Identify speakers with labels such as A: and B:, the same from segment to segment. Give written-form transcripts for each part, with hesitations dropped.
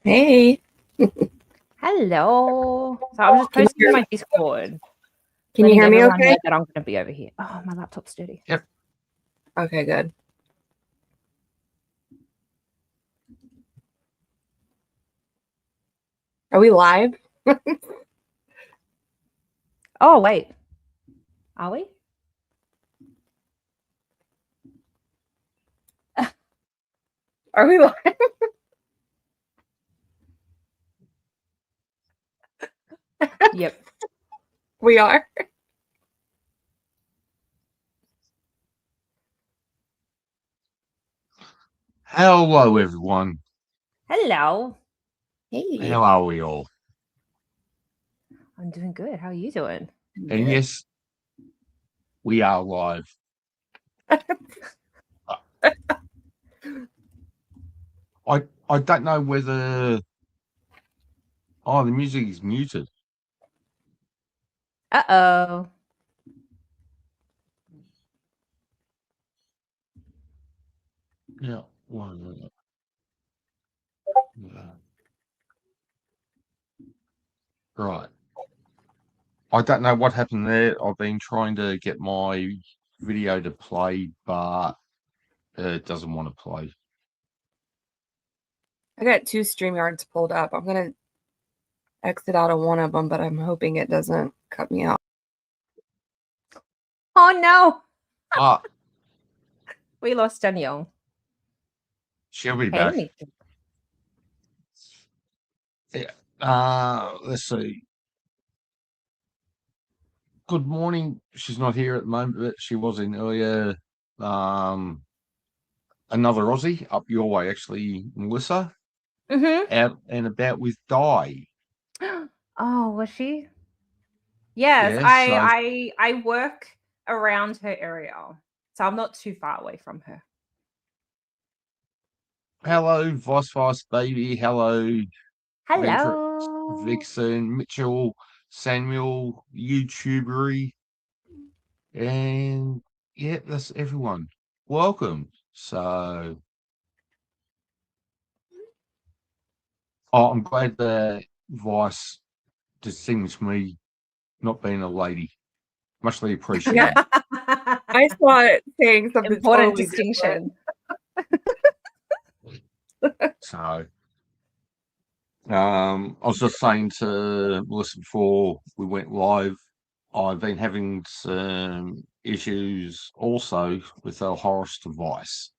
A: Hey,
B: Hello. So I'm just
A: can you
B: posting in
A: hear,
B: my Discord,
A: can you
B: letting
A: hear me
B: everyone know
A: okay?
B: that I'm going to be over here. Oh, my laptop's dirty.
C: Yep.
A: Okay, good. Are we live?
B: Oh, wait. Are we?
A: Are we live?
B: Yep.
A: We are.
C: Hello, everyone.
B: Hello.
A: Hey.
C: How are we all?
B: I'm doing good. How are you doing?
C: And yes, we are live. I don't know whether. Oh, the music is muted.
B: Uh-oh.
C: Yeah. One minute. Yeah. Right. I don't know what happened there. I've been trying to get my video to play, but it doesn't want to play.
A: I got 2 StreamYards pulled up. I'm going to exit out of one of them, but I'm hoping it doesn't cut me out.
B: Oh, no.
C: Ah,
B: We lost Danielle.
C: she'll be
B: Hey,
C: back.
B: Nikki.
C: Yeah. Let's see. Good morning. She's not here at the moment, but she was in earlier. Another Aussie up your way, actually, Melissa,
B: Mm-hmm.
C: out and about with Di.
B: Oh, was she? Yes,
C: Yes.
B: I work around her area, so I'm not too far away from her.
C: Hello, Vice Baby. Hello, Ventrix,
B: Hello.
C: Vixen, Mitchell, Samuel, YouTubery, and yeah, that's everyone. Welcome. So, I'm glad that Vice distinguished me not being a lady. Muchly appreciated.
A: I saw it saying something
B: Important
A: totally
B: distinction.
C: So, I was just saying to Melissa before we went live, I've been having some issues also with our Horus device.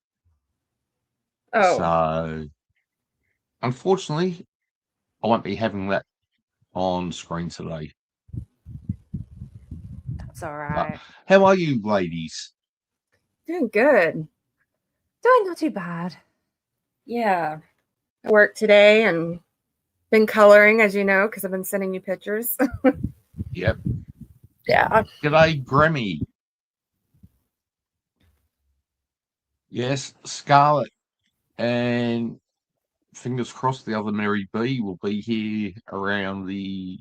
A: Oh,
C: So, unfortunately, I won't be having that on screen today.
B: That's all
C: But
B: right.
C: how are you, ladies?
A: doing good.
B: Doing not too bad.
A: Yeah. I worked today and been coloring, as you know, because I've been sending you pictures.
C: Yep.
A: Yeah.
C: G'day, Grammy. Yes, Scarlett. And fingers crossed the other Mary B will be here around the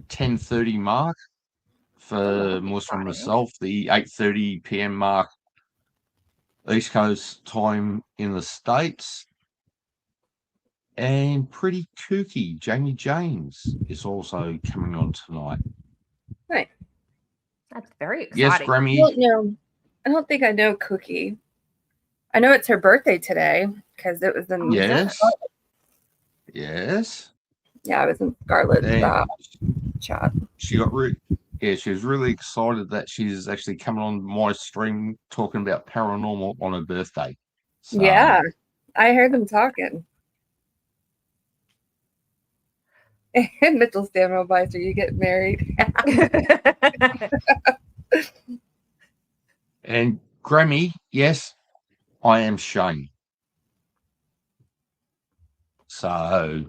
C: 10:30 mark for Melissa and myself, the 8:30 p.m. mark, East Coast time in the States. And pretty kooky, Jamie James is also coming on tonight.
A: Right.
B: That's very
C: Yes,
B: exciting.
C: Grammy.
A: Well, no, I don't think I know Cookie. I know it's her birthday today because it was in.
C: Yes. Yes.
A: Yeah, I was in Scarlett's
C: And
A: chat.
C: she got she was really excited that she's actually coming on my stream talking about paranormal on her birthday. So,
A: Yeah, I heard them talking. And Mitchell Samuel advice, are you getting married?
C: and Grammy, yes, I am Shane. So,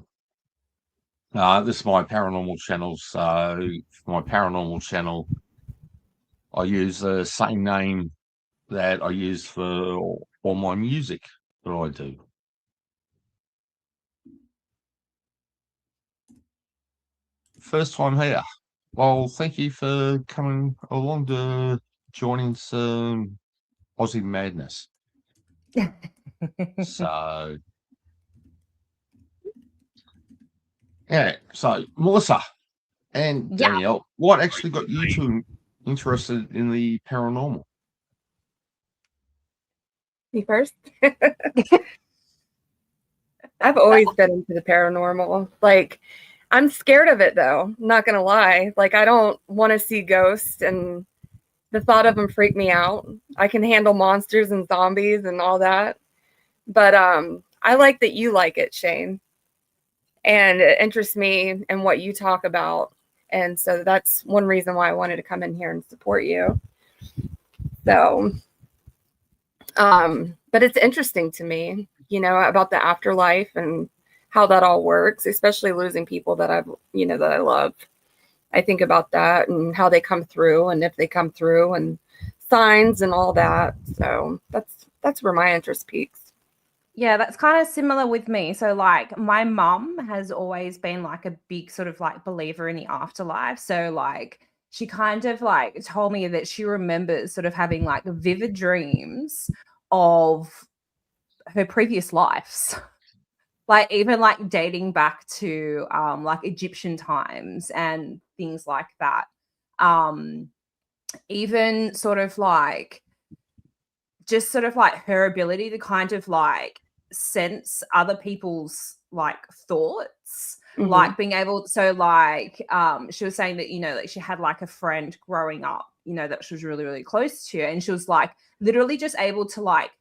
C: this is my paranormal channel. So, for my paranormal channel, I use the same name that I use for all my music that I do. First time here. Well, thank you for coming along to joining some Aussie madness. So, yeah. So, Melissa and
B: Yeah.
C: Danielle, what actually got you two interested in the paranormal?
A: Me first. I've always been into the paranormal. Like, I'm scared of it though. I'm not gonna lie. Like, I don't want to see ghosts, and the thought of them freak me out. I can handle monsters and zombies and all that, but I like that you like it, Shane, and it interests me in what you talk about, and so that's one reason why I wanted to come in here and support you. So, but it's interesting to me, you know, about the afterlife and how that all works, especially losing people that I've, you know, that I love. I think about that and how they come through, and if they come through, and signs and all that. So that's where my interest peaks.
B: Yeah, that's kind of similar with me. So, like, my mum has always been like a big sort of like believer in the afterlife. So, like, she kind of like told me that she remembers sort of having like vivid dreams of her previous lives. Like, even like dating back to like Egyptian times and things like that. Even sort of like just sort of like her ability to kind of like sense other people's like thoughts,
A: Mhm.
B: like being able, so like she was saying that, you know, like she had like a friend growing up, you know, that she was really, really close to, and she was like literally just able to like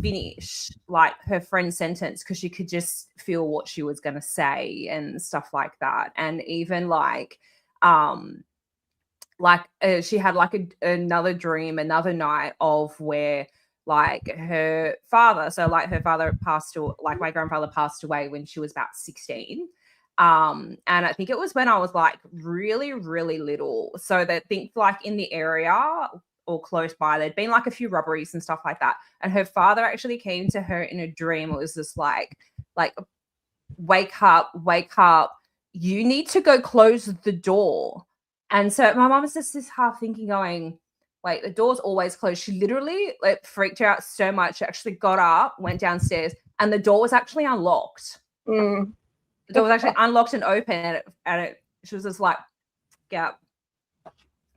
B: finish like her friend's sentence because she could just feel what she was going to say and stuff like that. And even like she had like another dream another night of where like her father, so like her father passed away, like my grandfather passed away when she was about 16, and I think it was when I was like really, really little. So they think like in the area or close by there'd been like a few robberies and stuff like that, and her father actually came to her in a dream. It was just like wake up, you need to go close the door. And so my mom was just this half thinking, going, wait, the door's always closed. She literally like freaked her out so much. She actually got up, went downstairs, and the door was actually unlocked.
A: Mm.
B: The door was actually unlocked and open, and she was just like, yeah.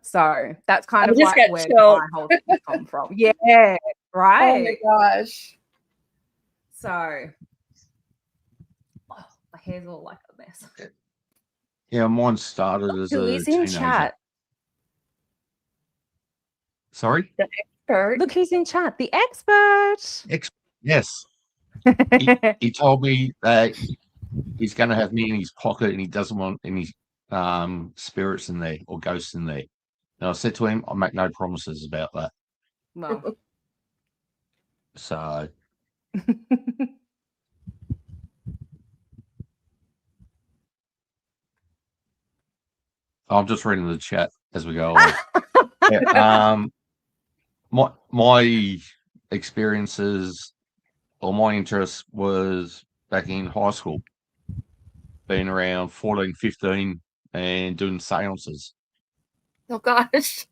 B: So that's kind
A: I
B: of
A: just
B: like
A: got
B: where
A: chilled.
B: my whole thing come from. Yeah,
A: Oh
B: right.
A: my gosh.
B: So my hair's all like a mess.
C: Yeah, mine started as
B: Who
C: a
B: is in
C: teenager.
B: chat?
C: Sorry?
A: Kurt.
B: Look who's in chat. The expert.
C: Yes. He told me that he's going to have me in his pocket and he doesn't want any spirits in there or ghosts in there. And I said to him, I make no promises about that.
B: Well.
C: So I'm just reading the chat as we go along. Yeah, my experiences or my interest was back in high school, being around 14, 15 and doing seances.
A: Oh gosh.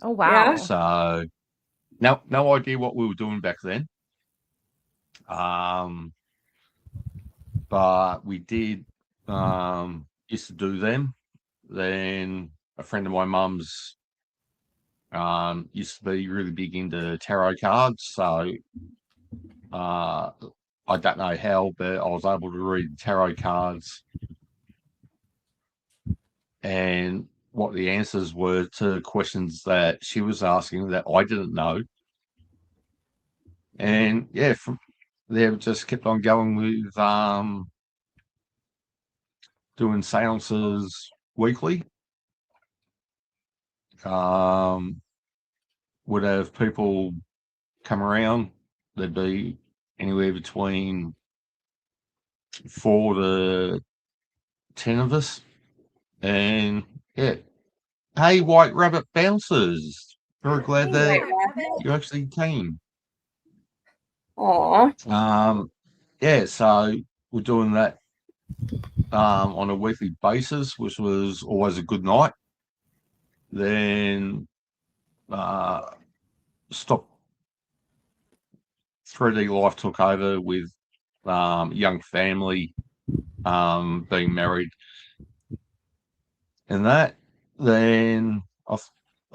B: Oh wow.
A: Yeah.
C: So no idea what we were doing back then. But we did used to do them. Then a friend of my mum's used to be really big into tarot cards. So I don't know how, but I was able to read tarot cards and what the answers were to questions that she was asking that I didn't know. And yeah, from there just kept on going with doing seances weekly. Would have people come around. There'd be anywhere between 4 to 10 of us. And yeah. Hey, White Rabbit Bouncers. Very glad that you actually came.
A: Aw.
C: Yeah, so we're doing that on a weekly basis, which was always a good night. Then stopped 3D life took over with young family, being married, and that. Then I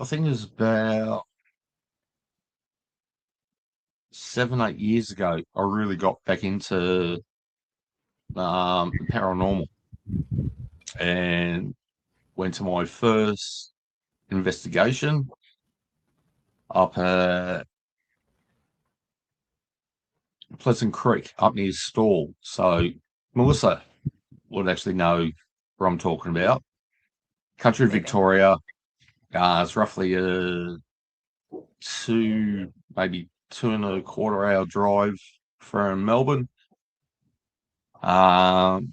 C: think it was about 7-8 years ago. I really got back into paranormal and went to my first investigation up at Pleasant Creek, up near Stawell. So Melissa would actually know what I'm talking about. Country of
B: Maybe.
C: Victoria. It's roughly a maybe 2.25 hour drive from Melbourne. And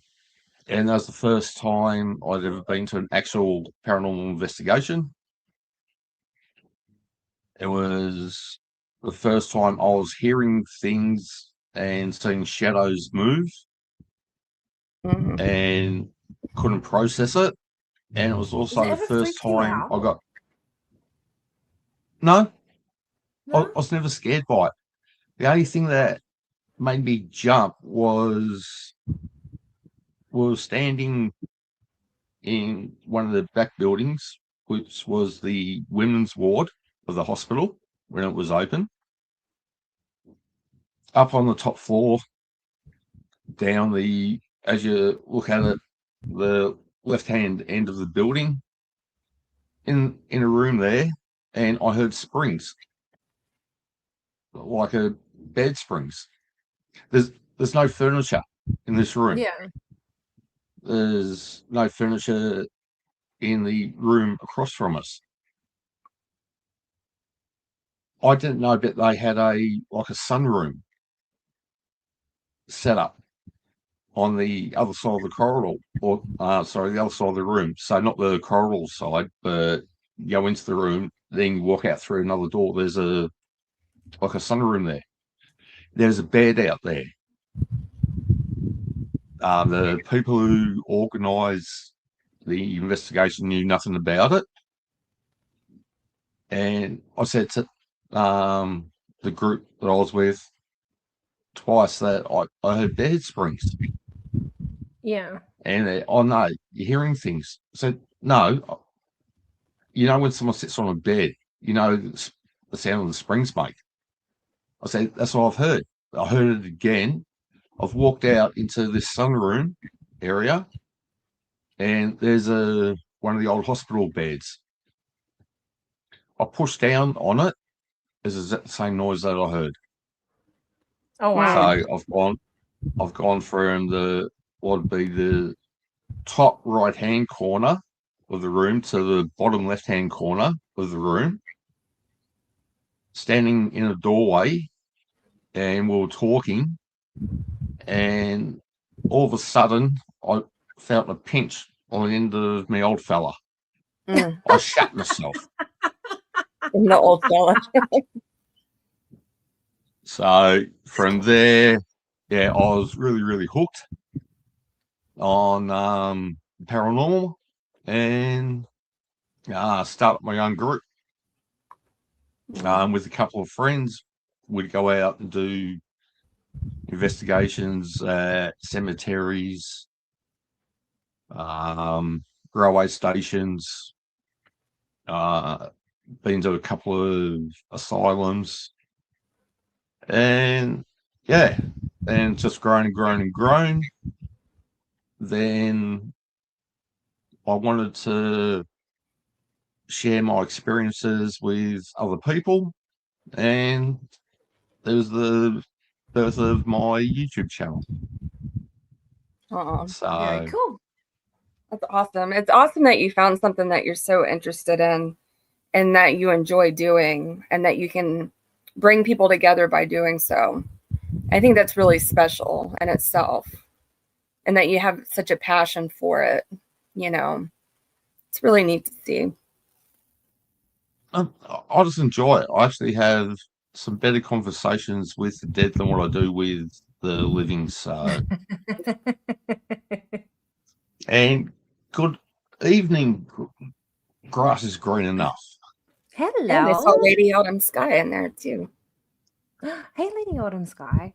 C: that was the first time I'd ever been to an actual paranormal investigation. It was the first time I was hearing things and seeing shadows move
A: Mhm.
C: and couldn't process it. And it was also
B: Does it
C: the
B: ever
C: first
B: freak you
C: time I
B: out?
C: got... No, I
B: No?
C: was never scared by it. The only thing that made me jump was standing in one of the back buildings, which was the women's ward of the hospital when it was open. Up on the top floor, as you look at it, the left-hand end of the building, in a room there, and I heard springs, like a bed springs. There's no furniture in this room.
B: Yeah.
C: There's no furniture in the room across from us. I didn't know that they had a sunroom set up on the other side of the corridor, or the other side of the room. So not the corridor side, but you go into the room, then you walk out through another door. There's a sunroom there. There's a bed out there. The people who organised the investigation knew nothing about it. And I said to the group that I was with twice that I heard bed springs.
B: Yeah.
C: And no, you're hearing things. I said, no, when someone sits on a bed, the sound of the springs make. I said, that's what I've heard. I heard it again. I've walked out into this sunroom area, and there's one of the old hospital beds. I pushed down on it. It's the same noise that I heard.
B: Oh wow.
C: So I've gone from what would be the top right-hand corner of the room to the bottom left-hand corner of the room, standing in a doorway, and we were talking, and all of a sudden I felt a pinch on the end of my old fella.
A: Mm.
C: I shat myself.
A: In the old fella.
C: So from there, I was really, really hooked on paranormal, and started my own group with a couple of friends. We'd go out and do investigations at cemeteries, railway stations, been to a couple of asylums, and just grown and grown and grown. Then I wanted to share my experiences with other people, and there was the birth of my YouTube channel.
A: Aw,
C: So
B: Very cool.
A: that's awesome. It's awesome that you found something that you're so interested in and that you enjoy doing, and that you can bring people together by doing so. I think that's really special in itself, and that you have such a passion for it. It's really neat to see.
C: I just enjoy it. I actually have some better conversations with the dead than what I do with the living. So, and good evening. Grass is green enough.
A: And I saw
B: Hello.
A: Lady Autumn Sky in there too.
B: Hey, Lady Autumn Sky.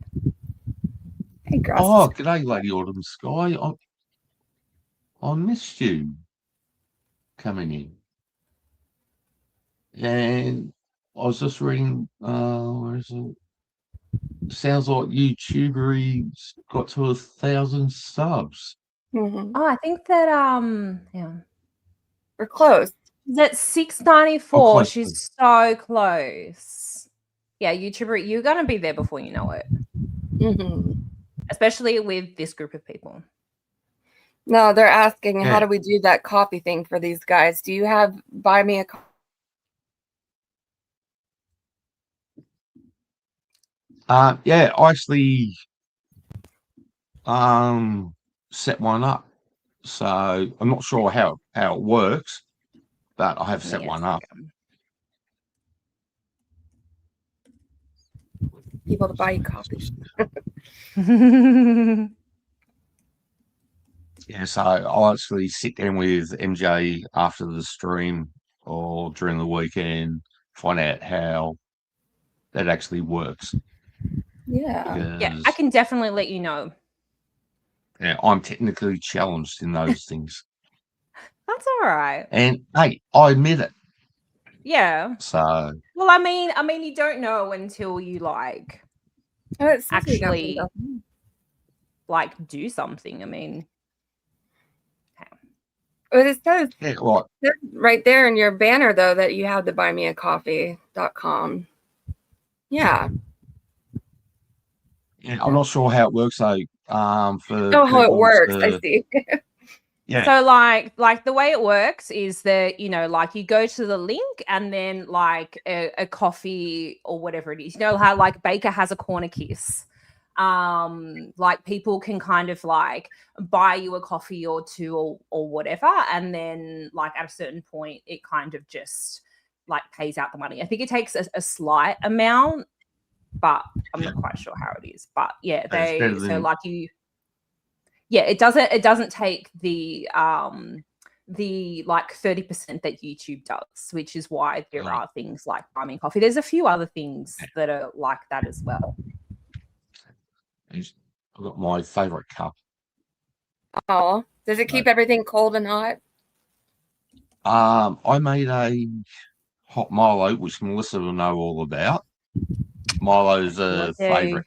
A: Hey, Grass.
C: Oh, g'day, Lady Autumn Sky. I missed you coming in. And I was just reading, where is it? Sounds like YouTuber's got to 1,000 subs.
A: Mhm.
B: Oh, I think that yeah.
A: We're close.
B: She's at 694.
C: Oh, close.
B: She's so close. Yeah, YouTuber, you're gonna be there before you know it.
A: Mhm.
B: Especially with this group of people.
A: No, they're asking, how
C: Yeah.
A: do we do that copy thing for these guys? Do you have buy me a coffee?
C: Yeah, I actually set one up. So I'm not sure how it works, but I have set one up.
A: People to buy you coffee.
C: Yeah, so I'll actually sit down with MJ after the stream or during the weekend, find out how that actually works.
A: Yeah.
B: Yeah, I
C: Because
B: can definitely let you know.
C: yeah, I'm technically challenged in those things.
B: That's all right.
C: And hey, I admit it.
B: Yeah.
C: So
B: Well, I mean, you don't know until you like
A: Oh, it says we got
B: actually
A: them.
B: like do something. I mean,
A: Well, it says
C: yeah, right.
A: right there in your banner though that you have the buymeacoffee.com. Yeah.
C: Yeah, I'm not sure how it works though. For
A: Oh, how it
C: people
A: works.
C: to-
A: I see.
C: yeah,
B: so like the way it works is that, you know, like you go to the link and then like a coffee or whatever it is, you know, how like Baker has a corner kiss. Like people can kind of like buy you a coffee or two or whatever, and then like at a certain point it kind of just like pays out the money. I think it takes a slight amount, but I'm not quite sure how it is. But yeah,
C: it's better
B: so
C: than-
B: like you, yeah, it doesn't take the like 30% that YouTube does, which is why there
C: Right.
B: are things like Buy Me Coffee. There's a few other things that are like that as well.
C: I've got my favorite cup.
A: Oh, does it keep everything cold and hot?
C: I made a hot Milo, which Melissa will know all about. Milo's a favourite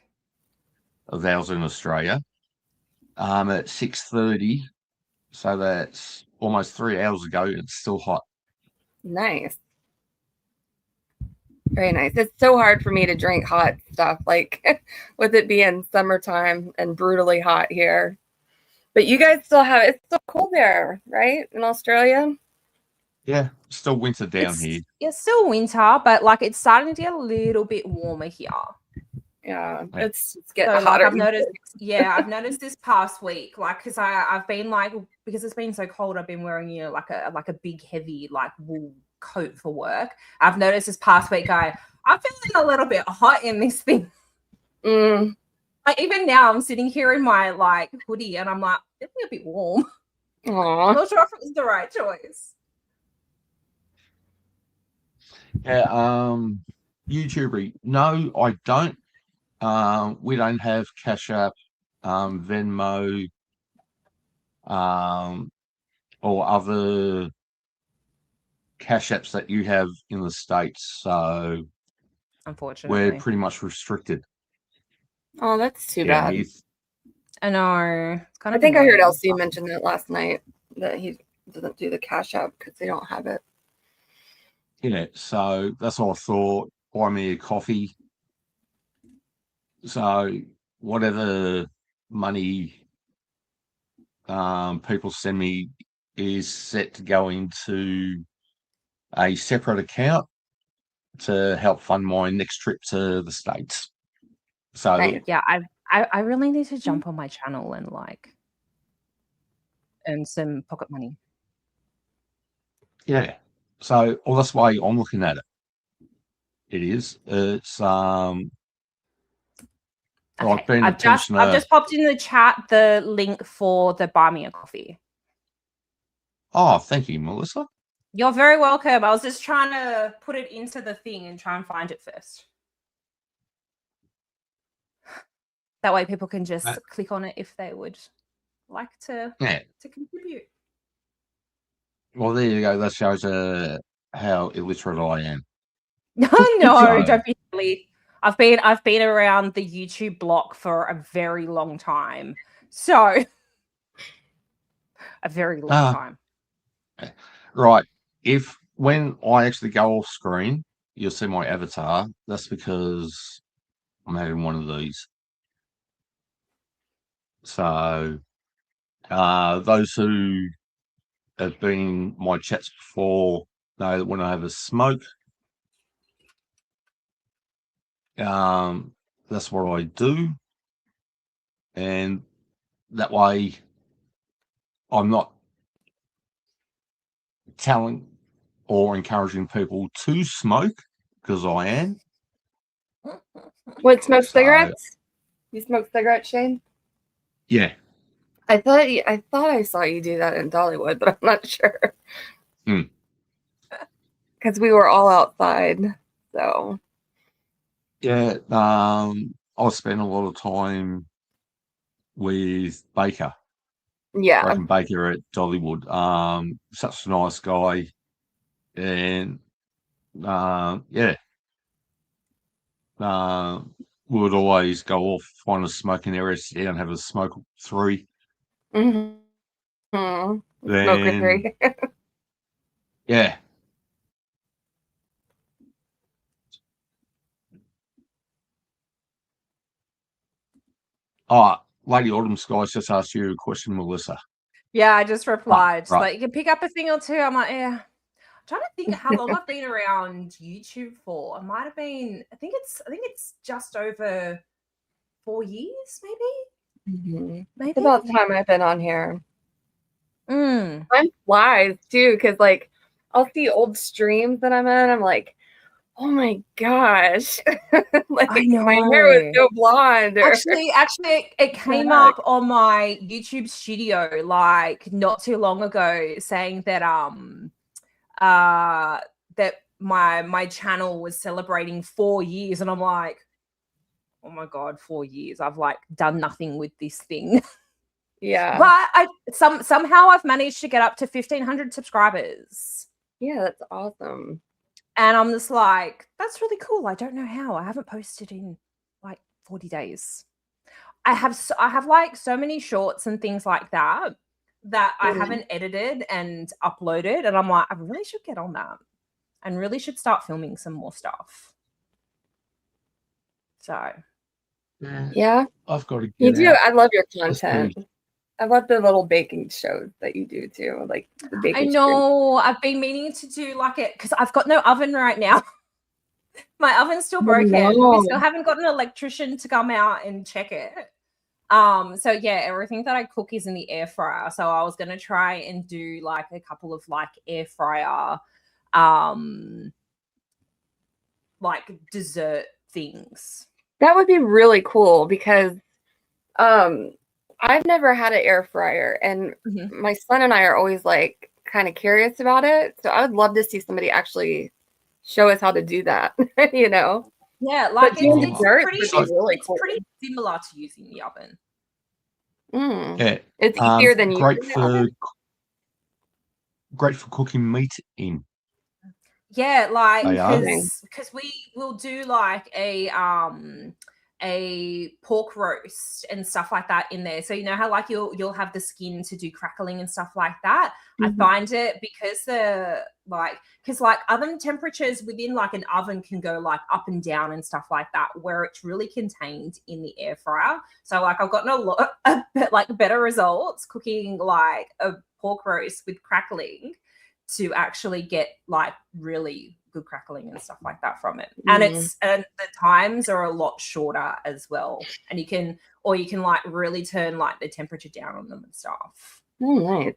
C: of ours in Australia. At 6:30, so that's almost 3 hours ago. It's still hot.
A: Nice. Very nice. It's so hard for me to drink hot stuff, like with it being summertime and brutally hot here. But you guys still have it's still cold there, right? In Australia?
C: Yeah, still winter down here.
B: It's still winter, but like it's starting to get a little bit warmer here.
A: Yeah,
C: Yeah.
A: it's getting
B: So like
A: hotter.
B: I've noticed this past week, like because I've been like, because it's been so cold, I've been wearing, you know, like a big heavy like wool coat for work. I've noticed this past week, I'm feeling a little bit hot in this thing.
A: Mm.
B: Like even now I'm sitting here in my like hoodie and I'm like feeling a bit warm. I'm
A: Aw.
B: not sure if it was the right choice.
C: Yeah, YouTuber. No, I don't. We don't have Cash App, Venmo, or other cash apps that you have in the States. So
B: Unfortunately,
C: we're pretty much restricted.
A: Oh, that's too
C: Yeah,
A: bad.
B: I know. It's kind
A: I
B: of
A: think I heard
B: annoying,
A: LC
B: but-
A: mention that last night that he doesn't do the Cash App because they don't have it.
C: Yeah, so that's what I thought. Buy me a coffee. So whatever money people send me is set to go into a separate account to help fund my next trip to the States. So
A: Nice.
B: Yeah, I really need to jump on my channel and like earn some pocket money.
C: yeah, so well, that's the way I'm looking at it. It is. It's I've been
B: I've just popped in the chat the link for the Buy Me a Coffee.
C: Oh, thank you, Melissa.
B: You're very welcome. I was just trying to put it into the thing and try and find it first. That way people can just
C: Uh,
B: click on it if they would like to
C: Yeah.
B: contribute.
C: Well, there you go. That shows how illiterate I am.
B: No,
C: So-
B: don't be silly. I've been around the YouTube block for a very long time. So a very long time.
C: Right. If when I actually go off screen, you'll see my avatar. That's because I'm having one of these. So those who have been in my chats before know that when I have a smoke, that's what I do. And that way I'm not telling or encouraging people to smoke because I am.
A: What, smoke
C: So-
A: cigarettes? You smoke cigarettes, Shane?
C: Yeah.
A: I thought I saw you do that in Dollywood, but I'm not sure.
C: Hmm.
A: Because we were all outside, so
C: Yeah. I spend a lot of time with Baker.
A: yeah.
C: Broken Baker at Dollywood. Such a nice guy. And yeah. We would always go off, find a smoking area, sit down, have a smoke 3.
A: Mm-hmm. Smoker
C: Then
A: 3.
C: yeah. Lady Autumn Skies just asked you a question, Melissa.
B: Yeah, I just replied.
C: right.
B: Like, you can pick up a thing or two. I'm like, yeah. I'm trying to think how long I've been around YouTube for. It might have been, I think it's just over 4 years, maybe.
A: Mm-hmm.
B: Maybe
A: It's about time I've been on here.
B: Mm.
A: I'm wise too, because like I'll see old streams that I'm in. I'm like, oh my gosh, like
B: I
A: my hair was
B: know.
A: so blonde. Or,
B: Actually, it came
A: heck?
B: up on my YouTube studio like not too long ago, saying that that my channel was celebrating 4 years, and I'm like, oh my god, 4 years! I've like done nothing with this thing.
A: yeah,
B: But somehow I've managed to get up to 1,500 subscribers.
A: yeah, that's awesome.
B: And I'm just like, that's really cool. I don't know how. I haven't posted in like 40 days. I have like so many shorts and things like that I haven't edited and uploaded. And I'm like, I really should get on that and really should start filming some more stuff. So
A: Yeah,
C: I've got to get
A: you do.
C: out.
A: I love your
C: Let's
A: content. I love the little baking shows that you do too, like the baking.
B: I know I've been meaning to do like it because I've got no oven right now. My oven's still broken.
A: no.
B: We still haven't got an electrician to come out and check it. So yeah, everything that I cook is in the air fryer. So I was gonna try and do like a couple of like air fryer like dessert things.
A: That would be really cool because I've never had an air fryer, and my son and I are always like kind of curious about it. So I would love to see somebody actually show us how to do that, you know?
B: Yeah, like
A: it's
B: pretty similar to using the oven.
C: Yeah.
A: It's easier than
C: great
A: using
C: for great for cooking meat in.
B: Yeah, like
C: They are.
B: because we will do like a pork roast and stuff like that in there. So you know how like you'll have the skin to do crackling and stuff like that. I find it because like oven temperatures within like an oven can go like up and down and stuff like that, where it's really contained in the air fryer. So like I've gotten a lot like better results cooking like a pork roast with crackling to actually get like really good crackling and stuff like that from it. And and the times are a lot shorter as well. And you can like really turn like the temperature down on them and stuff.
A: Oh, nice.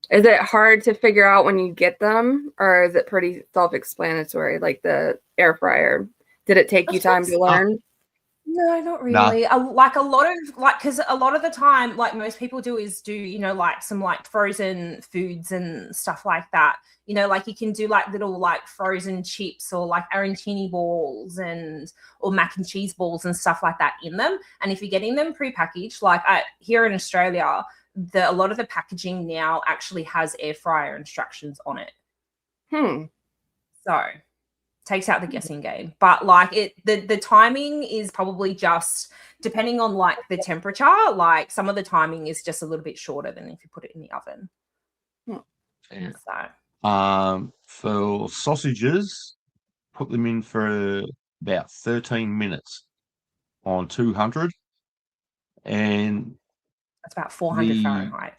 A: Is it hard to figure out when you get them, or is it pretty self-explanatory, like the air fryer? Did it take you time to learn?
B: No, not
C: Nah.
B: really. Like a lot of because a lot of the time, like most people do is do, like some like frozen foods and stuff like that. Like you can do like little like frozen chips or like arancini balls or mac and cheese balls and stuff like that in them. And if you're getting them prepackaged, like here in Australia, a lot of the packaging now actually has air fryer instructions on it. So takes out the guessing game, but like the timing is probably just depending on like the temperature. Like some of the timing is just a little bit shorter than if you put it in the oven.
C: Yeah.
B: So
C: For sausages, put them in for about 13 minutes on 200, and
B: that's about 400 Fahrenheit.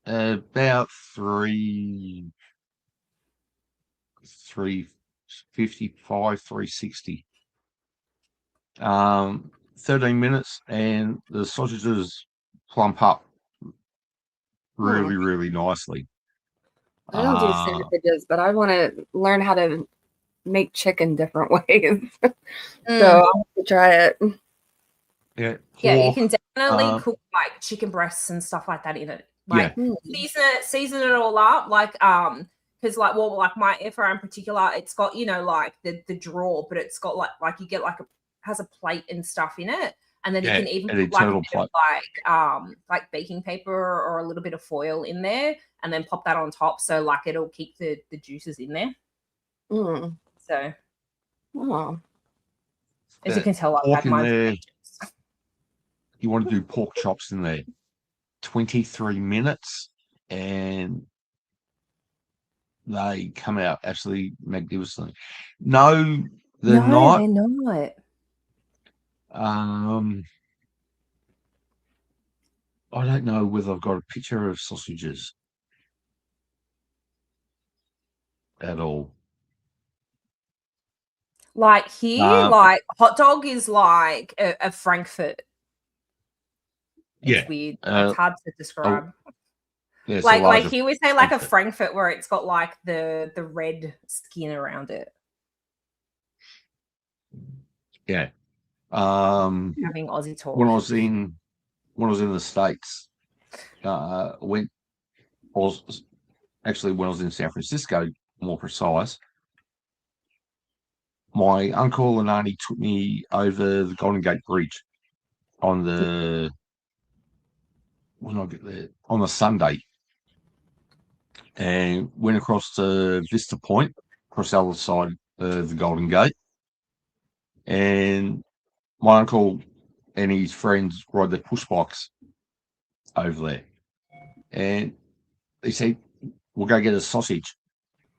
C: About 355, 360. 13 minutes, and the sausages plump up really, really nicely.
A: I don't do sandwiches, but I want to learn how to make chicken different ways. So I'll have to try it.
C: Yeah,
B: you can definitely cook like chicken breasts and stuff like that in it. Like season it all up, like because like my air fryer in particular, it's got like the drawer, but it's got like you get has a plate and stuff in it, and then you can even put like a bit of like baking paper or a little bit of foil in there, and then pop that on top, so like it'll keep the juices in there. So, as you can tell, I've had mine.
C: You want to do pork chops in there, 23 minutes, and they come out absolutely magnificently. No, they're not.
B: They're not.
C: I don't know whether I've got a picture of sausages at all.
B: Like here, like hot dog is like a Frankfurt. It's weird. It's hard to describe. Like here we say like a Frankfurt where it's got like the red skin around it.
C: Yeah.
B: Having Aussie talk.
C: When I was in the States, when I was in San Francisco, more precise, my uncle and auntie took me over the Golden Gate Bridge on the Sunday, and went across to Vista Point, across the other side of the Golden Gate, and my uncle and his friends ride their push bikes over there, and they said, "We'll go get a sausage,"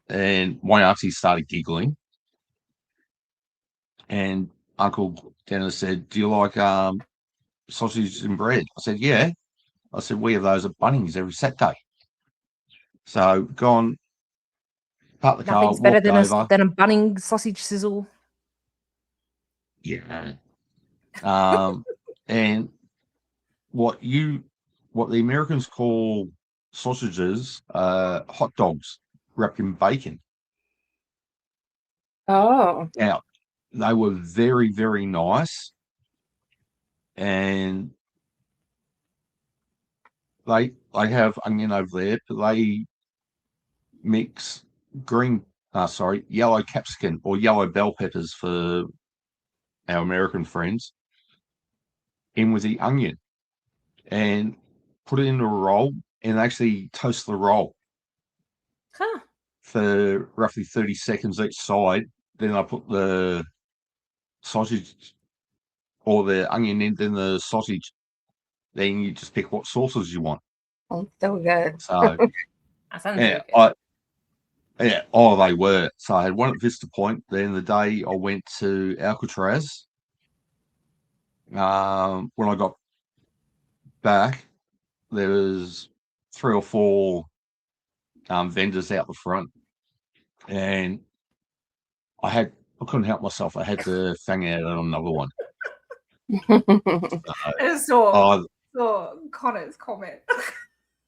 C: and my auntie started giggling, and Uncle Dennis said, "Do you like sausage and bread?" I said, "Yeah." I said, "We have those at Bunnings every Saturday." So gone, parked the car,
B: nothing's better than
C: over.
B: than a Bunnings sausage sizzle.
C: Yeah. And what the Americans call sausages, hot dogs wrapped in bacon.
A: Oh.
C: Now, they were very, very nice, and they have onion over there, but they mix yellow capsicum or yellow bell peppers for our American friends in with the onion, and put it into a roll, and actually toast the roll for roughly 30 seconds each side. Then I put the sausage or the onion in the sausage. Then you just pick what sauces you want.
A: Oh, so good.
C: So
B: that sounds really good.
C: They were. So I had one at Vista Point. Then the day I went to Alcatraz, when I got back, there was 3 or 4 vendors out the front, and I couldn't help myself. I had to fang out on another one.
B: So Connor's comment.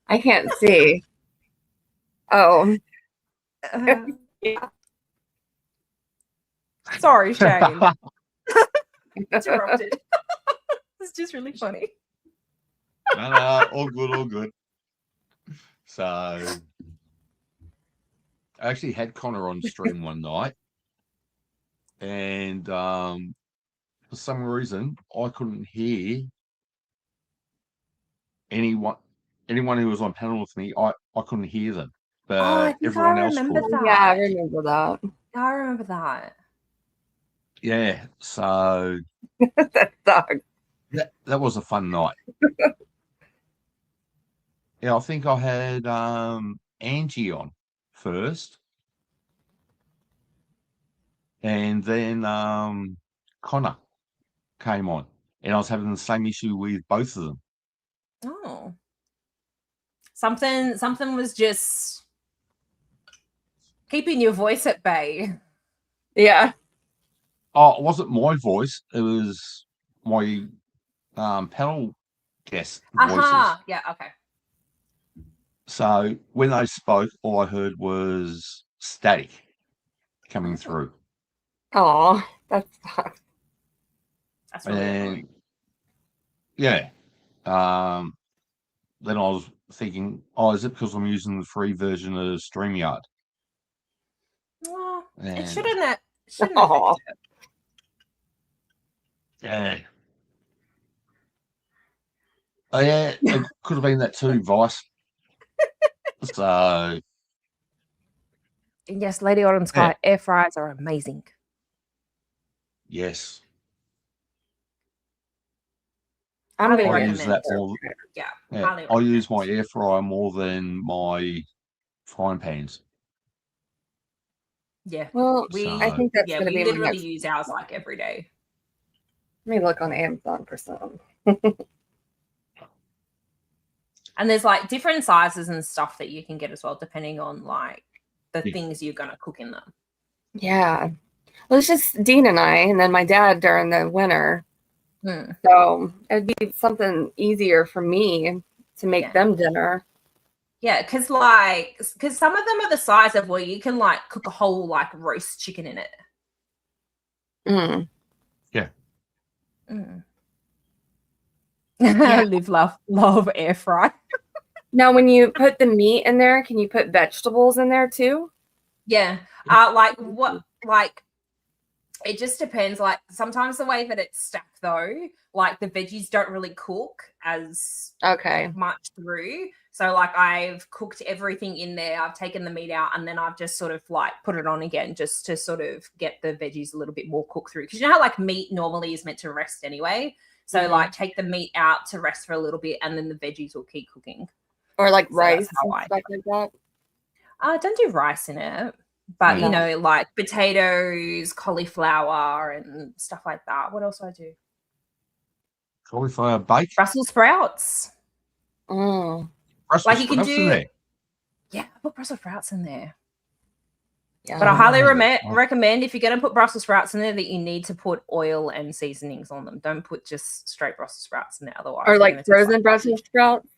A: I can't see. Oh.
B: Yeah. Sorry, Shane. interrupted. It's just really funny.
C: No, all good, all good. So I actually had Connor on stream one night, and for some reason I couldn't hear anyone who was on panel with me. I couldn't hear them,
B: Oh, I
C: but
B: think
C: everyone
B: I
C: else
B: remember
C: could.
B: that.
A: Yeah, I remember that.
B: I remember that.
C: Yeah, so
A: That sucks.
C: that was a fun night. Yeah, I think I had Angie on first, and then Connor came on, and I was having the same issue with both of them.
B: Oh. Something was just keeping your voice at bay.
A: Yeah.
C: Oh, it wasn't my voice; it was my panel guest voices.
B: Aha. Yeah, okay.
C: So when they spoke, all I heard was static coming through.
A: Oh, that sucks.
B: That's really annoying.
C: Yeah. Then I was thinking, oh, is it because I'm using the free version of StreamYard?
B: Well, it
C: And
B: shouldn't affect
A: Aw.
B: it.
C: yeah. Oh yeah, it could have been that too, Vice. So
B: And yes, Lady Autumn Sky, air fryers are amazing.
C: yes.
A: I'm
B: Highly
A: gonna
C: I
A: get
C: use
B: recommend.
C: that more.
B: Yeah,
C: Yeah,
B: highly
C: I use my air fryer more than my frying pans.
B: Yeah.
A: Well,
B: We
A: I think that's gonna
B: we
A: be my
B: literally
A: next.
B: use ours like every day.
A: Let me look on Amazon for some.
B: And there's like different sizes and stuff that you can get as well, depending on like the
C: Yeah.
B: things you're gonna cook in them.
A: Yeah. Well, it's just Dean and I, and then my dad during the winter.
B: Hmm.
A: So it'd be something easier for me to make
B: Yeah.
A: them dinner.
B: Yeah, because some of them are the size of where you can like cook a whole like roast chicken in it.
A: Mm.
B: Mm.
A: Yeah.
B: Live, love air fry.
A: Now, when you put the meat in there, can you put vegetables in there too?
B: Yeah. It just depends. Like sometimes the way that it's stacked though, like the veggies don't really cook as
A: Okay.
B: much through. So like I've cooked everything in there. I've taken the meat out and then I've just sort of like put it on again just to sort of get the veggies a little bit more cooked through. Because you know how like meat normally is meant to rest anyway. So
A: Mhm.
B: like take the meat out to rest for a little bit and then the veggies will keep cooking.
A: Or like
B: So that's
A: rice
B: how
A: and
B: I
A: stuff like that.
B: Don't do rice in it. But
A: No.
B: you know, like potatoes, cauliflower, and stuff like that. What else do I do?
C: Cauliflower bake.
B: Brussels sprouts.
A: Mm.
C: Brussels
B: Like you can
C: sprouts in
B: do.
C: there.
B: Yeah, put Brussels sprouts in there.
A: Yeah.
B: But I highly
C: Oh.
B: recommend if you're going to put Brussels sprouts in there that you need to put oil and seasonings on them. Don't put just straight Brussels sprouts in there. Otherwise,
A: Or
B: they're
A: like
B: gonna taste
A: frozen
B: rubbish.
A: Brussels sprouts.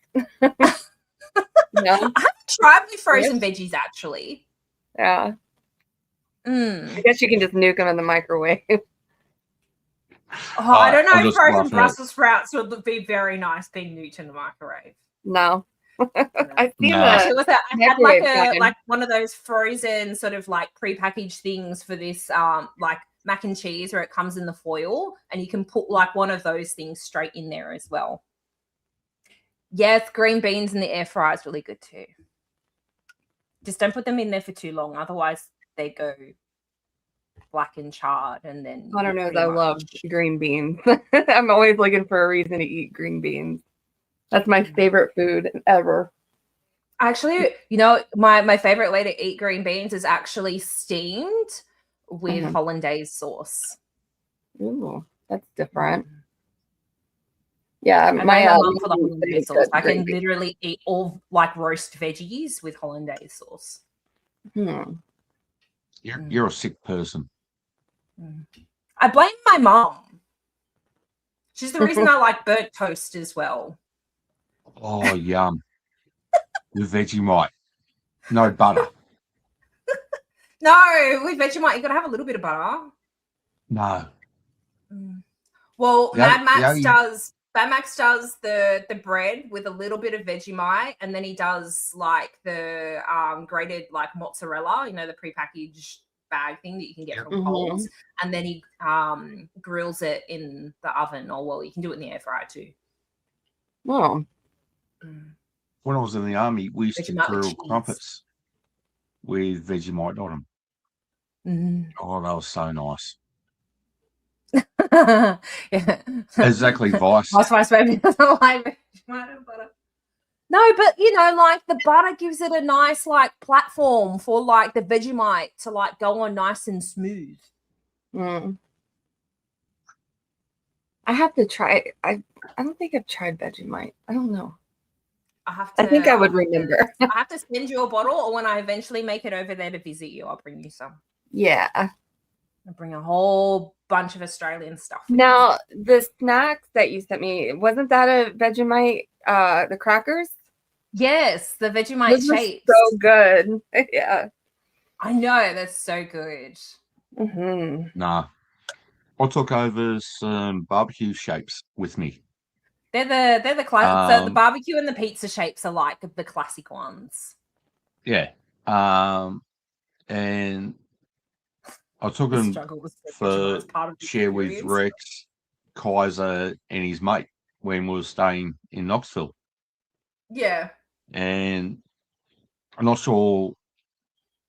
A: No.
B: I haven't tried with frozen veggies actually.
A: Yeah.
B: Mm.
A: I guess you can just nuke them in the microwave.
B: Oh, I don't know
C: I'm
B: if
C: just
B: frozen
C: laughing at-
B: Brussels sprouts would be very nice being nuked in the microwave.
A: No. I've seen
C: No.
B: Actually,
A: the
B: with that, I had
A: microwave kind.
B: like one of those frozen sort of like prepackaged things for this like mac and cheese where it comes in the foil and you can put like one of those things straight in there as well. Yes, green beans in the air fryer is really good too. Just don't put them in there for too long, otherwise they go black and charred and then
A: I don't know.
B: pretty
A: I
B: much-
A: love green beans. I'm always looking for a reason to eat green beans. That's my favorite food ever.
B: Actually, you know, my favorite way to eat green beans is actually steamed with
A: Mhm.
B: hollandaise sauce.
A: Ooh, that's different. Yeah,
B: I
A: my
B: blame my mum
A: mom
B: for the
A: used to
B: hollandaise
A: make
B: sauce.
A: good
B: I can
A: green beans.
B: literally eat all like roast veggies with hollandaise sauce.
A: Hmm.
C: You're a sick person.
B: I blame my mom. She's the reason I like burnt toast as well.
C: Oh, yum. With Vegemite. No butter.
B: No, with Vegemite, you got to have a little bit of butter.
C: No.
B: Well,
C: Yeah, yeah,
B: Mad Max does the bread with a little bit of Vegemite, and then he does like the grated like mozzarella, the prepackaged bag thing that you can get from Coles, and then he grills it in the oven, or well, you can do it in the air fryer too.
A: Oh,
C: when I was in the army, we used to
B: Vegemite with
C: grill
B: cheese.
C: crumpets with Vegemite on them. Oh, that was so nice.
B: Yeah.
C: Exactly, Vice.
B: Vice baby doesn't like Vegemite and butter. No, but like the butter gives it a nice like platform for like the Vegemite to like go on nice and smooth.
A: I have to try. I don't think I've tried Vegemite. I don't know. I think I would remember.
B: I have to send you a bottle, or when I eventually make it over there to visit you, I'll bring you some.
A: Yeah.
B: I'll bring a whole bunch of Australian stuff.
A: Now, the snacks that you sent me, wasn't that a Vegemite, the crackers?
B: Yes, the Vegemite shapes.
A: So good. Yeah.
B: I know, that's so good.
C: Nah. I took over some barbecue shapes with me.
B: They're the classic. So the barbecue and the pizza shapes are like the classic ones.
C: Yeah. And I took them for share with Rex, Kaiser, and his mate when we were staying in Knoxville.
B: Yeah.
C: And I'm not sure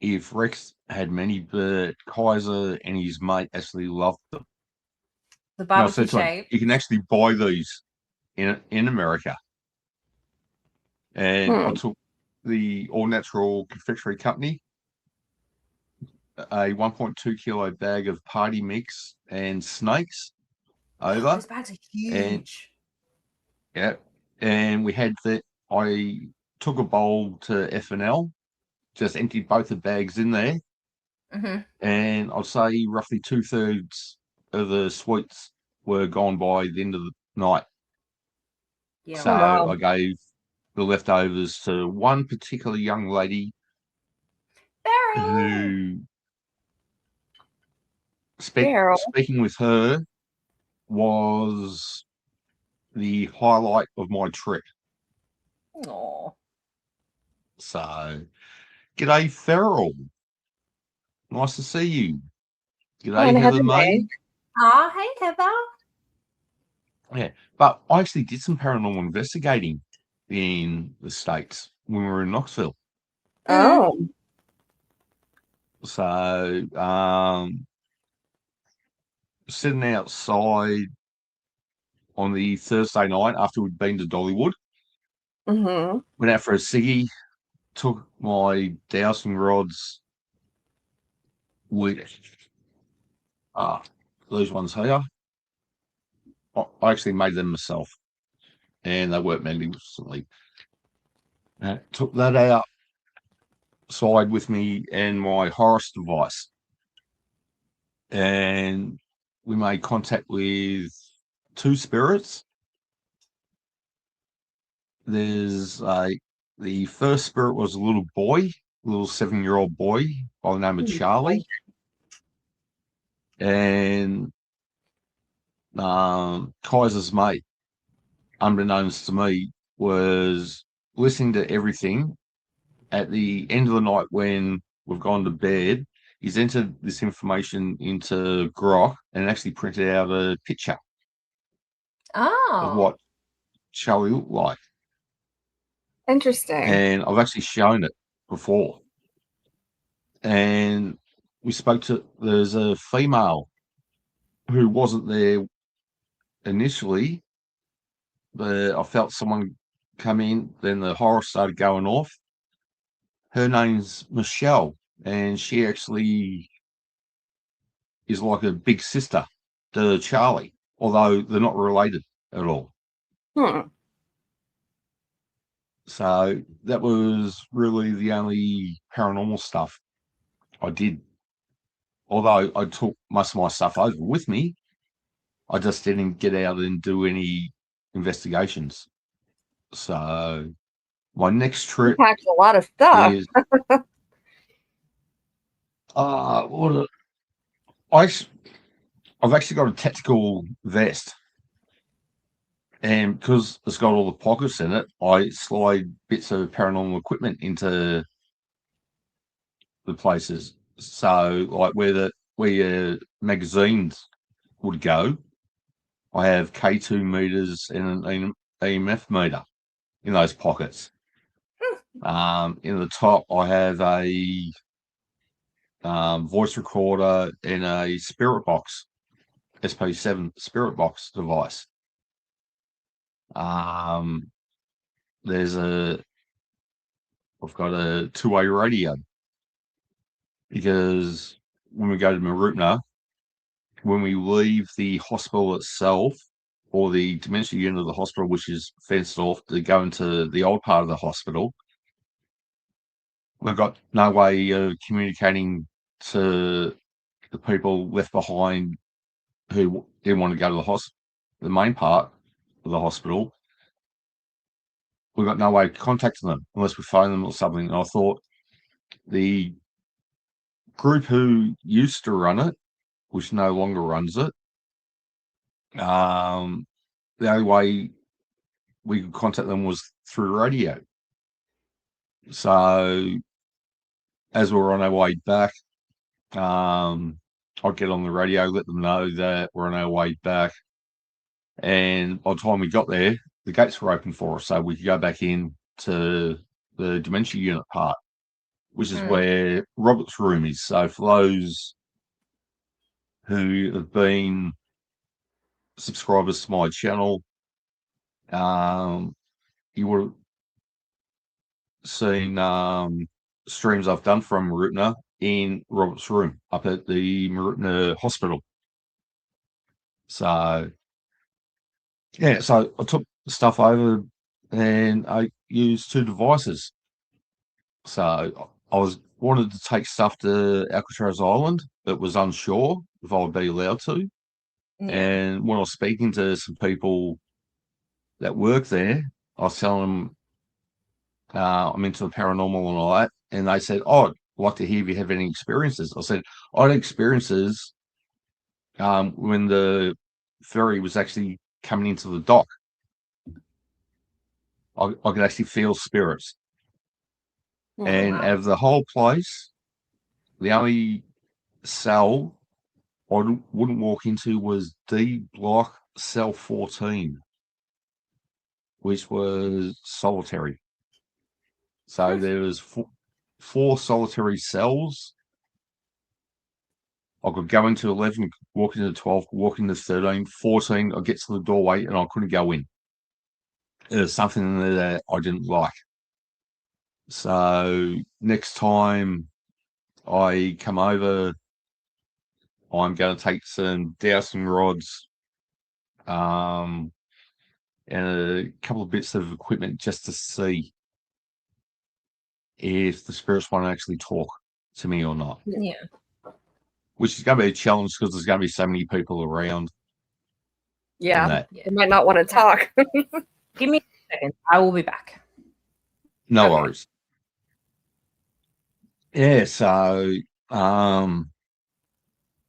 C: if Rex had many, but Kaiser and his mate actually loved them.
B: The barbecue shape.
C: You can actually buy these in America. And I took the All Natural Confectionery Company, a 1.2 kilo bag of party mix and snakes over.
B: Those bags are huge.
C: And we had that. I took a bowl to FNL, just emptied both the bags in there, and I'd say roughly 2/3 of the sweets were gone by the end of the night. Yeah, so I gave the leftovers to one particular young lady who, speaking with her, was the highlight of my trip.
B: Aww.
C: So, g'day, Farrell. Nice to see you. G'day, Heather May.
B: Oh, hey, Heather.
C: Yeah, but I actually did some paranormal investigating in the States when we were in Knoxville.
A: Oh.
C: So, sitting outside on the Thursday night after we'd been to Dollywood, went out for a ciggy, took my dowsing rods with these ones here. I actually made them myself, and they worked magnificently. Took that outside with me and my Horus device, and we made contact with two spirits. The first spirit was a little boy, a little 7-year-old boy by the name of Charlie, and Kaiser's mate, unbeknownst to me, was listening to everything. At the end of the night when we've gone to bed, he's entered this information into Grok and actually printed out a picture of what Charlie looked like.
A: Interesting.
C: And I've actually shown it before. And we spoke to, there's a female who wasn't there initially, but I felt someone come in, then the horror started going off. Her name's Michelle, and she actually is like a big sister to Charlie, although they're not related at all. So that was really the only paranormal stuff I did. Although I took most of my stuff over with me, I just didn't get out and do any investigations. So my next trip
A: packed a lot of stuff.
C: Is, I've actually got a tactical vest, and because it's got all the pockets in it, I slide bits of paranormal equipment into the places. So, like where your magazines would go, I have K2 meters and an EMF meter in those pockets. In the top, I have a voice recorder and a spirit box, SP7 spirit box device. I've got a two-way radio, because when we go to Marupna, when we leave the hospital itself, or the dementia unit of the hospital, which is fenced off, to go into the old part of the hospital, we've got no way of communicating to the people left behind who didn't want to go to the main part of the hospital. We've got no way of contacting them unless we phone them or something. And I thought the group who used to run it, which no longer runs it, the only way we could contact them was through radio. So as we were on our way back, I'd get on the radio, let them know that we're on our way back. And by the time we got there, the gates were open for us, so we could go back in to the dementia unit part, which is where Robert's room is. So for those who have been subscribers to my channel, you would have seen streams I've done from Marupna in Robert's room up at the Marupna Hospital. So yeah, so I took the stuff over and I used two devices. So I wanted to take stuff to Alcatraz Island, but was unsure if I would be allowed to.
B: Yeah.
C: And when I was speaking to some people that work there, I was telling them I'm into the paranormal and all that, and they said, "Oh, I'd like to hear if you have any experiences." I said, "I had experiences when the ferry was actually coming into the dock. I could actually feel spirits." And out of the whole place, the only cell I wouldn't walk into was D block cell 14, which was solitary. So there was four solitary cells. I could go into 11, walk into 12, walk into 13, 14. I get to the doorway and I couldn't go in. There's something there that I didn't like. So next time I come over, I'm going to take some dowsing rods and a couple of bits of equipment just to see if the spirits want to actually talk to me or not.
B: Yeah.
C: Which is going to be a challenge because there's going to be so many people around.
A: Yeah, they might not want to talk.
B: Give me a second. I will be back.
C: No
A: Okay.
C: worries. Yeah, so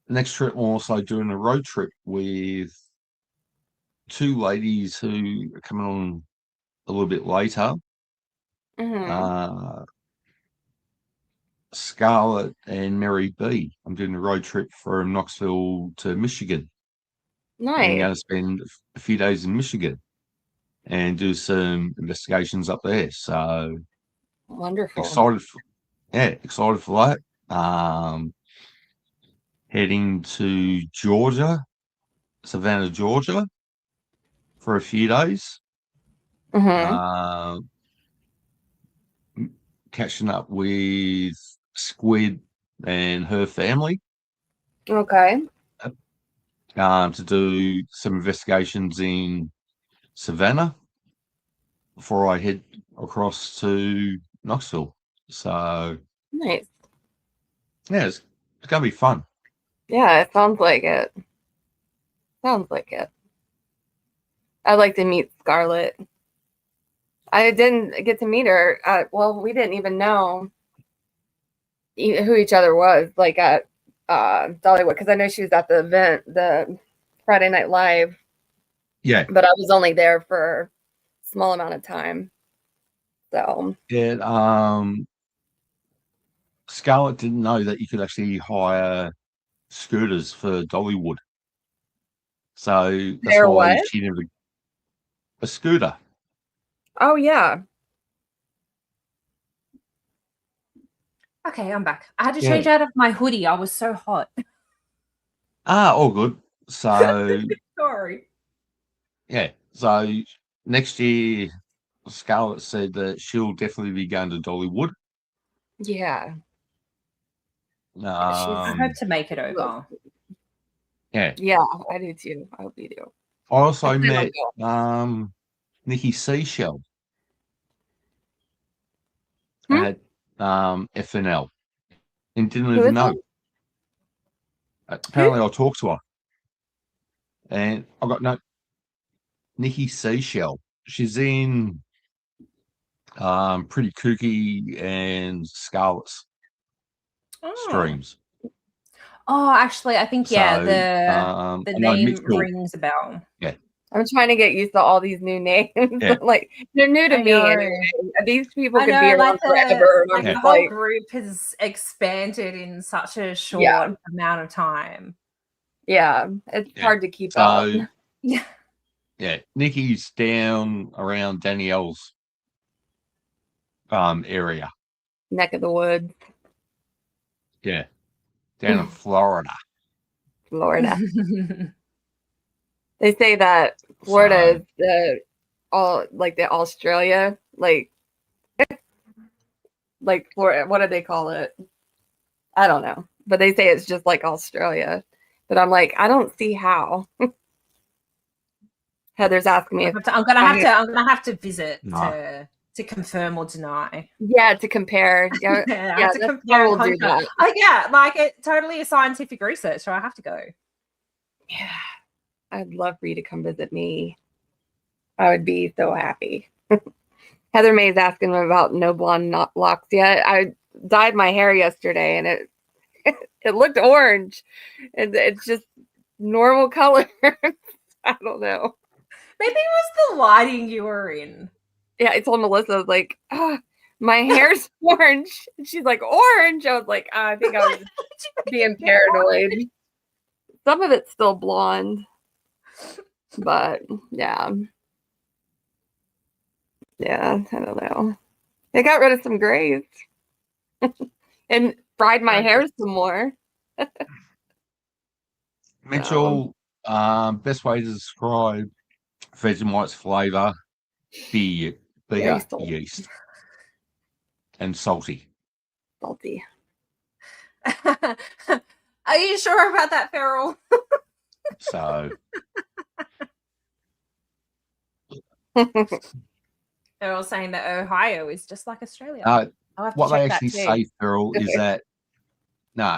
C: next trip we're also doing a road trip with two ladies who are coming on a little bit later. Scarlett and Mary B. I'm doing a road trip from Knoxville to Michigan. I'm going
A: Nice.
C: to spend a few days in Michigan and do some investigations up there. So
A: Wonderful.
C: excited for that. Heading to Georgia, Savannah, Georgia, for a few days. Catching up with Squid and her family.
A: Okay.
C: To do some investigations in Savannah before I head across to Knoxville. So
A: Nice.
C: yeah, it's going to be fun.
A: Yeah, it sounds like it. Sounds like it. I'd like to meet Scarlett. I didn't get to meet her. Well, we didn't even know who each other was, like at Dollywood because I know she was at the event, the Friday Night Live,
C: Yeah.
A: but I was only there for a small amount of time. So
C: Yeah. Scarlett didn't know that you could actually hire scooters for Dollywood. So that's
A: They're
C: why
A: what?
C: she never a scooter.
A: Oh yeah.
B: Okay, I'm back. I had to
C: Yeah.
B: change out of my hoodie. I was so hot.
C: All good. So
B: Sorry.
C: yeah. So next year, Scarlett said that she'll definitely be going to Dollywood.
A: Yeah.
B: I hope to make it over.
C: Yeah.
A: Yeah, I do too. I hope you do.
C: I also
A: Hopefully
C: met
A: they'll
C: Nikki Seashell
A: Hmm?
C: at FNL and didn't
A: Who
C: even
A: is
C: know.
A: it?
C: Apparently, I talked to her, and I got no Nikki Seashell. She's in Pretty Kooky and Scarlett's streams.
B: Oh, actually, I think
C: So,
B: the
C: I know
B: name
C: Mitchell.
B: rings a bell.
C: Yeah.
A: I'm trying to get used to all these new names.
C: Yeah.
A: Like they're new to
B: I
A: me
B: know.
A: anyway. These people
B: I
A: could
B: know,
A: be around
B: like
A: forever. And I'm
B: the
A: just
B: whole
A: like,
B: group has expanded in such a short
A: Yeah.
B: amount of time.
A: yeah, it's
C: Yeah.
A: hard to keep up.
C: So,
B: Yeah.
C: yeah, Nikki's down around Danielle's area.
A: Neck of the woods,
C: Yeah. Down in Florida.
A: Florida. They say that Florida
C: So,
A: is the Australia, like Florida. What do they call it? I don't know, but they say it's just like Australia. But I'm like, I don't see how. Heather's asking me if
B: I'm gonna have to visit
C: No.
B: to confirm or deny.
A: yeah to compare. Yeah,
B: I
A: yeah,
B: have to
A: that's
B: compare
A: how
B: and
A: we'll do
B: contrast.
A: that.
B: Yeah, like it totally is scientific research, so I have to go.
A: Yeah, I'd love for you to come visit me. I would be so happy. Heather May's asking about no blonde locks yet. I dyed my hair yesterday and it it looked orange. And it's just normal color. I don't know.
B: Maybe it was the lighting you were in.
A: Yeah, I told Melissa, I was like, my hair's orange. And she's like, orange. I was like, I think I was being paranoid. Some of it's still blonde. But yeah. Yeah, I don't know. I got rid of some grays and fried my hair some more.
C: Mitchell, best way to describe Vegemite's flavour, beer yeast. And salty.
A: Salty.
B: Are you sure about that, Farrell?
C: So
B: They're all saying that Ohio is just like Australia.
C: what they actually say, Farrell, is that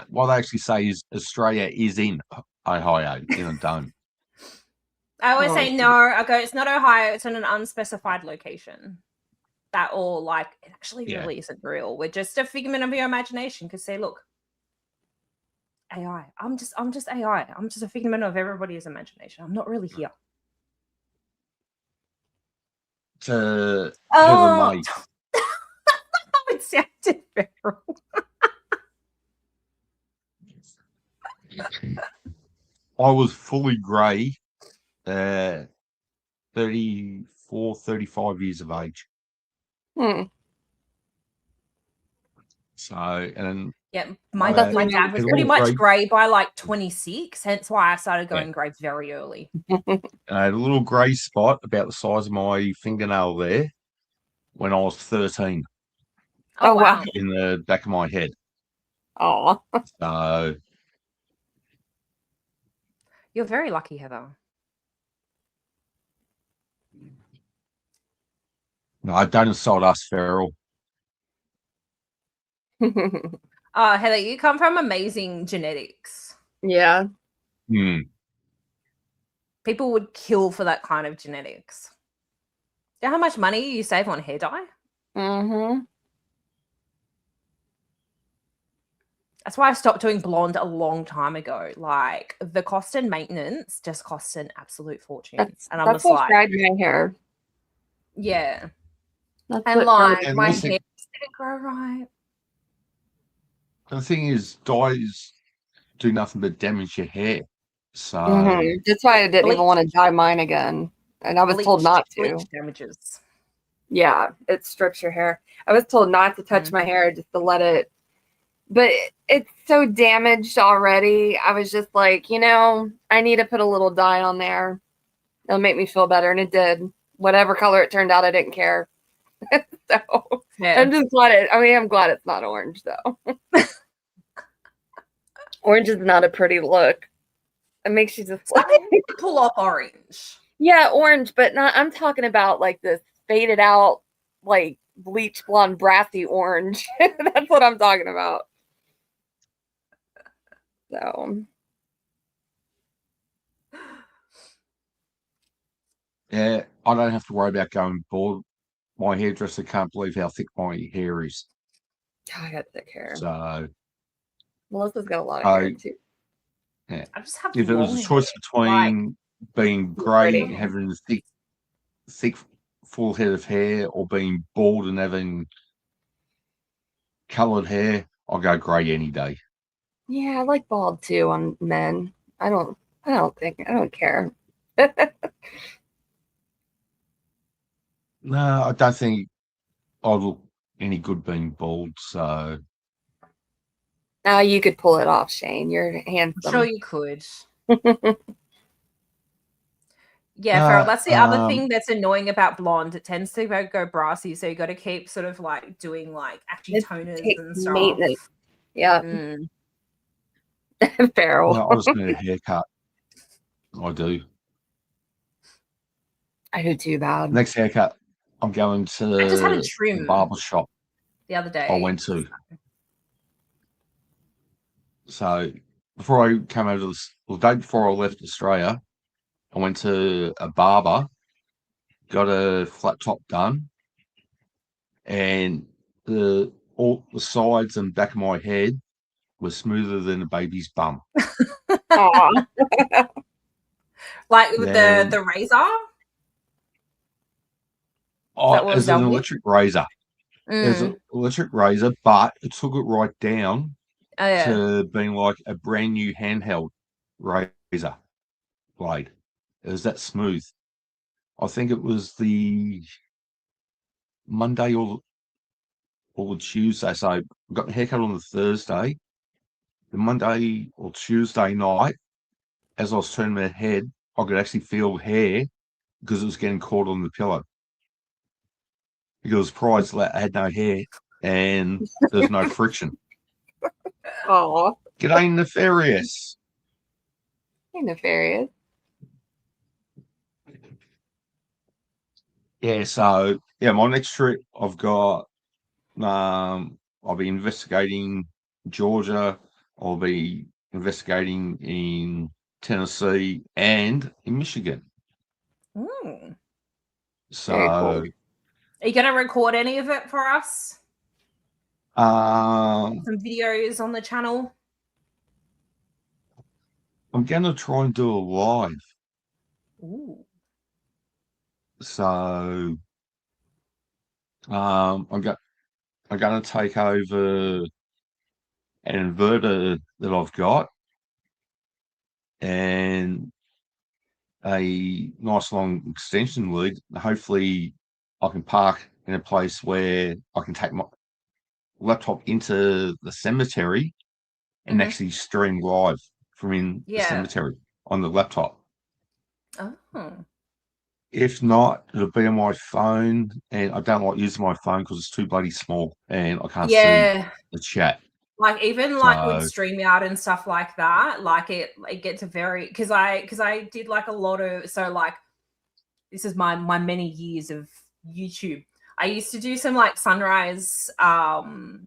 C: what they actually say is Australia is in Ohio in a dome.
B: I always say no. I go, it's not Ohio. It's in an unspecified location. That all like it actually really isn't real. We're just a figment of your imagination. Because say, look, AI. I'm just AI. I'm just a figment of everybody's imagination. I'm not really here.
C: To
B: Heather May. It sounded Farrell.
C: I was fully grey, 34, 35 years of age. So, and
B: yeah, my dad was pretty much grey by like 26, hence why I started going grey very early.
C: I had a little grey spot about the size of my fingernail there when I was 13.
A: Oh, wow.
C: In the back of my head.
A: Oh.
C: So
B: you're very lucky, Heather.
C: No, don't insult us, Farrell.
B: Heather, you come from amazing genetics.
A: Yeah.
B: People would kill for that kind of genetics. Do you know how much money you save on hair dye?
A: Mm-hmm.
B: That's why I stopped doing blonde a long time ago. Like the cost and maintenance just costs an absolute fortune. And I'm
A: That's
B: just
A: what
B: like,
A: fried my hair.
B: yeah.
A: That's
B: And
A: what
B: like
C: And
B: my hair
C: listen,
B: just didn't grow right.
C: the thing is, dyes do nothing but damage your hair. So
A: That's why I didn't even
B: Bleach.
A: want to dye mine again. And I was told not to.
B: Bleach damages.
A: Yeah, it strips your hair. I was told not to touch my hair, just to let it. But it's so damaged already. I was just like, I need to put a little dye on there. It'll make me feel better. And it did. Whatever color it turned out, I didn't care. So
B: Yeah.
A: I'm just glad I'm glad it's not orange though. Orange is not a pretty look. It makes you just
B: Some people pull off orange.
A: Yeah, orange, but not. I'm talking about like this faded out, like bleach blonde, brassy orange. That's what I'm talking about. So,
C: yeah, I don't have to worry about going bald. My hairdresser can't believe how thick my hair is.
A: I got thick hair.
C: So
A: Melissa's got a lot of hair too.
C: yeah,
B: I just have
C: if it was a
B: long
C: choice
B: hair.
C: between being grey,
A: Pretty.
C: having thick, full head of hair, or being bald and having coloured hair, I'll go grey any day.
A: Yeah, I like bald too on men. I don't care.
C: No, I don't think I look any good being bald. So
A: Now you could pull it off, Shane. You're
B: I'm
A: handsome.
B: sure you could. Yeah, Farrell, that's the other thing that's annoying about blonde. It tends to go brassy, so you got to keep sort of like doing like achy
A: It
B: toners
A: takes
B: and stuff.
A: maintenance. Yeah. Farrell.
C: I just need a haircut. I do.
A: I do too bad.
C: Next haircut, I'm going to
B: I just had a
C: the
B: trim
C: barber shop
B: the other day.
C: I went to. So before I came over to the day before I left Australia, I went to a barber, got a flat top done, and all the sides and back of my head was smoother than a baby's bum.
A: Aw.
B: Like with
C: Then-
B: the razor.
C: Oh,
B: was
C: as an
B: done with?
C: electric razor. As an electric razor, but it took it right down
B: Oh, yeah.
C: to being like a brand new handheld razor blade. It was that smooth. I think it was the Monday or the Tuesday. So I got the haircut on the Thursday. The Monday or Tuesday night, as I was turning my head, I could actually feel hair because it was getting caught on the pillow. Because prior to that, I had no hair and there's no friction.
A: Aw.
C: G'day, Nefarious.
A: Hey, Nefarious.
C: Yeah, so yeah, my next trip I've got I'll be investigating Georgia, I'll be investigating in Tennessee and in Michigan.
B: Mm.
C: So
A: Very cool.
B: Are you going to record any of it for us?
C: some
B: videos on the channel?
C: I'm gonna try and do a live.
B: Ooh.
C: So I'm gonna take over an inverter that I've got and a nice long extension lead. Hopefully I can park in a place where I can take my laptop into the cemetery and actually stream live from in the cemetery on the laptop.
B: Oh.
C: If not, it'll be on my phone, and I don't like using my phone because it's too bloody small and I can't see the chat.
B: Like even like with StreamYard and stuff like that, like it gets a very because I did like a lot of like this is my many years of YouTube. I used to do some like sunrise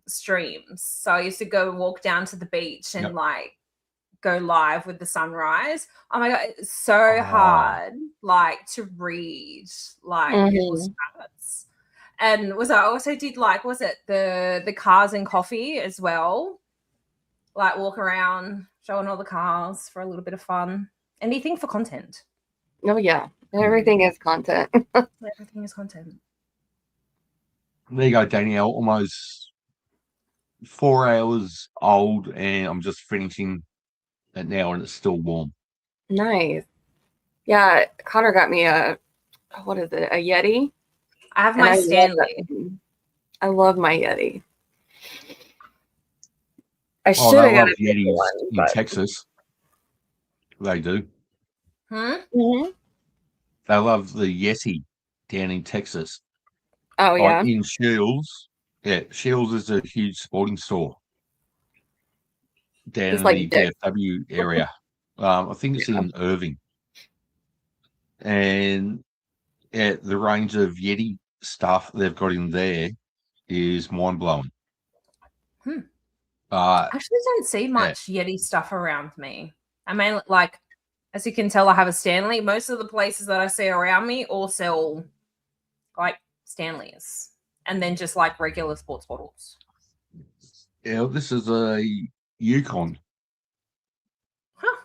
B: streams. So I used to go walk down to the beach and like go live with the sunrise. Oh my god, it's so hard like to read like people's chats. And I also did like was it the cars and coffee as well. like walk around, showing all the cars for a little bit of fun. Anything for content.
A: Oh yeah, everything is content.
B: Everything is content.
C: There you go, Danielle. Almost 4 hours old, and I'm just finishing it now, and it's still warm.
A: Nice. Yeah, Connor got me what is it? A Yeti.
B: I have
A: And
B: my
A: I love
B: Stanley.
A: that thing. I love my Yeti. I
C: Oh,
A: should
C: they
A: have got
C: love
A: a bigger
C: Yetis
A: one,
C: in
A: but
C: Texas. They do.
A: Mhm.
C: They love the Yeti down in Texas.
A: Oh yeah.
C: Like in Shields. Yeah, Shields is a huge sporting store down
A: It's
C: in
A: like
C: the
A: Dick.
C: DFW area. I think it's in Irving. And yeah, the range of Yeti stuff they've got in there is mind blowing.
B: I actually don't see much Yeti stuff around me. I mean, like, as you can tell, I have a Stanley. Most of the places that I see around me all sell like Stanleys and then just like regular sports bottles.
C: Yeah, this is a Yukon.
B: Huh.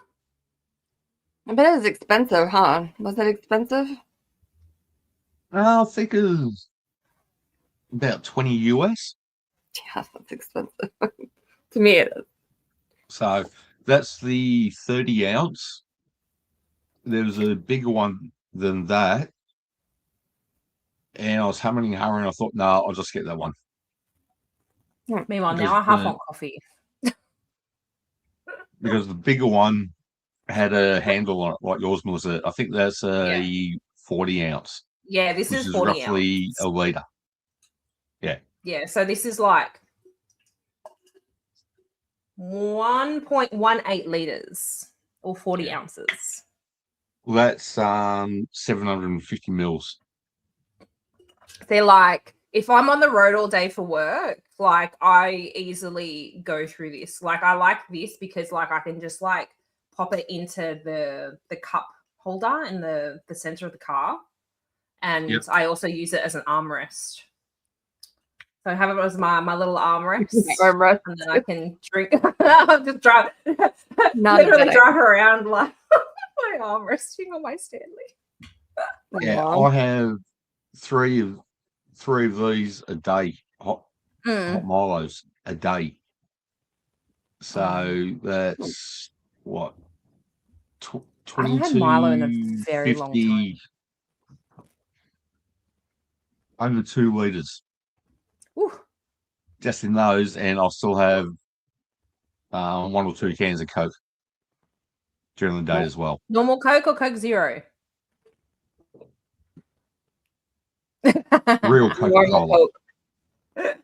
A: I bet it was expensive, huh? Was it expensive?
C: I think it's about 20 US.
A: Yeah, that's expensive. To me, it is.
C: So that's the 30 ounce. There's a bigger one than that. And I was humming and hurrying. I thought, no, I'll just get that one.
B: Meanwhile,
C: Because
B: now I half want coffee.
C: Because the bigger one had a handle on it, like yours, Melissa. I think that's a 40 ounce.
B: Yeah, this
C: which
B: is
C: is
B: 40
C: roughly
B: ounce.
C: a litre. Yeah.
B: Yeah, so this is like 1.18 liters or 40 ounces.
C: Well, that's 750 mils.
B: They're like, if I'm on the road all day for work, like I easily go through this. Like I like this because like I can just like pop it into the cup holder in the center of the car. And I also use it as an armrest. So I have it as my little armrest.
A: Armrest.
B: And then I can drink. I'll just drive, literally drive around like my armresting on my Stanley.
C: Yeah, I have three of these a day, hot Milos a day. So that's what 22,
B: I haven't had Milo in a very
C: 50,
B: long time.
C: Over 2 litres.
B: Ooh.
C: Just in those, and I'll still have 1 or 2 cans of Coke during the day as well.
B: Normal Coke or Coke Zero?
C: Real Coca-Cola.
B: The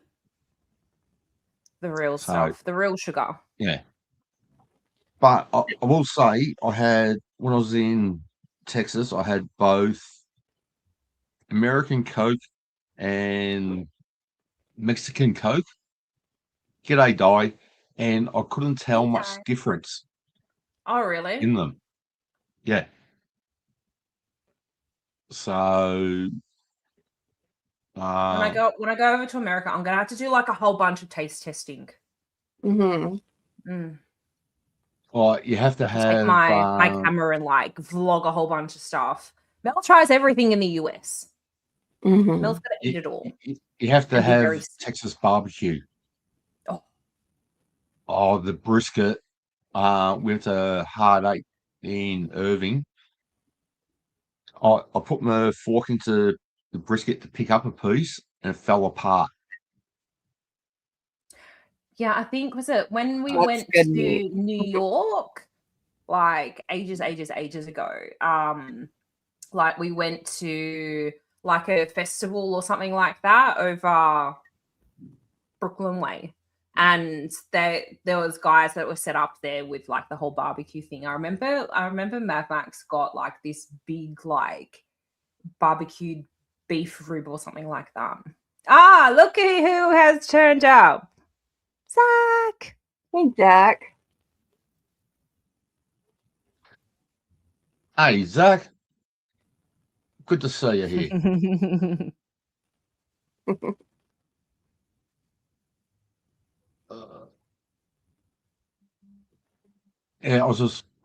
B: real stuff, the real sugar.
C: Yeah. But I will say, when I was in Texas, I had both American Coke and Mexican Coke. G'day, Di. And I couldn't tell much difference.
B: Oh, really?
C: In them. Yeah. So
B: when I go over to America, I'm gonna have to do like a whole bunch of taste testing.
C: Well, you have to have
B: take my camera and like vlog a whole bunch of stuff. Mel tries everything in the US. Mel's gonna eat it all.
C: You have to have Texas barbecue. Oh, the brisket. Went to Hard 8 in Irving. I put my fork into the brisket to pick up a piece, and it fell apart.
B: Yeah, I think was it when we went to New York, like ages ago. Like we went to like a festival or something like that over Brooklyn Way. And there was guys that were set up there with like the whole barbecue thing. I remember Mad Max got like this big like barbecued beef rib or something like that. Ah, look at who has turned up. Zach.
A: Hey, Zach.
C: Hey, Zach. Good to see you here. Yeah,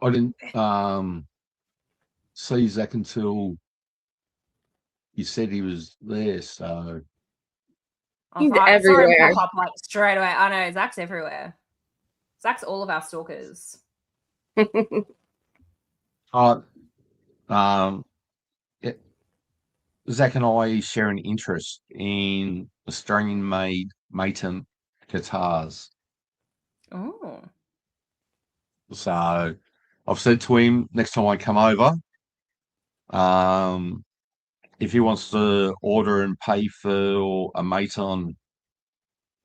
C: I didn't see Zach until you said he was there. So
A: He's
B: I saw him
A: everywhere.
B: pop up like straight away. I know Zach's everywhere. Zach's all of our stalkers.
C: yeah, Zach and I share an interest in Australian-made Maton guitars.
B: Oh,
C: So I've said to him next time I come over, if he wants to order and pay for a Maton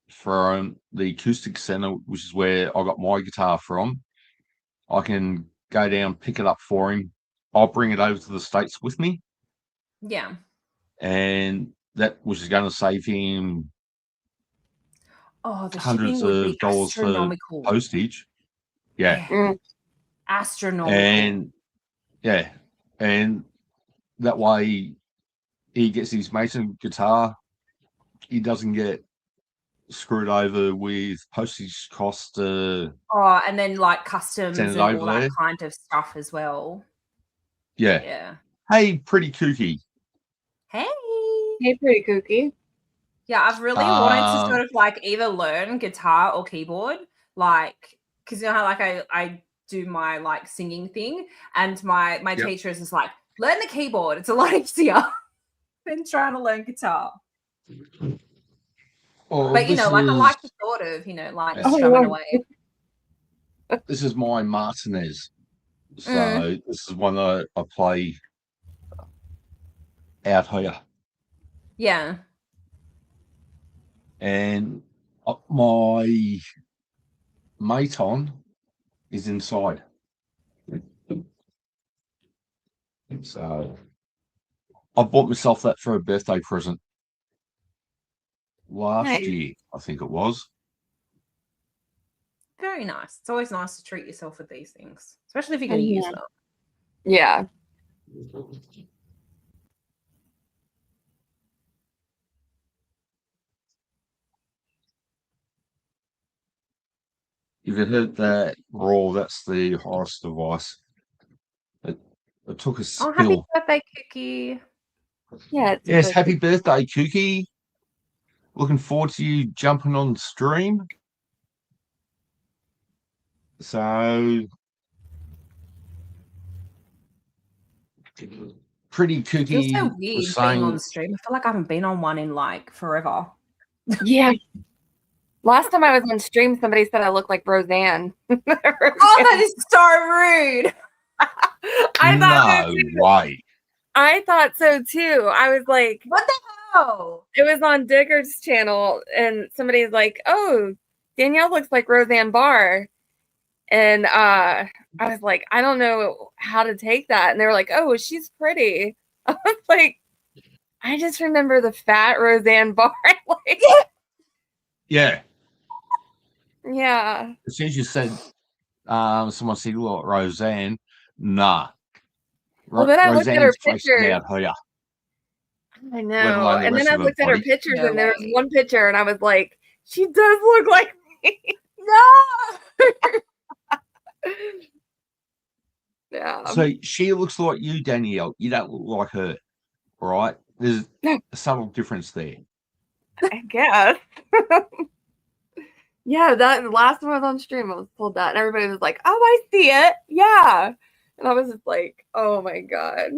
C: from the acoustic center, which is where I got my guitar from, I can go down, pick it up for him. I'll bring it over to the States with me,
B: yeah.
C: and that which is going to save him
B: Oh, the
C: hundreds
B: shipping would be
C: of dollars for
B: astronomical.
C: postage. Yeah.
A: Mm.
B: Astronomical.
C: And yeah, and that way he gets his Mason guitar. He doesn't get screwed over with postage costs.
B: Oh, and then like customs
C: Send it
B: and all
C: over there.
B: that kind of stuff as well.
C: Yeah.
B: Yeah.
C: Hey, pretty kooky.
B: Hey.
A: Hey, pretty kooky.
B: Yeah, I've really wanted to sort of like either learn guitar or keyboard, like because you know how like I do my like singing thing, and my
C: Yep.
B: teacher is just like, learn the keyboard. It's a lot easier than trying to learn guitar.
C: Well,
B: But you
C: this
B: know, like I
C: is-
B: like to sort of, you know, like
C: Oh,
B: strumming
A: yeah.
B: away.
C: This is my Martinez. So
B: Mm.
C: this is one that I play out here.
B: Yeah.
C: And my Maton is inside. So I bought myself that for a birthday present last
A: Nice.
C: year, I think it was.
B: Very nice. It's always nice to treat yourself with these things, especially if you're going to use
A: Mhm.
B: them.
A: Yeah.
C: If you heard that roar, that's the Horus device. It took a
B: Oh, happy
C: spill.
B: birthday, Cookie.
A: Yeah. It's
C: Yes,
A: good.
C: happy birthday, Kooky. Looking forward to you jumping on stream. So, pretty
B: It feels
C: Kooky
B: so
C: was
B: weird being
C: saying,
B: on stream. I feel like I haven't been on one in like forever.
A: Yeah. Last time I was on stream, somebody said I look like Roseanne.
B: Oh, that is so rude.
A: I thought so
C: no
A: too.
C: way.
A: I thought so too. I was like,
B: What the hell?
A: it was on Digger's channel, and somebody's like, "Oh, Danielle looks like Roseanne Barr," and I was like, I don't know how to take that, and they were like, "Oh, she's pretty." I was like, I just remember the fat Roseanne Barr. Like,
C: Yeah.
A: yeah.
C: As soon as you said, someone said, "Look, Roseanne," nah.
A: Well, then I looked at her
C: Roseanne's facing
A: pictures.
C: out here.
A: I
C: Let
A: know.
C: alone the
A: And then
C: rest
A: I
C: of her
A: looked at her
C: body.
A: pictures,
B: No
A: and there was
B: way.
A: one picture, and I was like, she does look like me.
B: No.
A: Yeah.
C: So she looks like you, Danielle. You don't look like her, all right? There's a subtle difference there.
A: I guess. Yeah, that last time I was on stream, I was told that, and everybody was like, "Oh, I see it." Yeah, and I was just like, "Oh my god."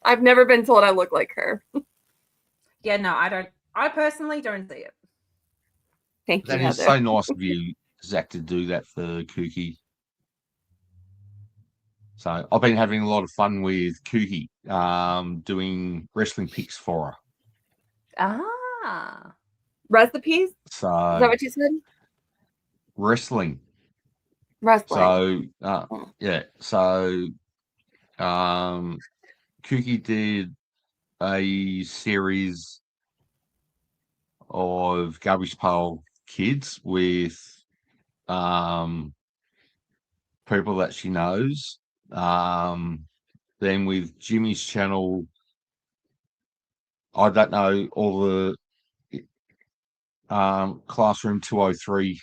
A: I've never been told I look like her.
B: Yeah, no, I don't. I personally don't see it.
A: Thank you,
C: That is
A: Heather.
C: so nice of you, Zach, to do that for Kooky. So I've been having a lot of fun with Kooky, doing wrestling picks for her.
B: Ah.
A: Recipes? Is
C: So
A: that what you said?
C: wrestling.
A: Wrestling.
C: So yeah. So Kooky did a series of Garbage Pail Kids with people that she knows. Then with Jimmy's channel, I don't know all the Classroom 203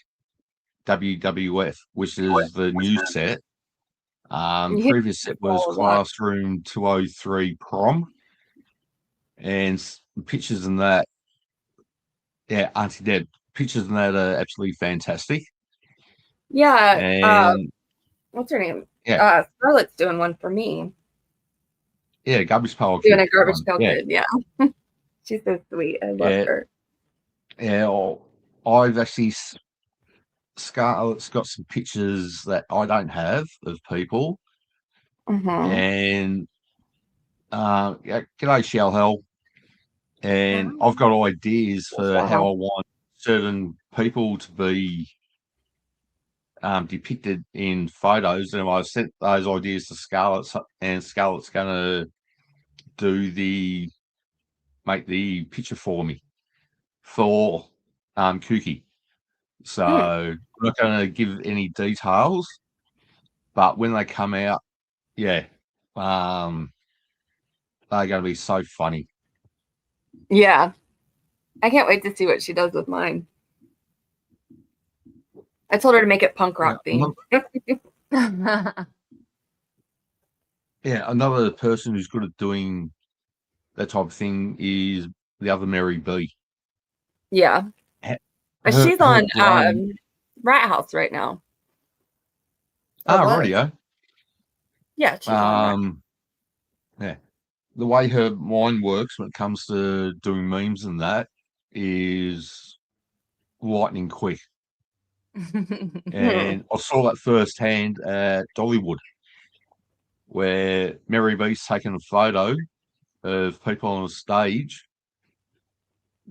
C: WWF, which is the new set.
A: Yeah,
C: Previous set was
A: all of that.
C: Classroom 203 Prom, and pictures in that. Yeah, Auntie Deb. Pictures in that are absolutely fantastic.
A: Yeah.
C: And
A: What's her name?
C: yeah,
A: Scarlett's doing one for me.
C: yeah, Garbage Pail
A: Doing
C: Kid.
A: a Garbage
C: one.
A: Pail
C: Yeah,
A: Kid. Yeah. She's so sweet. I love
C: yeah,
A: her.
C: yeah. I've actually Scarlett's got some pictures that I don't have of people,
A: Hmm.
C: and yeah, g'day Shell Hell, and I've got ideas for how I want certain people to be depicted in photos, and I've sent those ideas to Scarlett, and Scarlett's going to make the picture for me for Kooky. So I'm not going to give any details, but when they come out, yeah, they're going to be so funny.
A: Yeah. I can't wait to see what she does with mine. I told her to make it punk rock themed.
C: Yeah, another person who's good at doing that type of thing is the other Mary B.
A: Yeah. But she's
C: her
A: on
C: brain.
A: Rat House right now.
C: Radio.
A: Yeah, she's on
C: Yeah. The way her mind works when it comes to doing memes and that is lightning quick. And I saw that firsthand at Dollywood, where Mary B's taken a photo of people on the stage.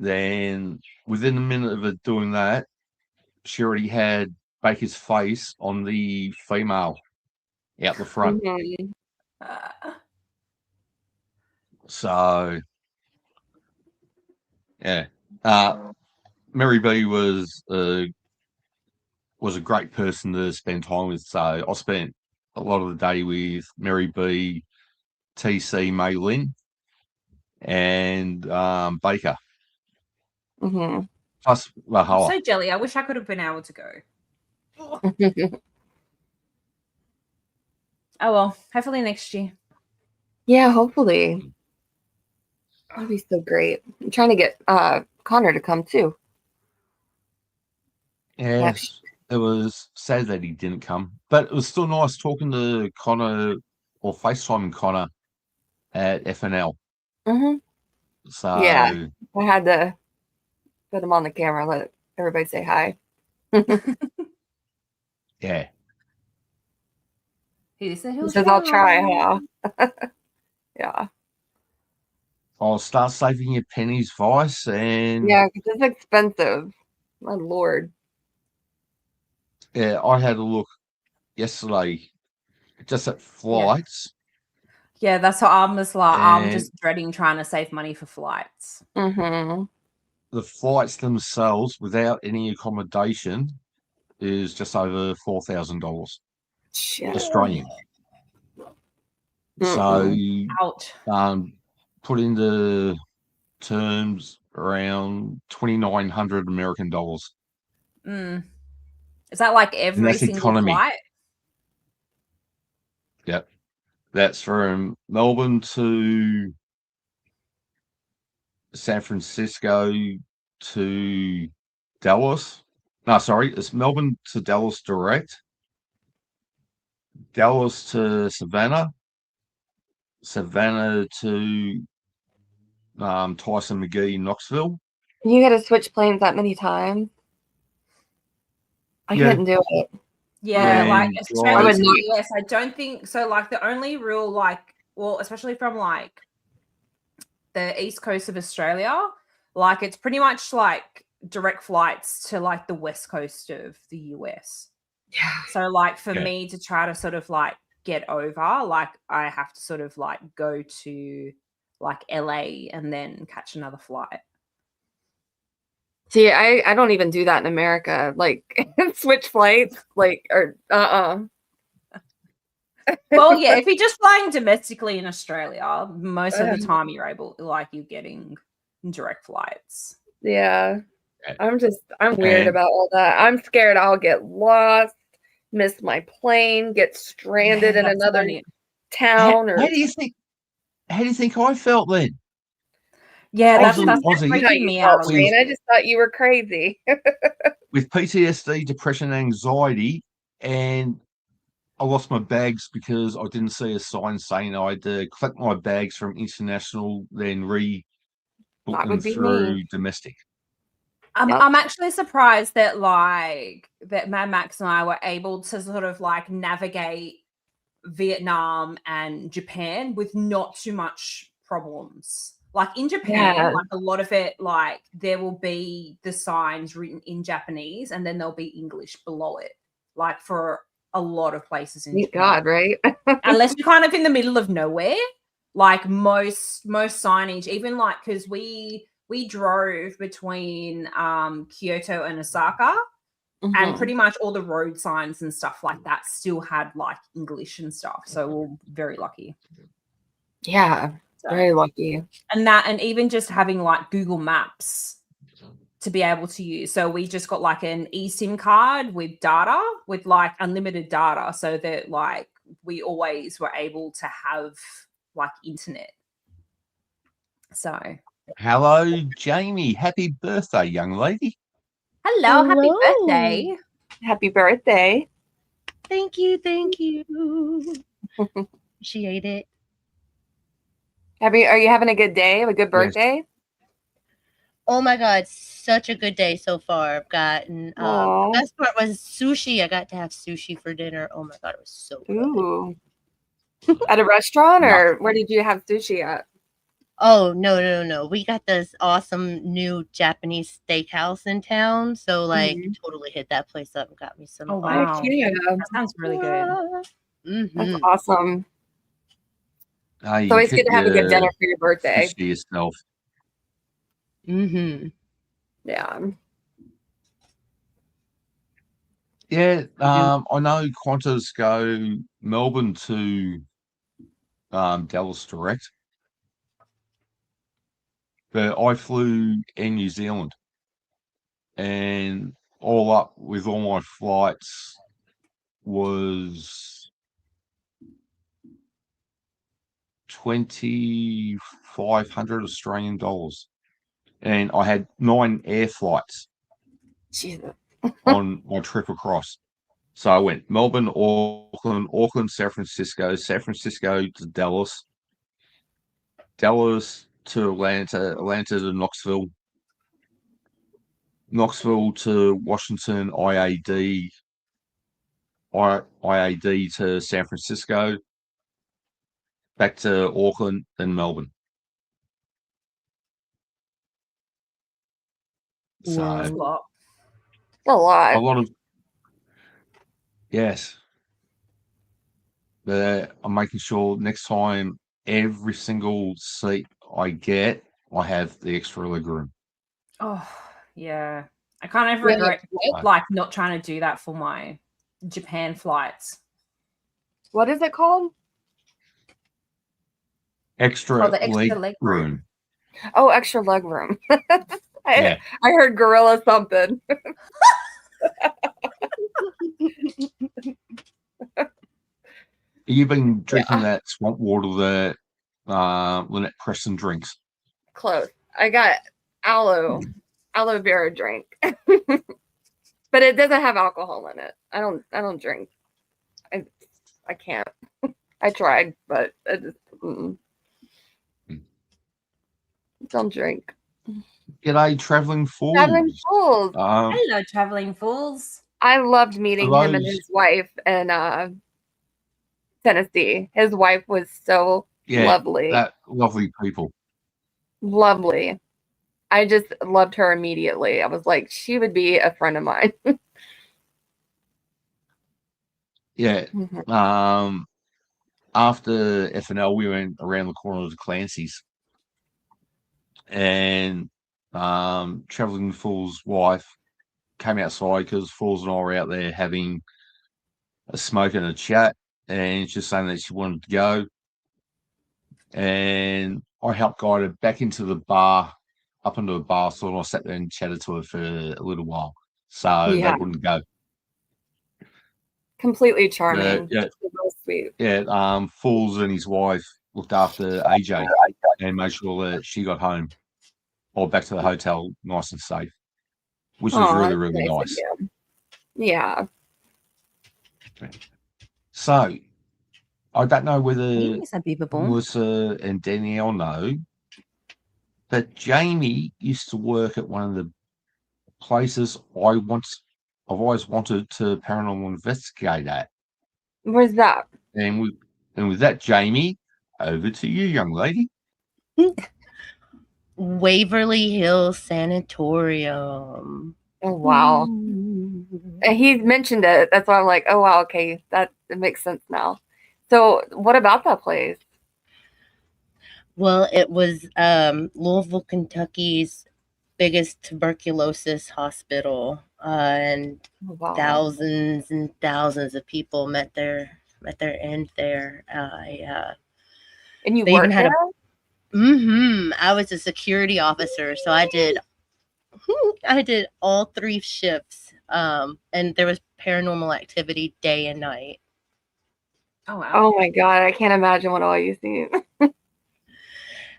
C: Then within a minute of it doing that, she already had Baker's face on the female out the front.
A: Mhm.
C: So, yeah. Mary B was a great person to spend time with. So I spent a lot of the day with Mary B, TC, May Lynn, and Baker.
A: Mm-hmm.
C: Plus
B: I'm
C: Valhalla.
B: so jelly. I wish I could have been able to go. Oh well, hopefully next year.
A: Yeah, hopefully. That'd be so great. I'm trying to get Connor to come too.
C: Yes, it was sad that he didn't come, but it was still nice talking to Connor or FaceTiming Connor at FNL.
A: Mm-hmm.
C: So
A: Yeah. I had to put him on the camera, let everybody say hi.
C: yeah.
B: He said
A: He says, I'll try, huh? Yeah.
C: I'll start saving your pennies, Vice, and
A: Yeah, because it's expensive. My lord.
C: yeah, I had a look yesterday just at flights.
B: Yeah, that's what I'm just like. I'm
C: And
B: just dreading trying to save money for flights.
A: Mm-hmm.
C: the flights themselves, without any accommodation, is just over $4,000
A: Shit.
C: Australian.
A: Mm-mm.
C: So,
B: Ouch.
C: put into terms around 2,900 American dollars.
B: Mm. Is that like every
C: that's
B: single
C: economy.
B: flight?
C: Yep. That's from Melbourne to San Francisco to Dallas. No, sorry, it's Melbourne to Dallas direct. Dallas to Savannah. Savannah to Tyson McGee, Knoxville.
A: You got to switch planes that many times. I
C: Yeah.
A: couldn't do it.
B: Yeah,
C: And
B: like Australia
A: drive.
B: to the US, I don't think so. Like the only real well, especially from like the east coast of Australia, like it's pretty much like direct flights to like the west coast of the US.
A: Yeah.
B: So like for
C: Yeah.
B: me to try to sort of like get over, like I have to sort of like go to like LA and then catch another flight.
A: See, I don't even do that in America. Like switch flights, like or
B: Well, yeah, if you're just flying domestically in Australia, most of the time you're getting direct flights.
A: Yeah.
C: Yeah.
A: I'm weird about all that. I'm scared I'll get lost miss my plane, get stranded in
B: That's
A: another
B: funny.
A: town,
C: How
A: or
C: do you think? How do you think I felt then?
B: Yeah,
A: I
B: that's
A: didn't
C: I was a
A: know how
B: freaking
A: you
B: me
A: felt,
B: out a
C: with
A: Shane.
B: little
A: I
B: bit.
A: just thought you were crazy.
C: with PTSD, depression, anxiety, and I lost my bags because I didn't see a sign saying I had to collect my bags from international, then book
A: That
C: them
A: would be me.
C: through domestic.
A: Yep.
B: I'm actually surprised that that Mad Max and I were able to sort of like navigate Vietnam and Japan with not too much problems. Like in Japan,
A: Yeah.
B: like a lot of it, like there will be the signs written in Japanese and then there'll be English below it, like for a lot of places in
A: Thank
B: Japan.
A: God, right?
B: Unless you're kind of in the middle of nowhere, like most signage, even like because we drove between Kyoto and Osaka, and
A: Mhm.
B: pretty much all the road signs and stuff like that still had like English and stuff. So we're very lucky.
A: Yeah,
B: So,
A: very lucky.
B: and even just having like Google Maps to be able to use. So we just got like an eSIM card with data, with like unlimited data, so that like we always were able to have like internet. So
C: Hello, Jamie. Happy birthday, young lady.
B: hello, happy
D: Hello.
B: birthday.
A: Happy birthday.
D: Thank you. Appreciate it.
A: Are you having a good day? A good birthday?
D: Oh my God, such a good day so far. I've gotten
A: Aw.
D: the best part was sushi. I got to have sushi for dinner. Oh my God, it was so good.
A: Ooh. At a restaurant,
C: No.
A: or where did you have sushi at?
D: Oh no. We got this awesome new Japanese steakhouse in town. So like totally hit that place up and got me some.
B: Oh
A: Heck
B: wow.
A: yeah.
B: That sounds really good.
A: That's awesome.
C: You
A: It's always good to have a good dinner for your birthday.
C: To yourself.
D: Mm-hmm.
A: Yeah.
C: Yeah, I know Qantas go Melbourne to Dallas direct, but I flew Air New Zealand, and all up with all my flights was 2,500 Australian dollars, and I had 9 air flights
A: Jesus.
C: on my trip across. So I went Melbourne, Auckland, San Francisco to Dallas, Dallas to Atlanta, Atlanta to Knoxville, Knoxville to Washington, IAD to San Francisco, back to Auckland, then Melbourne. So
B: That's a lot.
A: A lot.
C: a lot of yes. But I'm making sure next time every single seat I get, I have the extra legroom.
B: Oh yeah. I kind of
A: Yeah,
B: regret
C: what?
B: like not trying to do that for my Japan flights.
A: What is it called?
C: Extra,
B: the extra leg room.
C: room.
A: Oh, extra leg room.
C: Yeah.
A: I heard gorilla something.
C: You've been drinking that swamp water that Lynette Preston drinks.
A: Close. I got aloe vera drink. But it doesn't have alcohol in it. I don't drink. I can't. I tried, but I just don't drink.
C: G'day, Travelling Fools.
A: Traveling Fools.
B: Hello, Traveling Fools.
A: I loved meeting him and his wife in Tennessee. His wife was so lovely.
C: That lovely people.
A: Lovely. I just loved her immediately. I was like, she would be a friend of mine.
C: Yeah. After FNL, we went around the corner to Clancy's, and Travelling Fool's wife came outside because Fools and I were out there having a smoke and a chat, and she's saying that she wanted to go, and I helped guide her back into the bar, up into the bar, so I sat there and chatted to her for a little while, so they wouldn't go.
A: Completely charming.
C: yeah.
A: Real sweet.
C: Yeah, Falls and his wife looked after AJ and made sure that she got home or back to the hotel nice and safe, which was
A: Aw,
C: really,
A: that's
C: really
A: nice of
C: nice.
A: you. Yeah.
C: So I don't know whether
B: Yes, unbelievable.
C: Melissa and Danielle know, but Jamie used to work at one of the places I've always wanted to paranormal investigate at.
A: Where's that?
C: And with that, Jamie, over to you, young lady.
D: Waverly Hills Sanatorium.
A: Oh wow. And he's mentioned it. That's why I'm like, oh wow, okay, that it makes sense now. So what about that place?
D: Well, it was Louisville, Kentucky's biggest tuberculosis hospital, and
A: Oh, wow.
D: thousands and thousands of people met their end there.
A: And you
D: they even
A: worked
D: had
A: there?
D: I was a security officer, so I did all 3 shifts, and there was paranormal activity day and night.
B: Oh wow.
A: Oh my god, I can't imagine what all you've seen.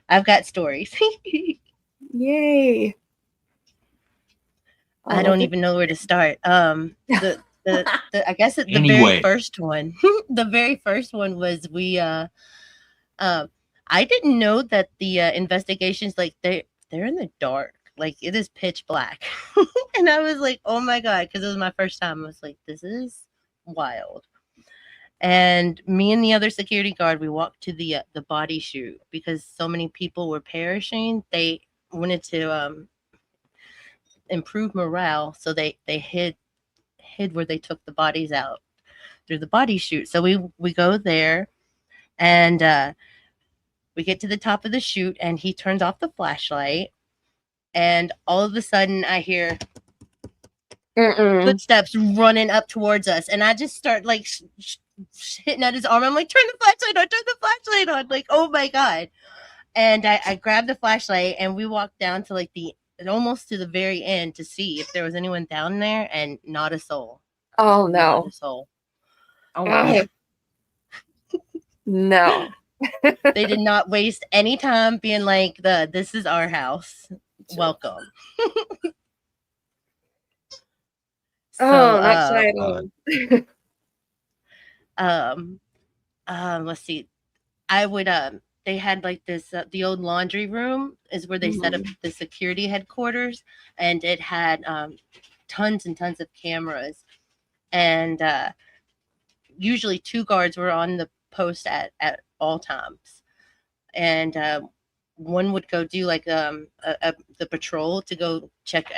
D: I've got stories.
A: Yay.
D: I don't even know where to start. The I guess the very
C: Anywhere.
D: first one, the very first one was I didn't know that the investigations, like they're in the dark, like it is pitch black, and I was like, oh my god, because it was my first time. I was like, this is wild. And me and the other security guard, we walked to the body chute because so many people were perishing. They wanted to improve morale, so they hid where they took the bodies out through the body chute. So we go there, and we get to the top of the chute, and he turns off the flashlight, and all of a sudden I hear footsteps running up towards us, and I just start like hitting at his arm. I'm like, turn the flashlight on, like, oh my god. And I grabbed the flashlight, and we walked down to like almost to the very end to see if there was anyone down there, and not a soul.
A: Oh
D: Not
A: no.
D: a soul.
B: Oh wow.
A: No.
D: They did not waste any time being like, this is our house. Welcome.
A: Oh, that's exciting.
D: Let's see. I would they had like this the old laundry room is where they set up the security headquarters, and it had tons and tons of cameras, and usually 2 guards were on the post at all times, and one would go do like the patrol to go check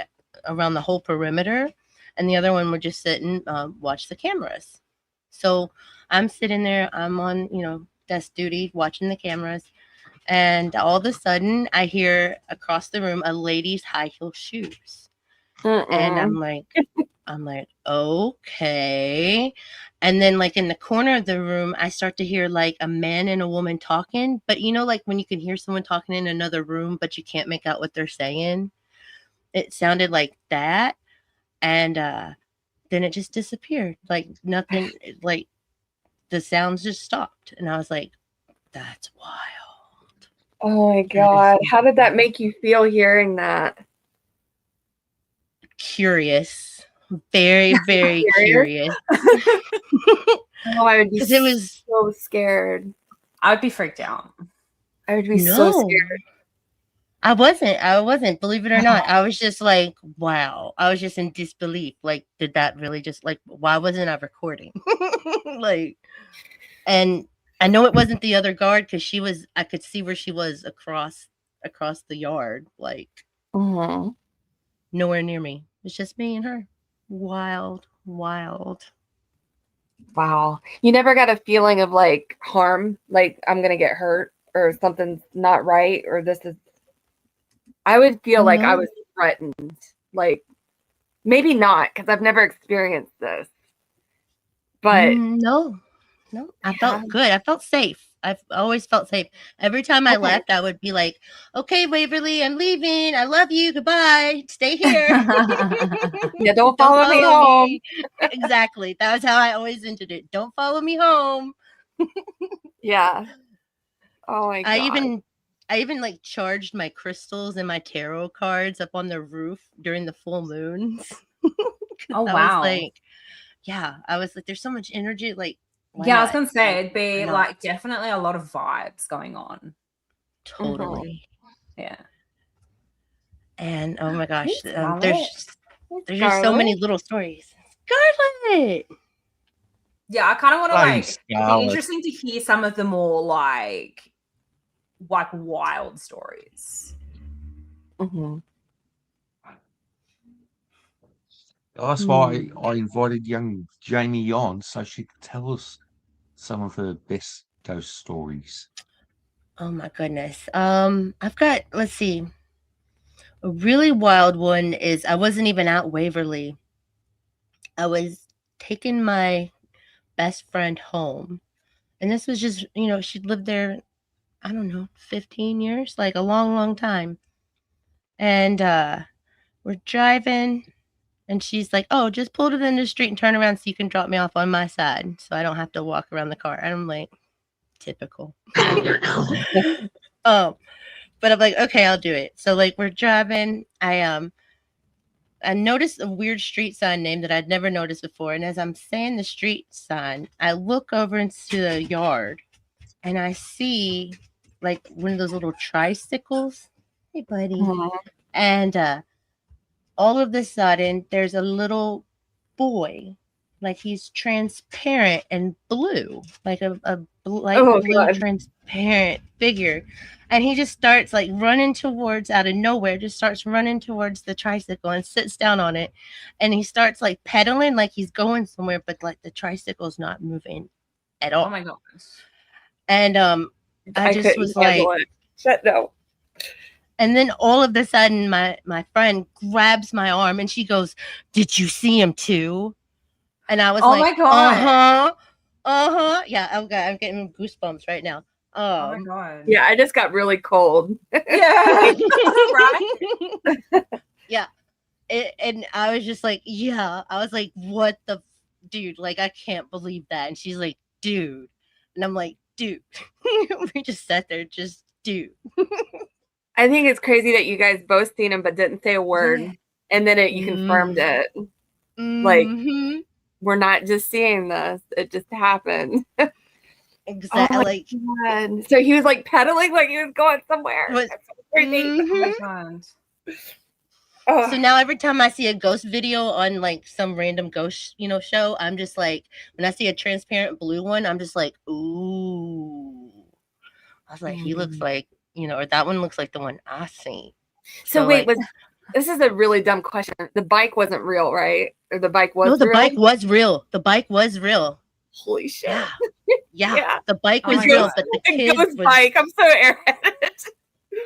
D: around the whole perimeter, and the other one would just sit and watch the cameras. So I'm sitting there, I'm on, desk duty, watching the cameras, and all of a sudden I hear across the room a lady's high heel shoes. And I'm like, okay. And then like in the corner of the room, I start to hear like a man and a woman talking, but like when you can hear someone talking in another room, but you can't make out what they're saying. It sounded like that. And then it just disappeared. Like nothing, like the sounds just stopped. And I was like, that's wild.
A: Oh my god. How did that make you feel hearing that?
D: Curious. Very, very curious.
A: Oh, I would be
D: Because it was
A: so scared.
B: I would be freaked out.
A: I would be so scared.
D: I wasn't, believe it or not. I was just like, wow. I was just in disbelief. Like, did that really just like, why wasn't I recording? Like, and I know it wasn't the other guard because I could see where she was across the yard, like nowhere near me. It's just me and her. Wild.
A: Wow. You never got a feeling of like harm, like I'm going to get hurt or something's not right or this is. I would feel like I was threatened. Like maybe not because I've never experienced this. But
D: no, I felt good. I felt safe. I've always felt safe. Every time I
A: Okay.
D: left, I would be like, "Okay, Waverly, I'm leaving. I love you. Goodbye. Stay here.
A: Yeah, don't follow me home.
D: Exactly. That was how I always ended it. Don't follow me home.
A: Yeah. Oh my
D: I
A: god.
D: even like charged my crystals and my tarot cards up on the roof during the full moons. 'Cause
B: Oh,
D: I was
B: wow.
D: like, yeah, I was like, there's so much energy. Like, why
B: Yeah, I was
D: not?
B: gonna say
D: Like,
B: it'd be
D: why
B: like
D: not?
B: definitely a lot of vibes going on.
D: Totally.
B: Yeah.
D: And oh my gosh,
B: Hey, Scarlett.
D: there's just so many
A: Scarlett.
D: little stories. Scarlett.
B: Yeah, I kind of want to
C: Hey,
B: like. It'd be
C: Scarlett.
B: interesting to hear some of the more like wild stories.
A: Mhm.
C: That's why I invited young Jamie on so she could tell us some of her best ghost stories.
D: Oh my goodness. I've got, let's see. A really wild one is I wasn't even at Waverly. I was taking my best friend home. And this was just, she'd lived there, I don't know, 15 years, like a long, long time. And we're driving, and she's like, "Oh, just pull to the end of the street and turn around so you can drop me off on my side so I don't have to walk around the car." And I'm like, typical. But I'm like, okay, I'll do it. So like we're driving. I noticed a weird street sign name that I'd never noticed before. And as I'm saying the street sign, I look over into the yard and I see like one of those little tricycles. Hey, buddy.
A: Mhm.
D: And all of a sudden, there's a little boy, like he's transparent and blue, like a light
A: Oh
D: blue
A: god.
D: transparent figure. And he just starts like running towards, out of nowhere, just starts running towards the tricycle and sits down on it. And he starts like pedaling like he's going somewhere, but like the tricycle's not moving at all.
B: Oh my gosh.
D: And I just
A: couldn't
D: was
A: handle
D: like,
A: it. But no.
D: and then all of a sudden my friend grabs my arm and she goes, "Did you see him too?" And I was
B: Oh
D: like,
B: my god.
D: uh-huh. Yeah, I'm getting goosebumps right now.
B: Oh my god.
A: Yeah, I just got really cold.
B: Yeah. Right.
D: Yeah. And I was just like, yeah. I was like, what the dude? Like, I can't believe that. And she's like, dude. And I'm like, dude. We just sat there, just dude.
A: I think it's crazy that you guys both seen him but didn't say a word.
B: Yeah.
A: And then you confirmed it. Like,
D: Mhm.
A: we're not just seeing this. It just happened.
D: Exactly.
A: my
D: Like,
A: God. So he was like pedaling like he was going somewhere.
D: Was-
A: That's so crazy.
B: Oh
D: mhm.
B: my god.
A: Oh,
D: So now every time I see a ghost video on like some random ghost, show, I'm just like, when I see a transparent blue one, I'm just like, ooh. I was like, he looks like, or that one looks like the one I seen.
A: so wait,
D: like,
A: this is a really dumb question. The bike wasn't real, right? Or the bike was
D: no, the
A: real?
D: bike was real. The bike was real.
A: Holy shit.
D: Yeah. Yeah.
A: Yeah.
D: The bike
B: Oh
D: was
B: my
D: real,
B: God.
D: but the
A: A
D: kid
A: ghost
D: was
A: bike. I'm so airheaded.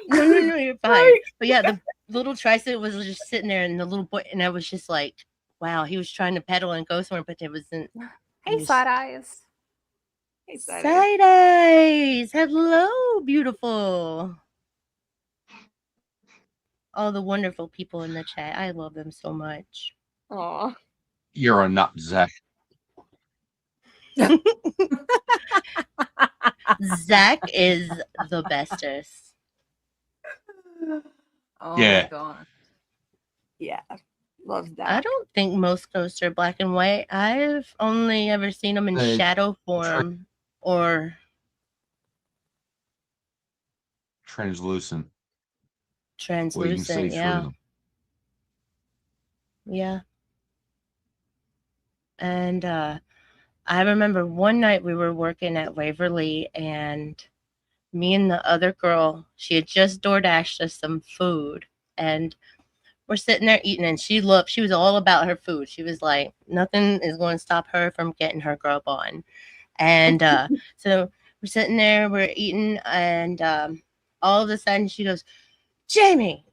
D: no, you're fine. But yeah, the little tricycle was just sitting there, and the little boy, and I was just like, wow, he was trying to pedal and go somewhere, but it wasn't.
E: Hey, side eyes.
A: Hey, Sonny.
D: Side eyes. Hello, beautiful. All the wonderful people in the chat. I love them so much.
A: Aw.
C: You're a nut, Zach.
D: Zach is the bestest.
B: Oh
C: Yeah.
B: my god.
A: Yeah. Loves
D: I
A: that.
D: don't think most ghosts are black and white. I've only ever seen them in
C: They-
D: shadow form or
C: Translucent. Where you can see
D: translucent.
C: through
D: Yeah.
C: them.
D: Yeah. And I remember one night we were working at Waverly, and me and the other girl, she had just DoorDashed us some food, and we're sitting there eating, and she was all about her food. She was like, nothing is going to stop her from getting her grub on. And so we're sitting there, we're eating, and all of a sudden she goes, "Jamie,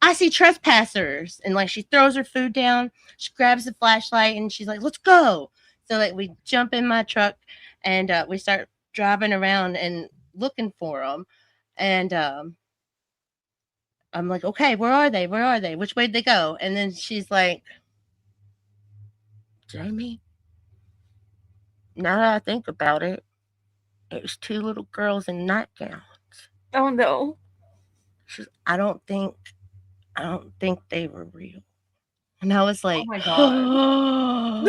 D: I see trespassers." And like she throws her food down, she grabs the flashlight, and she's like, "Let's go." So like we jump in my truck, and we start driving around and looking for them, and I'm like, okay, where are they? Where are they? Which way did they go? And then she's like, Jamie, now that I think about it, it was 2 little girls in nightgowns.
A: Oh no.
D: She's, I don't think they were real. And I was like,
B: my God.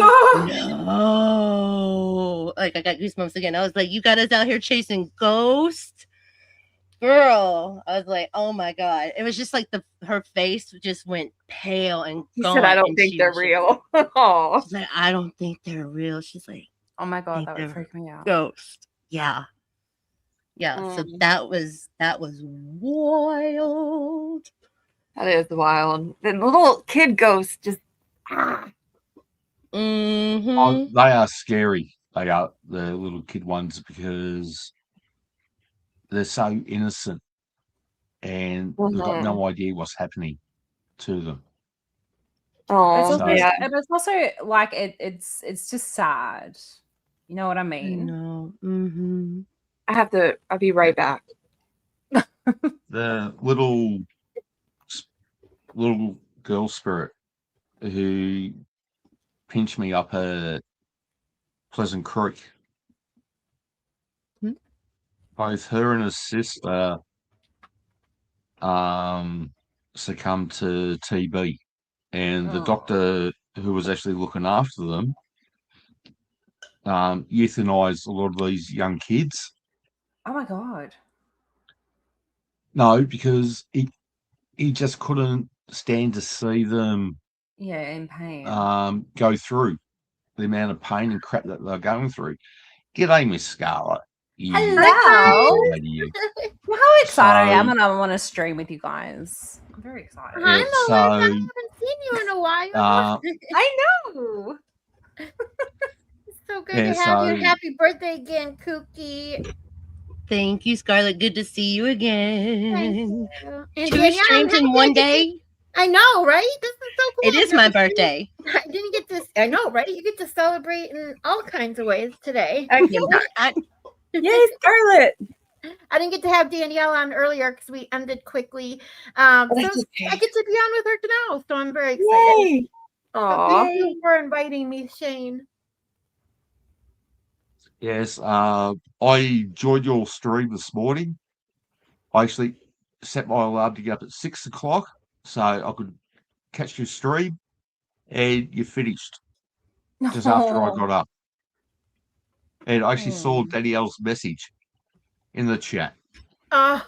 D: no. Like, I got goosebumps again. I was like, you got us out here chasing ghosts? Girl. I was like, oh my God. It was just like her face just went pale and
A: He
D: gone.
A: said, I don't
D: and
A: think
D: she
A: they're
D: was just-
A: real. Oh.
D: She's like, I don't think they're real. She's like,
B: Oh my God,
D: think
B: that would
D: they're
B: freak me out.
D: ghost. Yeah. Yeah. So
A: Mm.
D: that was wild.
A: That is wild. The little kid ghost just
D: Mm-hmm.
C: They are scary. They are the little kid ones because they're so innocent and they've got no idea what's happening to them.
B: It's
A: oh
B: also,
A: yeah.
B: but it's also like it's just sad. You know what I
D: I
B: mean?
D: know. Mm-hmm.
A: I'll be right back.
C: The little girl spirit who pinched me up at Pleasant Creek.
D: Hmm?
C: Both her and her sister succumbed to TB, and the
B: Oh.
C: doctor who was actually looking after them euthanized a lot of these young kids.
B: Oh my God.
C: No, because he just couldn't stand to see them
B: Yeah, in pain.
C: go through the amount of pain and crap that they're going through. G'day, Miss Scarlett.
B: Hello.
C: You.
B: How excited I am
C: So-
B: when I'm on a stream with you guys. I'm very excited.
F: Hi,
C: Yeah,
F: Melissa.
C: so,
F: I haven't seen you in a while.
B: I know.
F: It's so good
C: yeah,
F: to have you.
C: so-
F: Happy birthday again, Kookie.
D: Thank you, Scarlett. Good to see you
F: Thank
D: again.
F: you. And
D: 2
F: Danielle,
D: streams
F: I'm
D: in
F: happy
D: one
F: I get to-
D: day.
F: I know, right? This is so cool.
D: It is my birthday.
F: I didn't get this. I know, right? You get to celebrate in all kinds of ways today.
A: Yay, Scarlett.
F: I didn't get to have Danielle on earlier because we ended quickly. So
A: That's
F: I
A: okay.
F: get to be on with her now, so I'm very excited.
A: Yay.
F: So
A: Aw.
F: thank you for inviting me, Shane.
C: Yes, I enjoyed your stream this morning. I actually set my alarm to get up at 6 o'clock so I could catch your stream, and you finished just after I got up. And I actually saw Danielle's message in the chat.
F: Oh,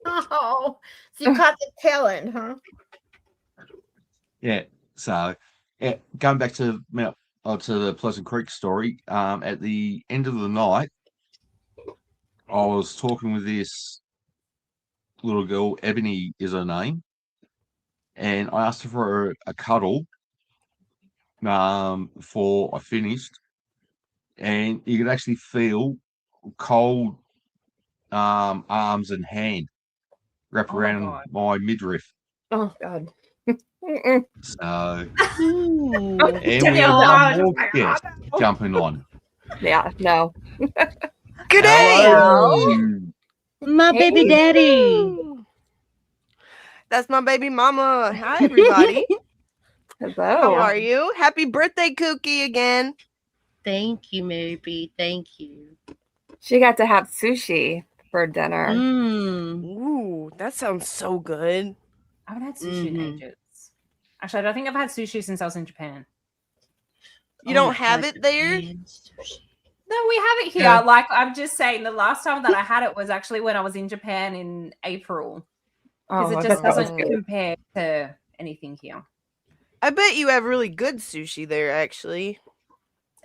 F: so you caught the tail end, huh?
C: Yeah, so going back to the Pleasant Creek story, at the end of the night, I was talking with this little girl, Ebony is her name, and I asked her for a cuddle before I finished, and you could actually feel cold arms and hand wrap
B: Oh my
C: around
B: God.
C: my midriff.
A: Oh God. Mm-mm.
C: So,
D: Ooh.
C: and we
B: Danielle,
C: have
B: oh
C: more
B: my
C: guests jumping on.
A: Yeah, no.
G: Good day.
C: Hello.
D: My baby daddy.
G: That's my baby mama. Hi, everybody.
A: Hello.
G: How are you? Happy birthday, Kookie, again.
D: Thank you, Mary B. Thank you.
A: She got to have sushi for dinner.
D: Mm.
G: Ooh, that sounds so good.
B: I haven't had sushi in
D: Mhm.
B: ages. Actually, I don't think I've had sushi since I was in Japan.
G: You
D: Oh
G: don't
D: my
G: have
D: God,
G: it there?
D: Japan sushi.
B: No, we have it here.
C: Yeah.
B: Like I'm just saying, the last time that I had it was actually when I was in Japan in April, because
A: Oh,
B: it
A: I
B: just
A: bet that was
B: doesn't
A: good.
B: compare to anything here.
G: I bet you have really good sushi there, actually.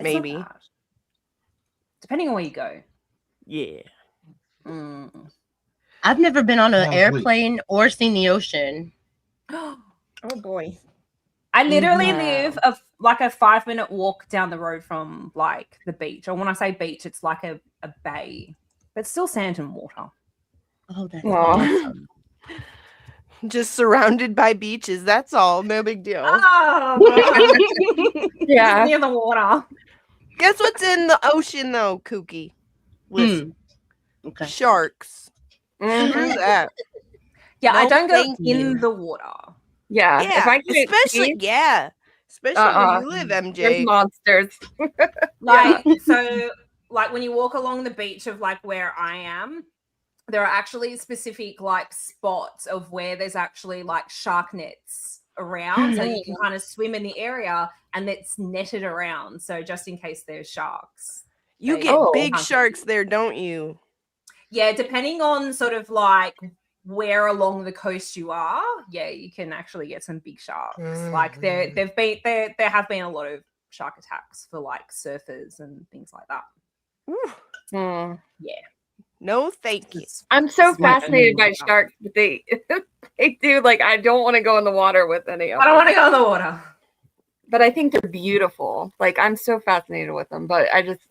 B: It's not
G: Maybe.
B: bad. Depending on where you go.
G: Yeah.
B: Mm.
D: I've never been on an
C: How's Lee?
D: airplane or seen the ocean.
F: Oh boy.
B: I literally
D: Wow.
B: live like a 5-minute walk down the road from like the beach. Or when I say beach, it's like a bay, but still sand and water.
D: Oh, that's
A: Aw.
D: awesome.
G: Just surrounded by beaches. That's all. No big deal.
B: Oh,
A: Yeah.
B: near the water.
G: Guess what's in the ocean, though, Kookie? Listen,
D: Okay.
G: sharks.
A: Mhm.
G: Screw that.
B: Yeah, I
G: No,
B: don't go
G: thank
B: in
G: you.
B: the water.
A: Yeah. If
G: Yeah,
A: I can't
G: especially
A: see,
G: especially where you live,
A: there's
G: MJ.
A: monsters.
B: Like, so, like, when you walk along the beach of, like, where I am, there are actually specific, like, spots of where there's actually, like, shark nets around. So you can kind of swim in the area and it's netted around. So just in case there's sharks.
G: You
B: They-
G: get
A: Oh.
G: big sharks there, don't you?
B: Yeah, depending on sort of, like, where along the coast you are, yeah, you can actually get some big sharks. Like there have been a lot of shark attacks for like surfers and things like that.
G: Ooh,
A: Hmm.
G: no, thank you.
A: I'm so
B: It's my
A: fascinated by
B: only water.
A: sharks, but they do like I don't want to go in the water with any of
B: I don't
A: them.
B: want to go in the water.
A: But I think they're beautiful. Like I'm so fascinated with them, but I just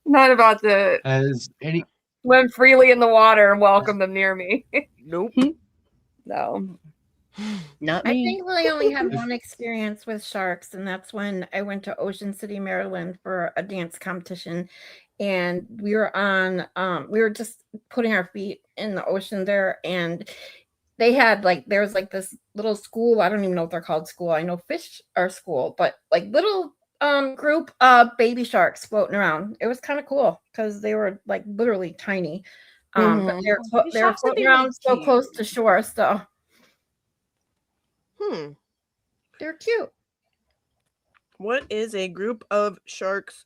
A: not about to
C: Has any
A: swim freely in the water and welcome them near me.
G: Nope.
A: No.
D: Not
F: I
D: me.
F: think I only had one experience with sharks, and that's when I went to Ocean City, Maryland for a dance competition. And we were just putting our feet in the ocean there, and they had like there was like this little school. I don't even know if they're called school. I know fish are school, but like little group of baby sharks floating around. It was kind of cool because they were like literally tiny. But they're
B: Baby
F: they're
B: sharks would be
F: floating around
B: really
F: so
B: cute.
F: close to shore, so they're cute.
G: What is a group of sharks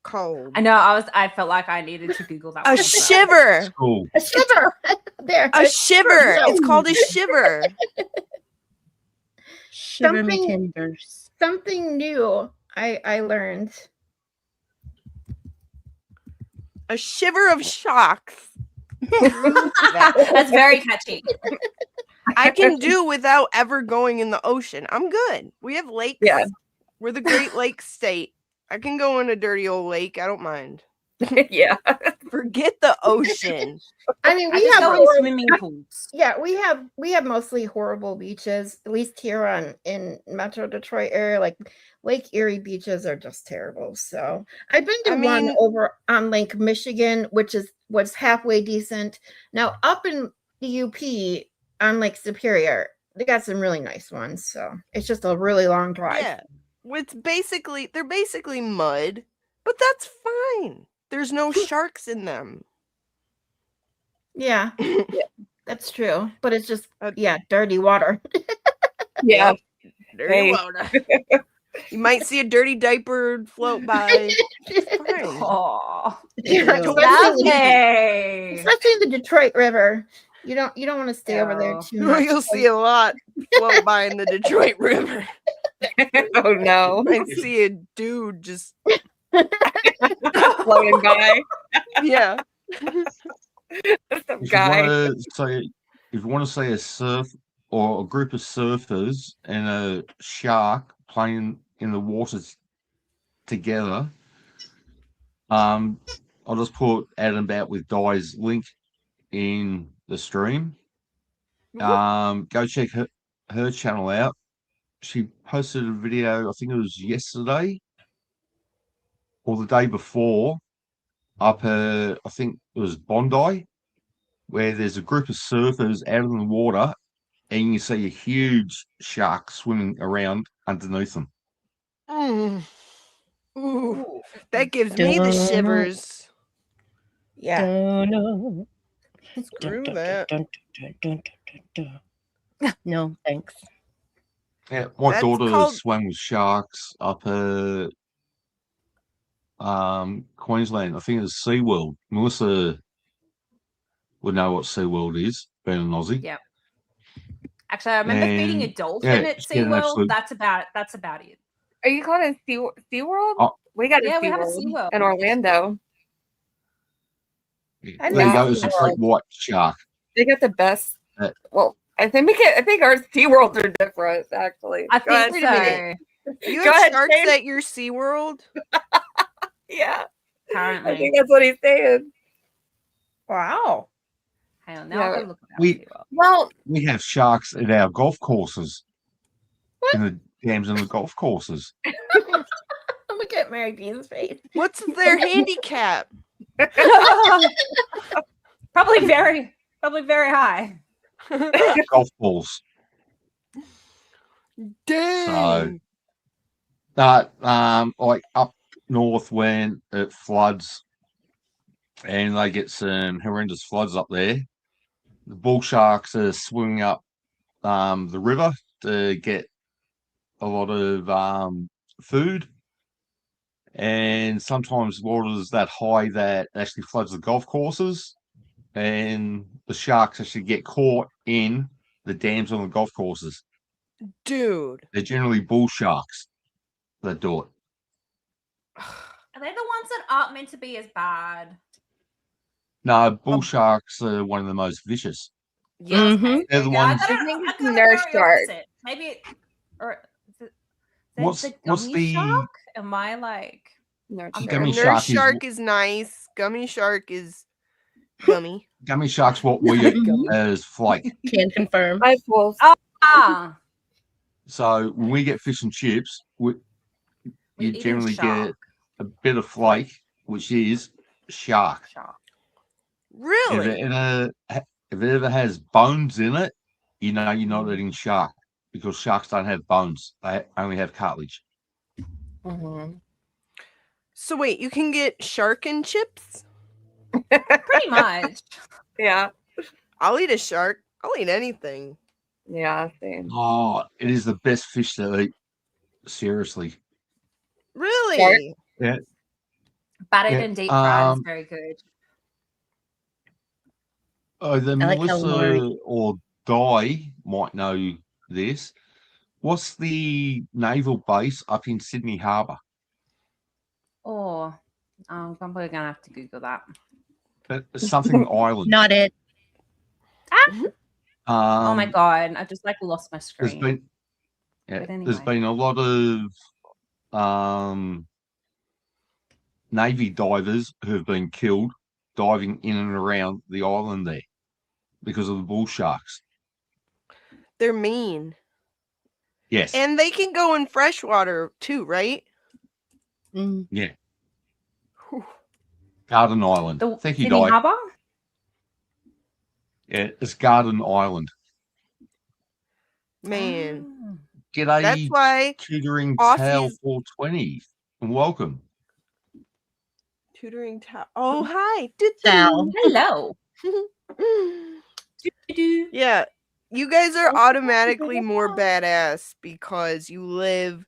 G: called?
B: I know. I felt like I needed to Google that.
G: A
B: one as well.
G: shiver.
C: school?
F: A shiver. There.
G: A shiver. It's called a shiver.
D: Shiver me
F: Something-
D: timbers.
F: Something new I learned.
G: A shiver of shocks.
B: That's very catchy.
G: I can do without ever going in the ocean. I'm good. We have lakes.
A: Yeah.
G: We're the Great Lakes state. I can go in a dirty old lake. I don't mind.
A: Yeah.
G: Forget the ocean.
F: I mean,
B: I
F: we
B: just
F: have
B: go in
F: horrible-
B: swimming pools.
F: yeah, we have mostly horrible beaches, at least here in Metro Detroit area. Like Lake Erie beaches are just terrible. So I've been to
G: I
F: one
G: mean-
F: over on Lake Michigan, which was halfway decent. Now up in the UP on Lake Superior, they got some really nice ones. So it's just a really long drive.
G: Yeah. They're basically mud, but that's fine. There's no sharks in them.
F: Yeah, that's true. But it's just
G: Uh,
F: dirty water.
A: Yeah.
G: Dirty
A: Hey.
G: water. You might see a dirty diaper float by. Fine.
B: Oh,
F: Especially
B: lovely.
F: especially in the Detroit River. You don't want to stay over there
B: Yeah.
F: too much.
G: You'll see a lot float by in the Detroit River.
A: Oh no.
G: I see a dude just
A: Floating by.
G: yeah.
A: Some
C: If
A: guy.
C: you want to say a surf or a group of surfers and a shark playing in the waters together, I'll just put Adam Bat with Di's link in the stream. Go check her channel out. She posted a video, I think it was yesterday or the day before, up I think it was Bondi, where there's a group of surfers out in the water and you see a huge shark swimming around underneath them.
G: Mm. Ooh, that gives me the shivers.
F: Yeah.
D: Dun,
G: Screw
D: dun,
G: that.
D: dun, dun, dun, dun, dun, dun. No, thanks.
C: Yeah, my
G: That's
C: daughter
G: called-
C: swam with sharks up Queensland. I think it was SeaWorld. Melissa would know what SeaWorld is, being an Aussie.
B: Yeah. Actually, I remember feeding a
C: And,
B: dolphin
C: yeah,
B: at
C: she had an
B: SeaWorld.
C: absolute-
B: That's about it.
A: Are you calling it SeaWorld?
C: Oh.
A: We got a
B: Yeah, we have a
A: SeaWorld
B: SeaWorld.
A: in Orlando.
C: There
F: I
C: you
F: know
C: go. It's a
A: SeaWorld.
C: great white shark.
A: They got the best.
C: Yeah.
A: Well, I think our SeaWorlds are different, actually.
B: I
A: Go ahead,
B: think
A: wait a
B: so.
A: minute.
G: You
A: Go
G: have
A: ahead,
G: sharks
A: Shane.
G: at your SeaWorld?
A: Yeah, I
B: Apparently.
A: think that's what he's saying.
F: Wow.
B: Hang on, now
A: Yeah,
B: I can look at
C: we-
B: SeaWorld.
A: Well,
C: We have sharks at our golf courses.
F: What?
C: In the dams and the golf courses.
F: Look at at Mary Dean's face.
G: What's their handicap?
B: Probably very high.
C: Golf balls.
G: Dang.
C: But like up north when it floods and they get some horrendous floods up there, the bull sharks are swimming up the river to get a lot of food. And sometimes water's that high that actually floods the golf courses, and the sharks actually get caught in the dams on the golf courses.
G: Dude.
C: They're generally bull sharks that do it.
B: Are they the ones that aren't meant to be as bad?
C: No, bull sharks are one of the most vicious.
G: Yeah.
A: Mhm.
C: They're the
B: Yeah,
C: ones.
A: I think
B: I
A: it's
B: got it
A: nurse
B: very
A: shark.
B: opposite. Maybe or is it
C: What's
B: the
C: what's
B: gummy
C: the
B: shark? Am I like
A: Nurse
B: I'm
A: shark.
C: Gummy
G: Nurse
C: shark is-
G: shark is nice. Gummy shark is gummy.
C: gummy sharks? What we eat as flake.
D: Can confirm.
A: I will.
C: So when we get fish and chips,
B: We're
C: you
B: eating
C: generally
B: shark.
C: get a bit of flake, which is shark.
B: Shark.
G: Really?
C: If it ever has bones in it, you know you're not eating shark because sharks don't have bones; they only have cartilage.
A: Mhm.
G: So wait, you can get shark and chips?
B: Pretty much.
A: Yeah.
G: I'll eat a shark. I'll eat anything.
A: Yeah. Same.
C: Oh, it is the best fish to eat. Seriously.
G: Really?
B: Battered
C: Yeah,
B: and deep fried is
C: um,
B: very good.
C: Oh, the
D: I like
C: Melissa
D: calamari.
C: or Di might know this. What's the naval base up in Sydney Harbour?
B: Oh, I'm probably gonna have to Google that.
C: Something Island.
D: Not it.
B: Oh my god, I just like lost my
C: There's
B: screen.
C: been
B: But
C: there's
B: anyway.
C: been a lot of Navy divers who have been killed diving in and around the island there because of the bull sharks.
G: They're mean.
C: Yes.
G: And they can go in freshwater too, right?
D: Mm.
C: Yeah. Garden Island.
B: The
C: Thank you,
B: Sydney
C: Di.
B: Harbour?
C: Yeah, it's Garden Island.
G: Man.
B: Ah.
C: G'day,
G: That's why
C: Tutoring Tale
G: Aussies-
C: 420, and welcome.
G: tutoring Oh, hi.
D: Sal.
B: Hello.
G: Yeah. You guys are automatically more badass because you live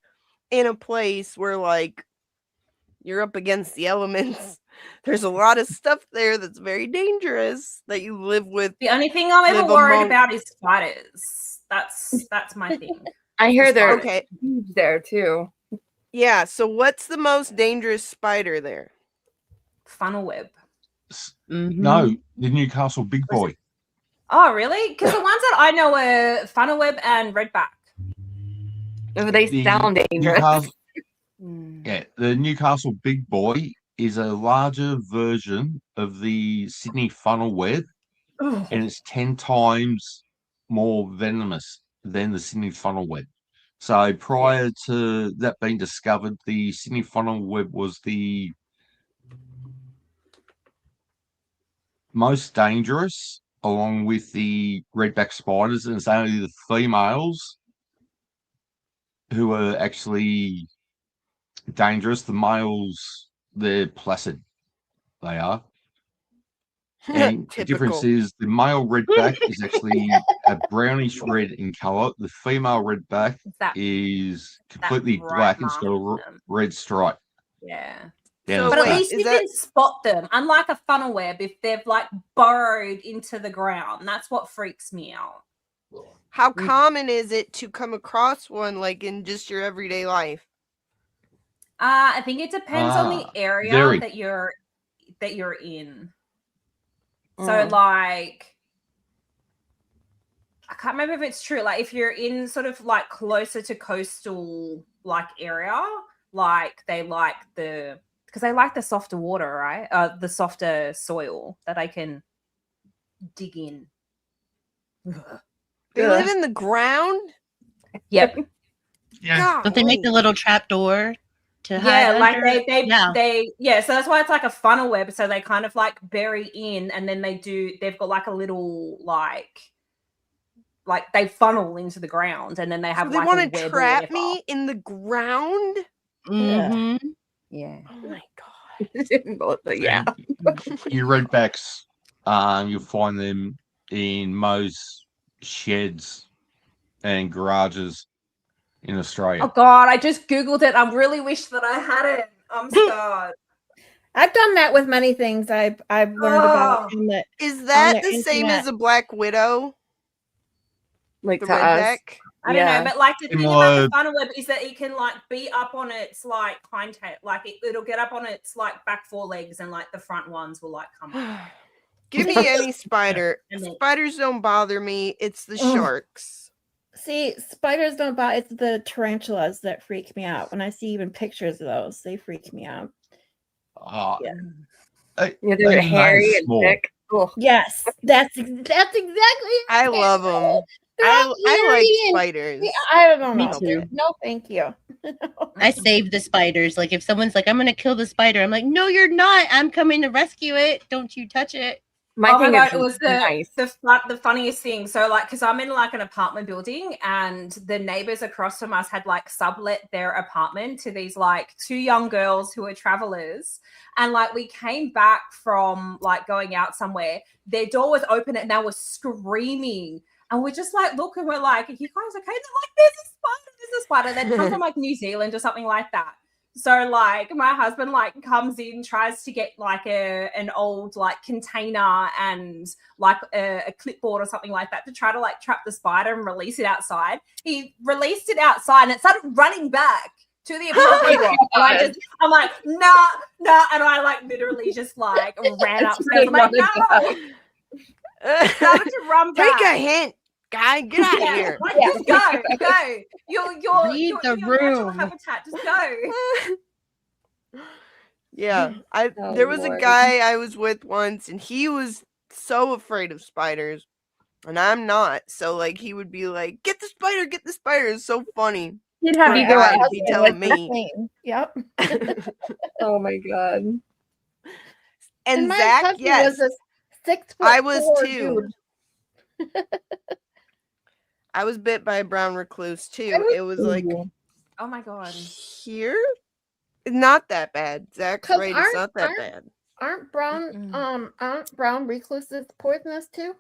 G: in a place where like you're up against the elements. There's a lot of stuff there that's very dangerous that you live with.
B: The only thing I'm ever
G: Live
B: worried
G: among-
B: about is spiders. That's my thing.
A: I hear they're
G: Okay.
A: huge there too.
G: Yeah, so what's the most dangerous spider there?
B: Funnel web.
C: No, the Newcastle Big Boy.
B: Oh, really? Because the ones that I know are funnel web and redback.
A: Oh, they
C: The
A: sound dangerous.
C: Newcastle,
B: Mm.
C: yeah, the Newcastle Big Boy is a larger version of the Sydney funnel web, and it's 10 times more venomous than the Sydney funnel web. So prior to that being discovered, the Sydney funnel web was the most dangerous, along with the redback spiders, and it's only the females who are actually dangerous. The males, they're placid. They are. And the difference
G: Typical.
C: is the male redback is actually a brownish red in color. The female redback
B: It's that,
C: is
B: that
C: completely
B: bright
C: black and it's got a
B: mark on them.
C: red stripe
B: Yeah.
C: down
G: So
C: its
B: But at
G: wait,
C: back.
B: least
G: is
B: you
G: that-
B: can spot them. Unlike a funnel web, if they've like burrowed into the ground, that's what freaks me out.
G: How common is it to come across one like in just your everyday life?
B: I think it depends on the
C: Ah,
B: area
C: very.
B: that you're in. So
A: Mm.
B: like I can't remember if it's true. Like if you're in sort of like closer to coastal like area, like they like because they like the softer water, right? The softer soil that they can dig in.
G: They
A: Ugh.
G: live in the ground?
B: Yep.
C: Yeah.
D: Don't they make the
G: Golly.
D: little trap door to hide
B: like
D: under?
B: they so that's why it's like a funnel web. So they kind of like bury in, and then they've got like a little like they funnel into the ground, and then they have
G: So they
B: like
G: want
B: a
G: to
B: web or
G: trap
B: whatever.
G: me in the ground?
D: Mhm.
B: Yeah.
G: Oh my god.
A: But yeah.
C: You redbacks, you'll find them in most sheds and garages in Australia.
B: Oh god, I just googled it. I really wish that I hadn't. I'm scarred.
F: I've done that with many things I've learned about in the
G: Is that
F: the
G: the same
F: internet.
G: as a Black Widow?
A: Like
G: The
A: to us.
G: redback?
B: I don't know, but like the thing about
C: Similar-
B: the funnel web is that it can like be up on its like hind tail, like it'll get up on its like back four legs, and like the front ones will like come up.
G: Give me any spider.
B: And then-
G: Spiders don't bother me. It's the
F: Ugh.
G: sharks.
F: See, spiders don't bother. It's the tarantulas that freak me out. When I see even pictures of those, they freak me out.
C: Oh,
F: Yeah.
A: Yeah, they're
C: Even
A: hairy
C: those
A: and
C: small.
A: thick. Oh,
F: Yes, that's exactly.
G: I love them.
F: They're all
G: I like
F: eerie and-
G: spiders.
F: I don't
D: Me
F: know.
D: too.
F: No, thank you.
D: I save the spiders. Like if someone's like, I'm gonna kill the spider, I'm like, no, you're not. I'm coming to rescue it. Don't you touch it.
A: my
B: Oh my
A: thing
B: god,
A: is
B: it was
A: nice.
B: the funniest thing. So like, because I'm in like an apartment building, and the neighbors across from us had like sublet their apartment to these like two young girls who are travelers, and like we came back from like going out somewhere. Their door was open and they were screaming, and we're just like, look, and we're like, are you guys okay? They're like, there's a spider. They'd come from like New Zealand or something like that. So like my husband like comes in, tries to get like an old like container and like a clipboard or something like that to try to like trap the spider and release it outside. He released it outside and it started running back to the apartment. And I'm like, nah, and I like literally just like ran upstairs. I'm like, no. Started to run back.
G: Take a hint, guy. Get out of
B: Yeah,
G: here.
B: like, just go. Your
D: Leave the
B: natural
D: room.
B: habitat. Just go.
G: Yeah,
A: Oh,
G: there was a
A: Lord.
G: guy I was with once, and he was so afraid of spiders, and I'm not. So like, he would be like, "Get the spider, get the spider." It's so funny.
A: You'd have
G: For
A: you
G: a
A: go
G: guy
A: out
G: to be telling me.
F: Yep.
A: Oh my god.
G: And
F: my
G: Zach,
F: husband
G: yes,
F: was a 6 foot
G: I was
F: 4
G: too.
F: dude.
G: I was bit by a brown recluse too. It was like
B: Oh my god.
G: here. Not that bad. Zach's
F: 'Cause
G: right. It's not that
F: aren't-
G: bad.
F: Aren't brown recluses poisonous too?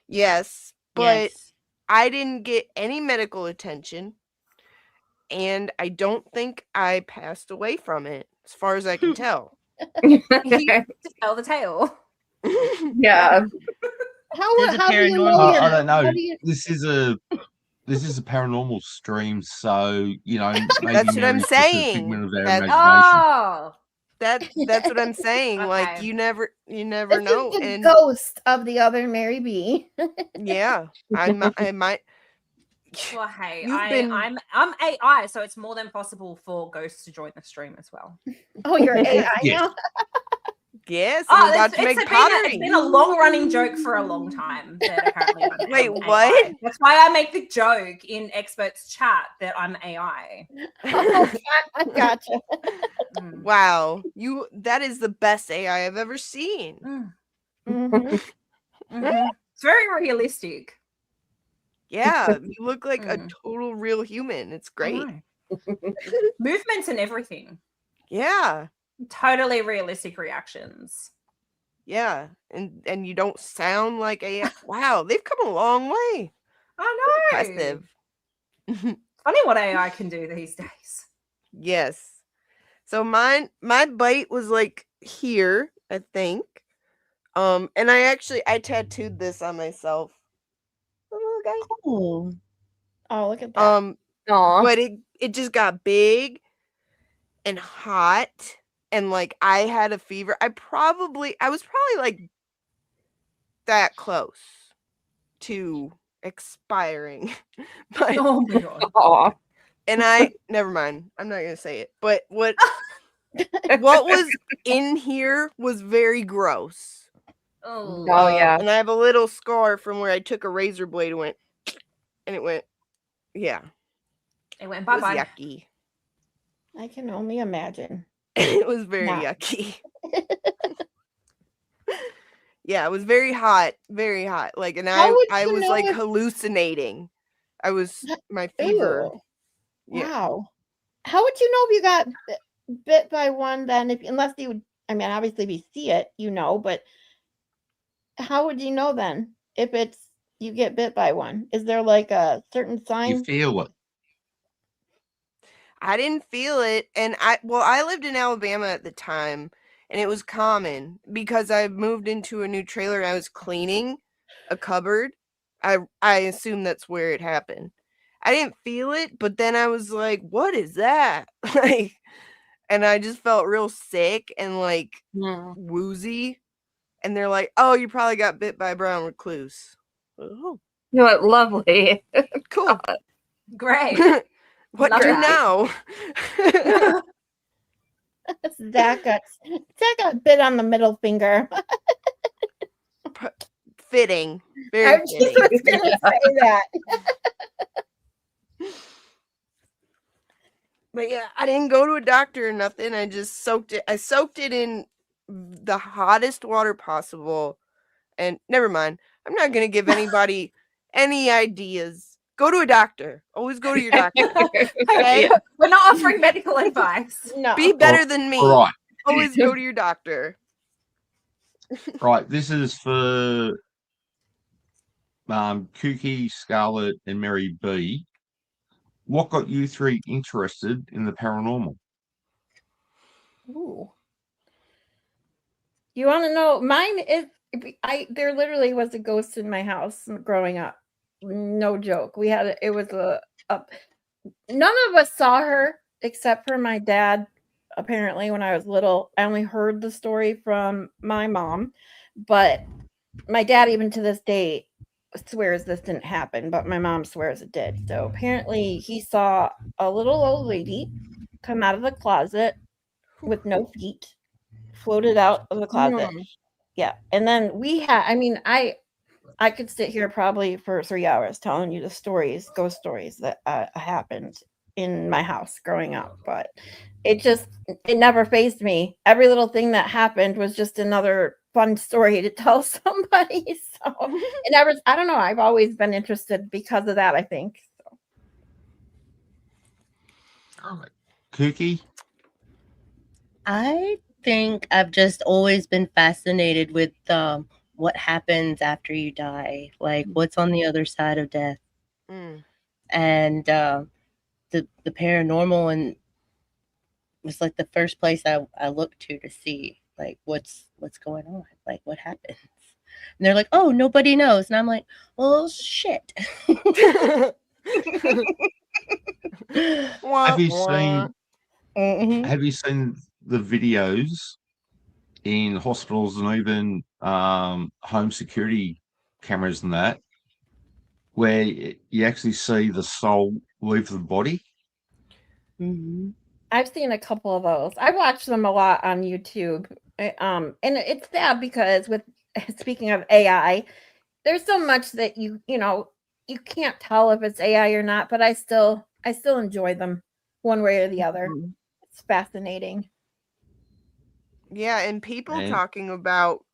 G: Yes, but
D: Yes.
G: I didn't get any medical attention, and I don't think I passed away from it, as far as I can tell.
B: Just tell the tale.
A: Yeah.
D: There's a
F: How do you know?
D: paranormal-
F: you're-
C: I don't know.
F: how do you-
C: This is a paranormal stream, so you know maybe
G: That's what I'm
C: Mary's just a
G: saying.
C: figment of our
G: That's-
C: imagination.
B: Oh.
G: That's what I'm saying. Like
B: Okay.
G: you never
F: This
G: know.
F: is the
G: And
F: ghost of the other Mary B.
G: yeah, I might.
B: Well, hey,
G: You've been-
B: I'm AI, so it's more than possible for ghosts to join the stream as well.
F: Oh, you're AI
C: Yes.
F: now.
G: Yes, I'm about to make pottery.
B: It's been a long running joke for a long time. That apparently I'm
G: Wait,
B: AI.
G: what?
B: That's why I make the joke in experts chat that I'm AI.
F: Oh, I gotcha.
B: Mm.
G: Wow, that is the best AI I've ever seen.
B: Mm.
F: Mhm.
B: Mhm. It's very realistic.
G: Yeah, you look like a
B: Mm.
G: total real human. It's
B: I
G: great.
B: know. Movements and everything.
G: Yeah.
B: Totally realistic reactions.
G: Yeah. And you don't sound like a wow, they've come a long way.
B: I know.
G: Impressive.
B: Funny what AI can do these days.
G: Yes. So my bite was like here, I think. And I tattooed this on myself. The little guy.
D: Oh.
F: Oh, look at that.
A: Aw.
G: But it just got big and hot, and like I had a fever. I was probably like that close to expiring. But
B: Oh my god.
A: Aw.
G: and I never mind. I'm not gonna say it. But what was in here was very gross.
B: Oh.
A: Oh, yeah.
G: And I have a little scar from where I took a razor blade and it went, yeah,
B: It went
G: it was
B: bye-bye.
G: yucky.
F: I can only imagine.
G: It was very
F: Nah.
G: yucky. Yeah, it was very hot, very hot. Like, and
F: How would
G: I
F: you
G: was
F: know
G: like
F: if
G: hallucinating. My fever.
F: Ew.
G: Yeah.
F: Wow. How would you know if you got bit by one then unless you I mean obviously if you see it, but how would you know then if it's you get bit by one? Is there like a certain
C: You
F: sign?
C: feel it.
G: I didn't feel it, and I lived in Alabama at the time, and it was common because I moved into a new trailer and I was cleaning a cupboard. I assume that's where it happened. I didn't feel it, but then I was like, "What is that?" Like, and I just felt real sick and like
A: Hmm.
G: woozy. And they're like, "Oh, you probably got bit by a brown recluse." Oh,
A: You know what? Lovely.
G: cool.
B: Great.
G: What
B: Love
G: do
B: that.
G: now?
F: Zach got bit on the middle finger.
G: Fitting.
F: I
G: Very
F: was
G: fitting.
F: just gonna say that.
G: But yeah, I didn't go to a doctor or nothing. I just soaked it. I soaked it in the hottest water possible. And never mind. I'm not going to give anybody any ideas. Go to a doctor. Always go to your doctor. Okay?
A: Yeah.
B: We're not offering medical advice.
F: No.
G: Be better than me.
C: All right.
G: Always go to your doctor.
C: Right. This is for Kooky, Scarlett, and Mary B. What got you three interested in the paranormal?
F: Ooh. You want to know? Mine is there literally was a ghost in my house growing up. No joke. It was none of us saw her except for my dad. Apparently, when I was little, I only heard the story from my mom, but my dad, even to this day, swears this didn't happen, but my mom swears it did. So apparently, he saw a little old lady come out of the closet with no feet, floated out of the closet.
A: Hmm.
F: Yeah. And then I could sit here probably for 3 hours telling you the ghost stories that happened in my house growing up, but it never fazed me. Every little thing that happened was just another fun story to tell somebody. So I don't know. I've always been interested because of that, I think. So.
C: All right. Kooky?
D: I think I've just always been fascinated with what happens after you die, like what's on the other side of death, and the paranormal, and it's like the first place I look to see like what's going on, like what happens. And they're like, "Oh, nobody knows," and I'm like, "Well, shit."
C: Have you seen
D: Mhm.
C: Have you seen the videos in hospitals and even home security cameras and that, where you actually see the soul leave the body?
D: Mhm.
F: I've seen a couple of those. I watch them a lot on YouTube. And it's sad because speaking of AI, there's so much that you can't tell if it's AI or not, but I still enjoy them one way or the other. It's fascinating.
G: Yeah, and people
C: And
G: talking about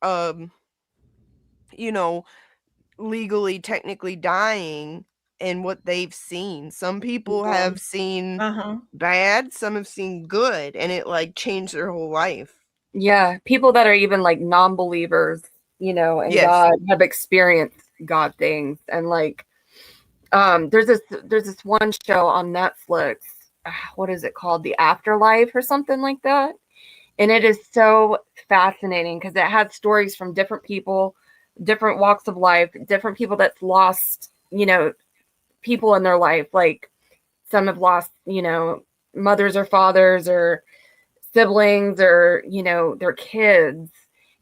G: legally technically dying and what they've seen. Some people
F: Yeah.
G: have seen
F: Uh-huh.
G: bad, some have seen good, and it like changed their whole life.
A: Yeah, people that are even like non-believers, in
G: Yes.
A: God have experienced God things, and like, there's this one show on Netflix. What is it called? The Afterlife or something like that, and it is so fascinating because it has stories from different people, different walks of life, different people that's lost, people in their life. Like some have lost, mothers or fathers or siblings or their kids,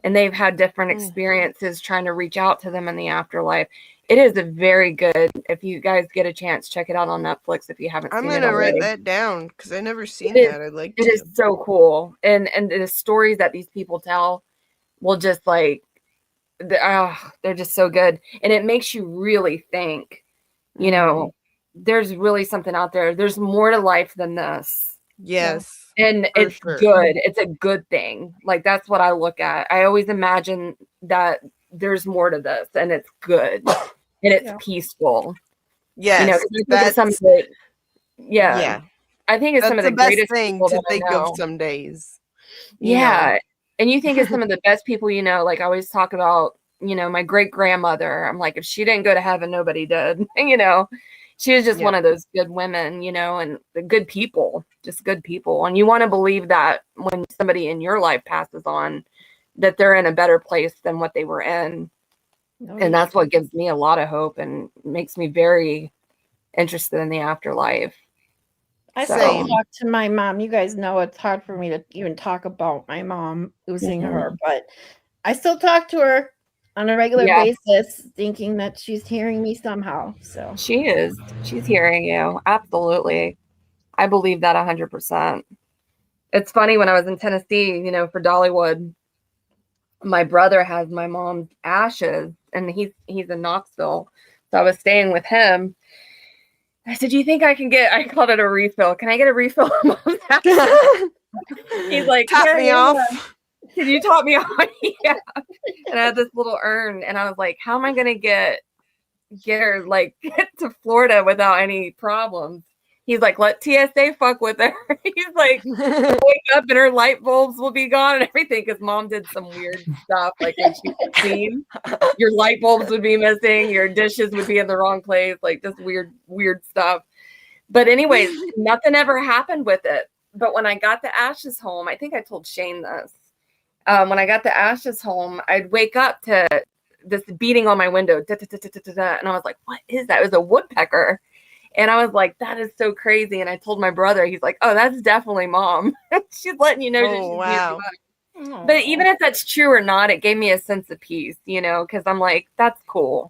A: and they've had different experiences trying to reach out to them in the afterlife. It is a very good, if you guys get a chance, check it out on Netflix if you haven't
G: I'm
A: seen it
G: gonna
A: already.
G: write that down because I never seen
A: It is-
G: that. I'd like
A: It
G: to.
A: is so cool, and the stories that these people tell will just like they're just so good, and it makes you really think, there's really something out there. There's more to life than this.
G: Yes.
A: And
G: For
A: it's
G: sure.
A: good. It's a good thing. Like that's what I look at. I always imagine that there's more to this and it's good and it's
F: Yeah.
A: peaceful.
G: Yes.
A: You know, 'cause I think it's some
G: That's
A: of the, yeah,
G: yeah.
A: I think it's some
G: That's
A: of
G: the
A: the
G: best
A: greatest
G: thing
A: people
G: to
A: that I
G: think
A: know.
G: of some days. you know.
A: Yeah. And you think of some of the best people, you know, like I always talk about, you know, my great grandmother. I'm like, if she didn't go to heaven, nobody did. You know, she was just
G: Yeah.
A: one of those good women, you know, and the good people, just good people. And you want to believe that when somebody in your life passes on, that they're in a better place than what they were in.
F: Oh,
A: And that's what gives me a lot of hope and makes me very interested in the afterlife.
F: I
A: So-
F: still
G: Same.
F: talk to my mom. You guys know it's hard for me to even talk about my mom losing her, but I still talk to her on a regular
A: Yeah.
F: basis, thinking that she's hearing me somehow. So
A: She is. She's hearing you. Absolutely. I believe that 100%. It's funny when I was in Tennessee, you know, for Dollywood, my brother has my mom's ashes and he's in Knoxville. So I was staying with him. I said, "Do you think I can get," I called it a refill. "Can I get a refill of mom's ashes?" He's like,
G: Top
A: "Yeah,
G: me
A: yeah.
G: off.
A: Can you top me off?" Yeah. And I had this little urn and I was like, "How am I gonna get her like to Florida without any problems?" He's like, "Let TSA fuck with her." He's like, "Wake up and her light bulbs will be gone and everything," because mom did some weird stuff. Like when she would clean, your light bulbs would be missing, your dishes would be in the wrong place, like just weird stuff. But anyways, nothing ever happened with it. But when I got the ashes home, I think I told Shane this. When I got the ashes home, I'd wake up to this beating on my window, and I was like, "What is that?" It was a woodpecker. And I was like, "That is so crazy." And I told my brother, he's like, "Oh, that's definitely mom." She's letting you know.
G: Oh,
A: she's
G: wow.
A: But even if that's true or not, it gave me a sense of peace, you know, because I'm like, that's cool.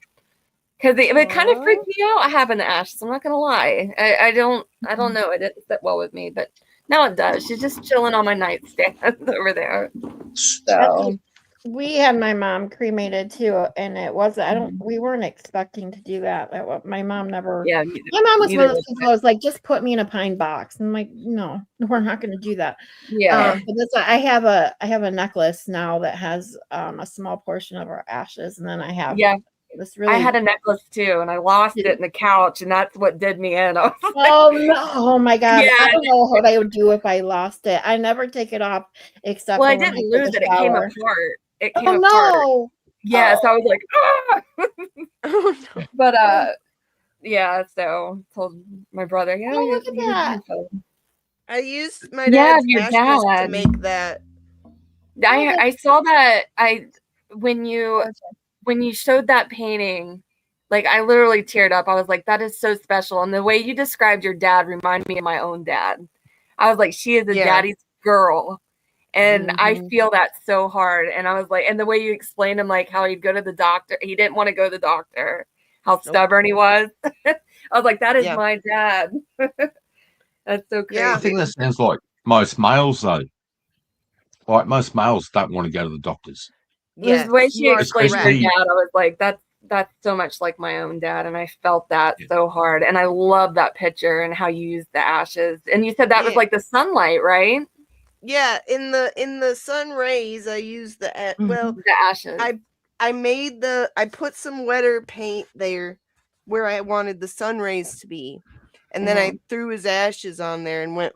A: Because it kind of freaked me out having the ashes. I'm not gonna lie. I don't know. It didn't sit well with me, but now it does. She's just chilling on my nightstand over there. So
F: we had my mom cremated too, and it was we weren't expecting to do that. My mom never.
A: yeah,
F: My mom was one
A: neither
F: of those
A: was
F: people. I was like, just put me in a pine box. And I'm like, no, we're not going to do that.
A: yeah.
F: But that's why I have a necklace now that has a small portion of our ashes, and then I have
A: Yeah.
F: this really.
A: I had a necklace too, and I lost it in the couch, and that's what did me in. I was like,
F: Oh no! Oh my God!
A: Yeah.
F: I don't know what I would do if I lost it. I never take it off except.
A: well, I
F: for when
A: didn't
F: take
A: lose
F: a
A: it. It came
F: shower.
A: apart. It
F: Oh
A: came apart.
F: no!
A: Yeah, so I was like, ah!
G: Oh, no.
A: But yeah, so told my brother, yeah,
F: Oh, look at that.
G: I used my
A: Yeah,
G: dad's
A: your
G: ashes to
A: dad.
G: make that.
A: I saw that when you showed that painting, like I literally teared up. I was like, that is so special. And the way you described your dad reminded me of my own dad. I was like, she is a
G: Yeah.
A: daddy's girl. And I
F: Mhm.
A: feel that so hard. And I was like, and the way you explained him, like how he'd go to the doctor, he didn't want to go to the doctor, how stubborn he was. I was like, that is
G: Yeah.
A: my dad. That's so crazy.
G: Yeah.
C: I think that sounds like most males, though. Like most males don't want to go to the doctors.
G: Yes,
A: The way she
G: you are
A: explained your
G: correct.
A: dad, I was like, that's so much like my own dad, and I felt that so hard. And I love that picture and how you used the ashes. And you said that was
G: Yeah.
A: like the sunlight, right?
G: Yeah, in the sun rays, I used the well,
A: The ashes.
G: I put some wetter paint there where I wanted the sun rays to be, and then I threw his ashes on there and went.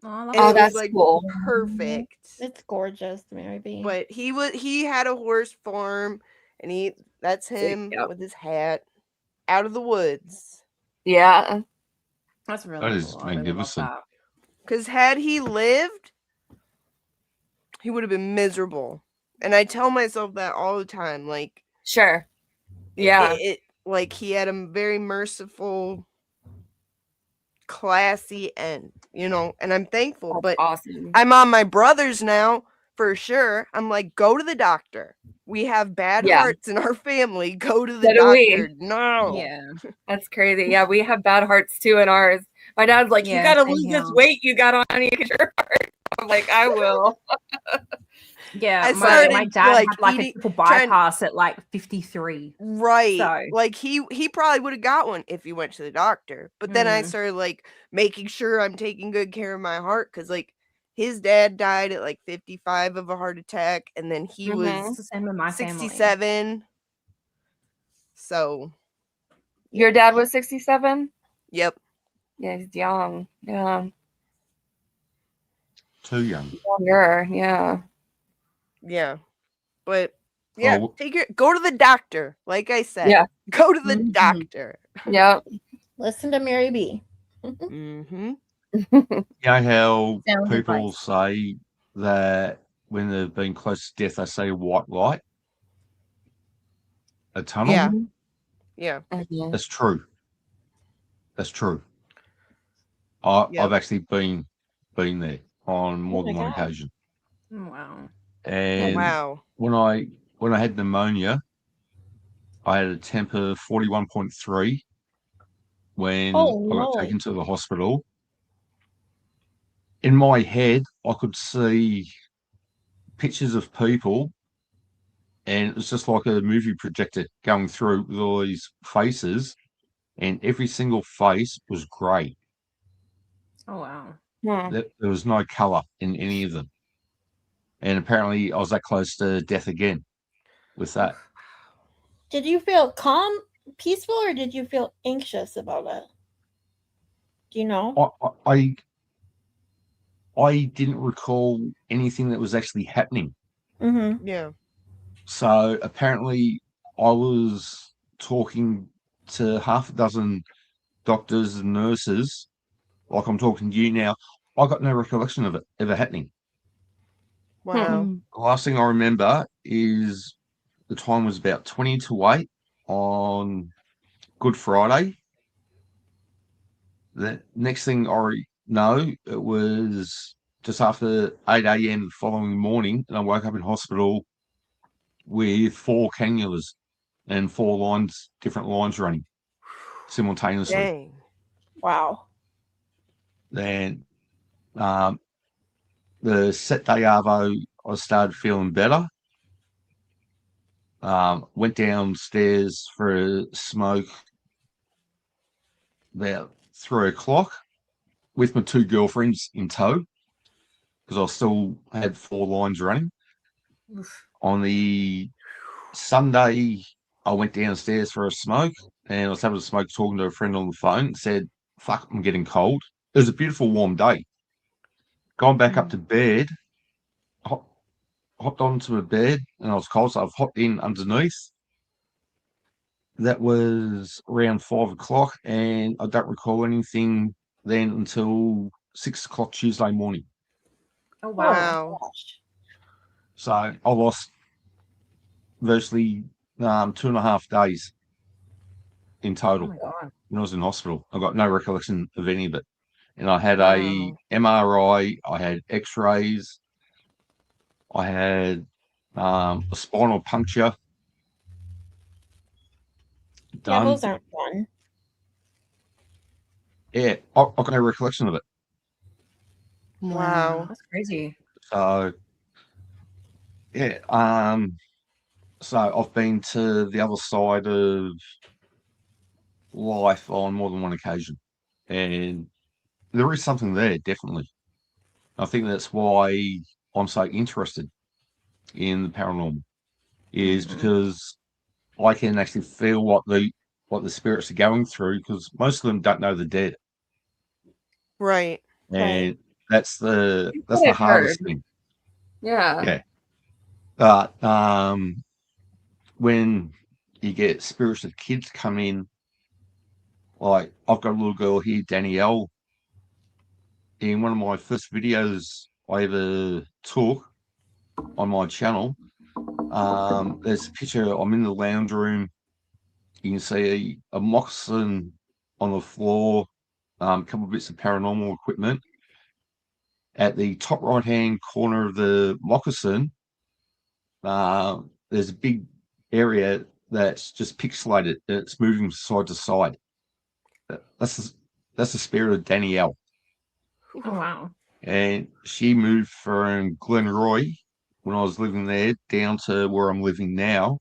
B: Oh,
G: And
A: Oh,
G: it
A: that's
G: was like
A: cool.
G: perfect.
F: It's gorgeous, Mary B.
G: But he had a horse farm, and that's him
A: Yep.
G: with his hat out of the woods.
A: Yeah.
B: That's really
C: That is
B: cool. I really love
C: magnificent.
B: that.
G: Because had he lived, he would have been miserable. And I tell myself that all the time. Like,
A: Sure. Yeah.
G: like he had a very merciful, classy end, and I'm thankful.
A: That's
G: But
A: awesome.
G: I'm on my brother's now for sure. I'm like, go to the doctor. We have bad
A: Yeah.
G: hearts in our family. Go to the
A: So do we.
G: doctor. No.
B: Yeah.
A: That's crazy. Yeah, we have bad hearts too in ours. My dad's like, you
B: Yeah,
A: gotta
B: same
A: lose this
B: here.
A: weight you got on you get your heart. I'm like, I will.
B: Yeah,
G: I
B: my
G: started,
B: dad
G: like,
B: had like
G: eating-
B: a triple
G: trying-
B: bypass at like 53.
G: Right.
B: So-
G: Like he probably would have got one if he went to the doctor. But then I started like making sure I'm taking good care of my heart because like his dad died at like 55 of a heart attack, and then he
A: Mhm.
B: It's
G: was
B: the same with my family.
G: 67. So
A: Your dad was 67?
G: yep.
A: Yeah, he's young. Yeah.
C: Too young.
A: Younger. Yeah.
G: Yeah. But yeah,
C: Oh.
G: go to the doctor. Like I said.
A: Yeah.
G: Go to the
A: Mhm.
G: doctor.
A: Yep.
F: Listen to Mary B.
G: Mm-hmm.
C: You know how
D: Sound
C: people
D: advice.
C: say that when they've been close to death, they say white light, a tunnel.
G: Yeah. Yeah.
A: Mhm.
C: That's true. That's true.
G: Yep.
C: I've actually been there on more
F: Oh
C: than
F: my
C: one
F: God.
C: occasion.
B: Oh, wow.
C: And
G: Wow.
C: when I had pneumonia, I had a temp of 41.3 when
F: Oh,
C: I got
F: no.
C: taken to the hospital. In my head, I could see pictures of people, and it was just like a movie projector going through with all these faces, and every single face was grey.
B: Oh, wow.
A: Hmm.
C: There was no colour in any of them. And apparently I was that close to death again with that.
F: Did you feel calm, peaceful, or did you feel anxious about it? Do you know?
C: I didn't recall anything that was actually happening.
F: Mm-hmm.
G: Yeah.
C: So apparently I was talking to half a dozen doctors and nurses, like I'm talking to you now. I got no recollection of it ever happening.
G: Wow.
C: The last thing I remember is the time was about 20 to 8 on Good Friday. The next thing I know, it was just after 8 a.m. the following morning, and I woke up in hospital with 4 cannulas and 4 lines, different lines running simultaneously.
G: Dang.
F: Wow.
C: Then the set day arvo, I started feeling better. Went downstairs for a smoke about 3 o'clock with my 2 girlfriends in tow because I still had 4 lines running. On the Sunday, I went downstairs for a smoke, and I was having a smoke talking to a friend on the phone. Said, "Fuck, I'm getting cold." It was a beautiful warm day. Gone back up to bed, hopped onto my bed, and I was cold, so I've hopped in underneath. That was around 5 o'clock, and I don't recall anything then until 6 o'clock Tuesday morning.
B: Oh, wow.
G: Wow.
C: So I lost virtually 2.5 days in
B: Oh,
C: total
B: my God.
C: when I was in hospital. I got no recollection of any of it. And I had
G: Wow.
C: a MRI, I had x-rays, I had a spinal puncture
F: Yeah,
C: done.
F: those aren't fun.
C: Yeah, I got no recollection of it.
G: Wow.
B: That's crazy.
C: So yeah, so I've been to the other side of life on more than one occasion. And there is something there, definitely. I think that's why I'm so interested in the paranormal, is because I can actually feel what the spirits are going through, because most of them don't know the dead,
G: Right.
C: and that's the
A: That's what I've
C: hardest
A: heard.
C: thing.
A: Yeah.
C: Yeah, but when you get spirits of kids come in, like I've got a little girl here, Danielle. In one of my first videos I ever took on my channel, there's a picture. I'm in the lounge room. You can see a moccasin on the floor, a couple of bits of paranormal equipment. At the top right-hand corner of the moccasin, there's a big area that's just pixelated. It's moving side to side. That's the spirit of Danielle.
B: Oh, wow.
C: And she moved from Glenroy when I was living there down to where I'm living now.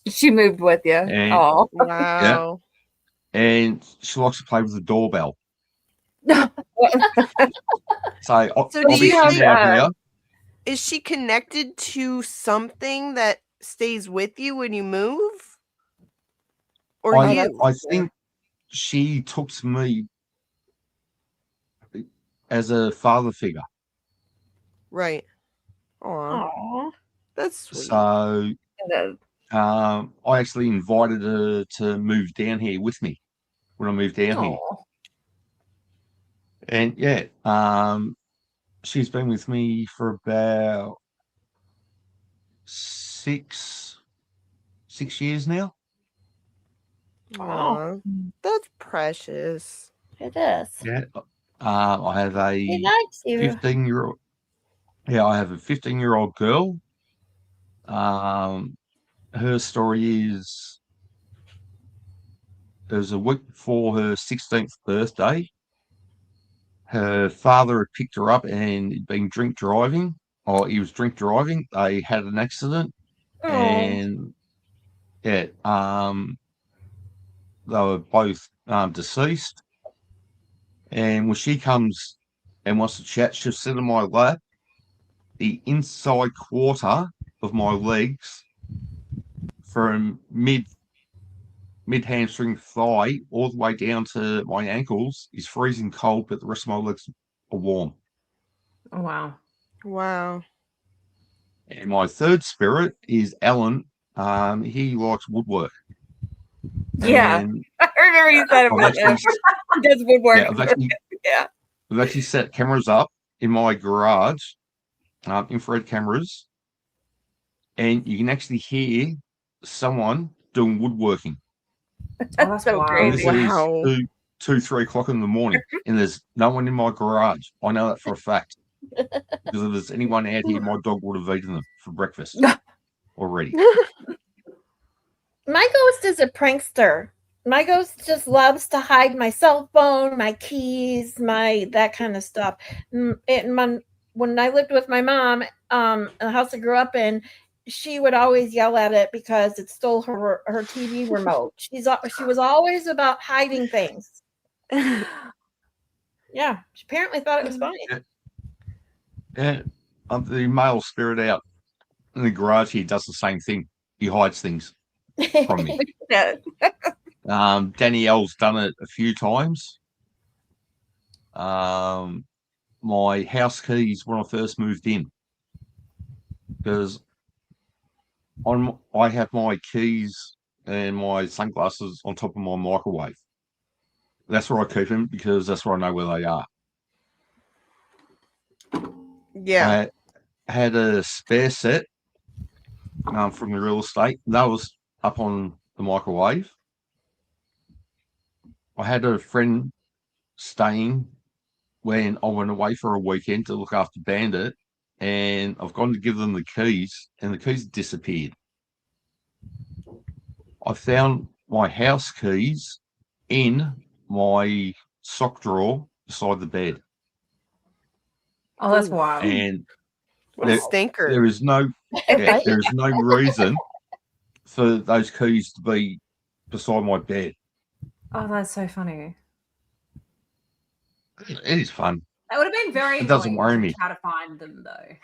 A: She moved with you.
C: And-
A: Oh,
G: Wow.
C: And she likes to play with the doorbell. So I'll
G: So do
C: be
G: you
C: sitting
G: have,
C: out here.
G: Is she connected to something that stays with you when you move? Or you?
C: I think she took to me as a father figure.
G: Right. Aw,
F: Aw.
G: that's sweet.
C: So
A: it is.
C: I actually invited her to move down here with me when I moved down here.
B: Aw.
C: And yeah, she's been with me for about 6 years now.
G: Aw, that's precious.
E: It is.
C: Yeah. I have
E: He
C: a
E: likes you.
C: 15-year-old. Yeah, I have a 15-year-old girl. Her story is it was a week before her 16th birthday. Her father had picked her up and had been drink driving, or he was drink driving. They had an accident, and yeah, they were both deceased. And when she comes and wants to chat, she'll sit on my lap. The inside quarter of my legs, from mid hamstring thigh all the way down to my ankles, is freezing cold, but the rest of my legs are warm.
B: Oh, wow.
G: Wow.
C: And my third spirit is Alan. He likes woodwork.
A: Yeah.
C: And
A: I remember you said
C: I've
A: about him.
C: actually,
A: He does woodwork.
C: yeah,
A: Yeah.
C: I've actually set cameras up in my garage, infrared cameras, and you can actually hear someone doing woodworking.
B: That's
A: so
B: wild.
C: And this
A: crazy.
G: Wow.
C: is 3 o'clock in the morning, and there's no one in my garage. I know that for a fact. Because if there's anyone out here, my dog would have eaten them for breakfast already.
F: My ghost is a prankster. My ghost just loves to hide my cell phone, my keys, my that kind of stuff. When I lived with my mom, in the house I grew up in, she would always yell at it because it stole her TV remote. She was always about hiding things. Yeah, she apparently thought it was funny.
C: Yeah, the male spirit out in the garage here does the same thing. He hides things from me.
A: Yeah.
C: Danielle's done it a few times. My house keys when I first moved in, because I have my keys and my sunglasses on top of my microwave. That's where I keep them because that's where I know where they are.
G: Yeah.
C: I had a spare set from the real estate. That was up on the microwave. I had a friend staying when I went away for a weekend to look after Bandit, and I've gone to give them the keys, and the keys disappeared. I found my house keys in my sock drawer beside the bed.
B: Oh, that's
G: Ooh.
B: wild.
C: And
G: What a stinker.
C: there is no reason for those keys to be beside my bed.
B: Oh, that's so funny.
C: It is fun.
B: That would have been very
C: It doesn't
B: annoying
C: worry
B: to
C: me.
B: try to find them, though.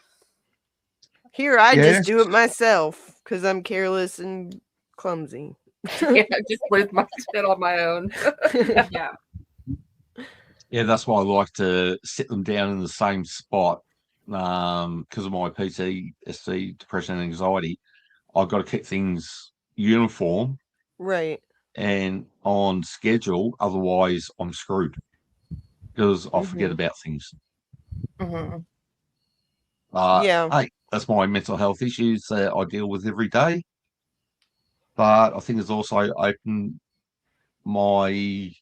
G: Here, I
C: Yeah.
G: just do it myself because I'm careless and clumsy.
A: Yeah, just lose my shit on my own.
B: Yeah.
C: Yeah, that's why I like to sit them down in the same spot because of my PTSD, depression, and anxiety. I've got to keep things uniform
G: Right.
C: and on schedule. Otherwise, I'm screwed because I'll forget
G: Mhm.
C: about things.
A: Mhm.
G: Yeah.
C: Hey, that's my mental health issues that I deal with every day. But I think it's also opened my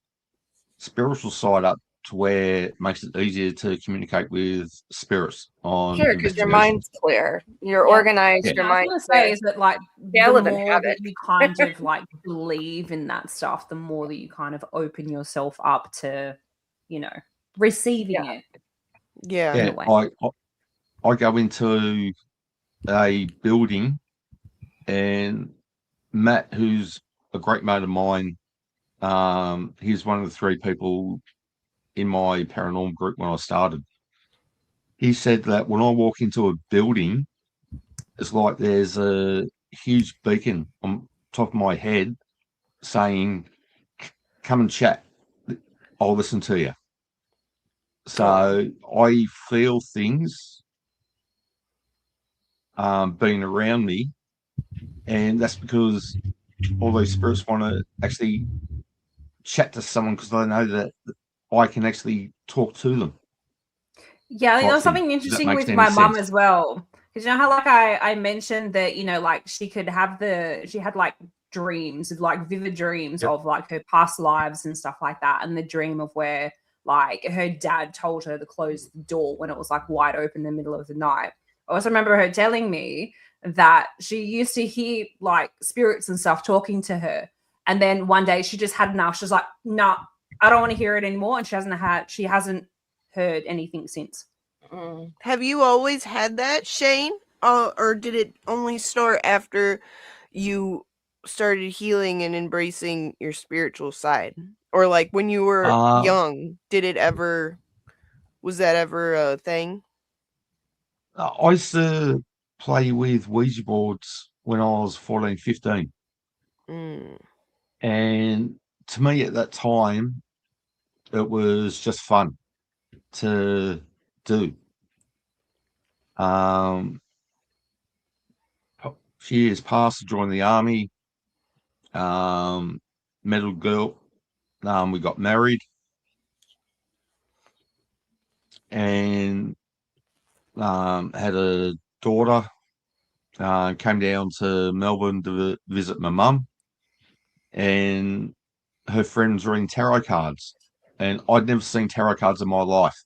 C: spiritual side up to where it makes it easier to communicate with spirits on
A: Sure, because your
C: investigation.
A: mind's clear. You're
B: Yeah.
A: organized.
C: Yeah.
A: Your
B: I was
A: mind's
B: going to
A: clear.
B: say is that, like,
A: Yeah, I
B: the
A: live in
B: more that
A: habit.
B: you kind of like believe in that stuff, the more that you kind of open yourself up to, receiving it.
G: Yeah.
B: in
C: Yeah,
B: a way.
C: I go into a building, and Matt, who's a great mate of mine, he's one of the 3 people in my paranormal group when I started. He said that when I walk into a building, it's like there's a huge beacon on top of my head saying, come and chat. I'll listen to you. So I feel things being around me, and that's because all those spirits want to actually chat to someone because they know that I can actually talk to them.
B: Yeah, I think there was
C: Type thing.
B: something
C: Does that
B: interesting
C: make
B: with
C: any
B: my mum
C: sense?
B: as well. Because you know how like I mentioned that, you know, like she had like dreams of like vivid dreams
C: Yep.
B: of like her past lives and stuff like that. And the dream of where like her dad told her to close the door when it was like wide open in the middle of the night. I also remember her telling me that she used to hear like spirits and stuff talking to her. And then one day she just had enough. She was like, nah, I don't want to hear it anymore. And she hasn't heard anything since.
G: Have you always had that, Shane? Or did it only start after you started healing and embracing your spiritual side? Or like when you were young, was that ever a thing?
C: I used to play with Ouija boards when I was 14, 15. And to me at that time, it was just fun to do. Few years passed to join the army. Met a girl. We got married, and had a daughter. Came down to Melbourne to visit my mum, and her friends were in tarot cards, and I'd never seen tarot cards in my life.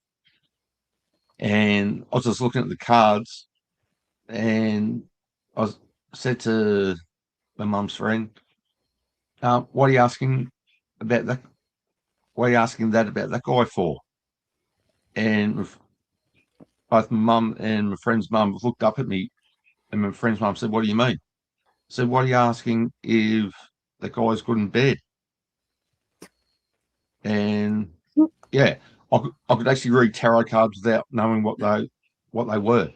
C: And I was just looking at the cards, and said to my mum's friend, "What are you asking about that? What are you asking that about that guy for?" And both my mum and my friend's mum looked up at me, and my friend's mum said, "What do you mean?" I said, "What are you asking if the guy's good in bed?" And yeah, I could actually read tarot cards without knowing what they were.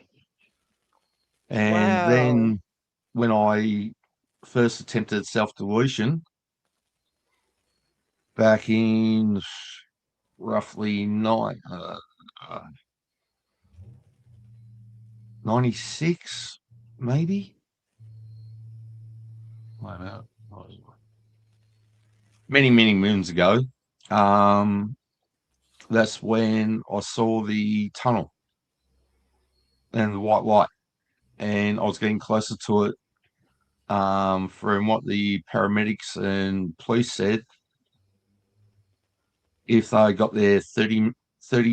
C: And
G: Wow.
C: then when I first attempted self-delusion back in roughly 96, maybe. Many moons ago. That's when I saw the tunnel and the white light, and I was getting closer to it. From what the paramedics and police said, if they got there 30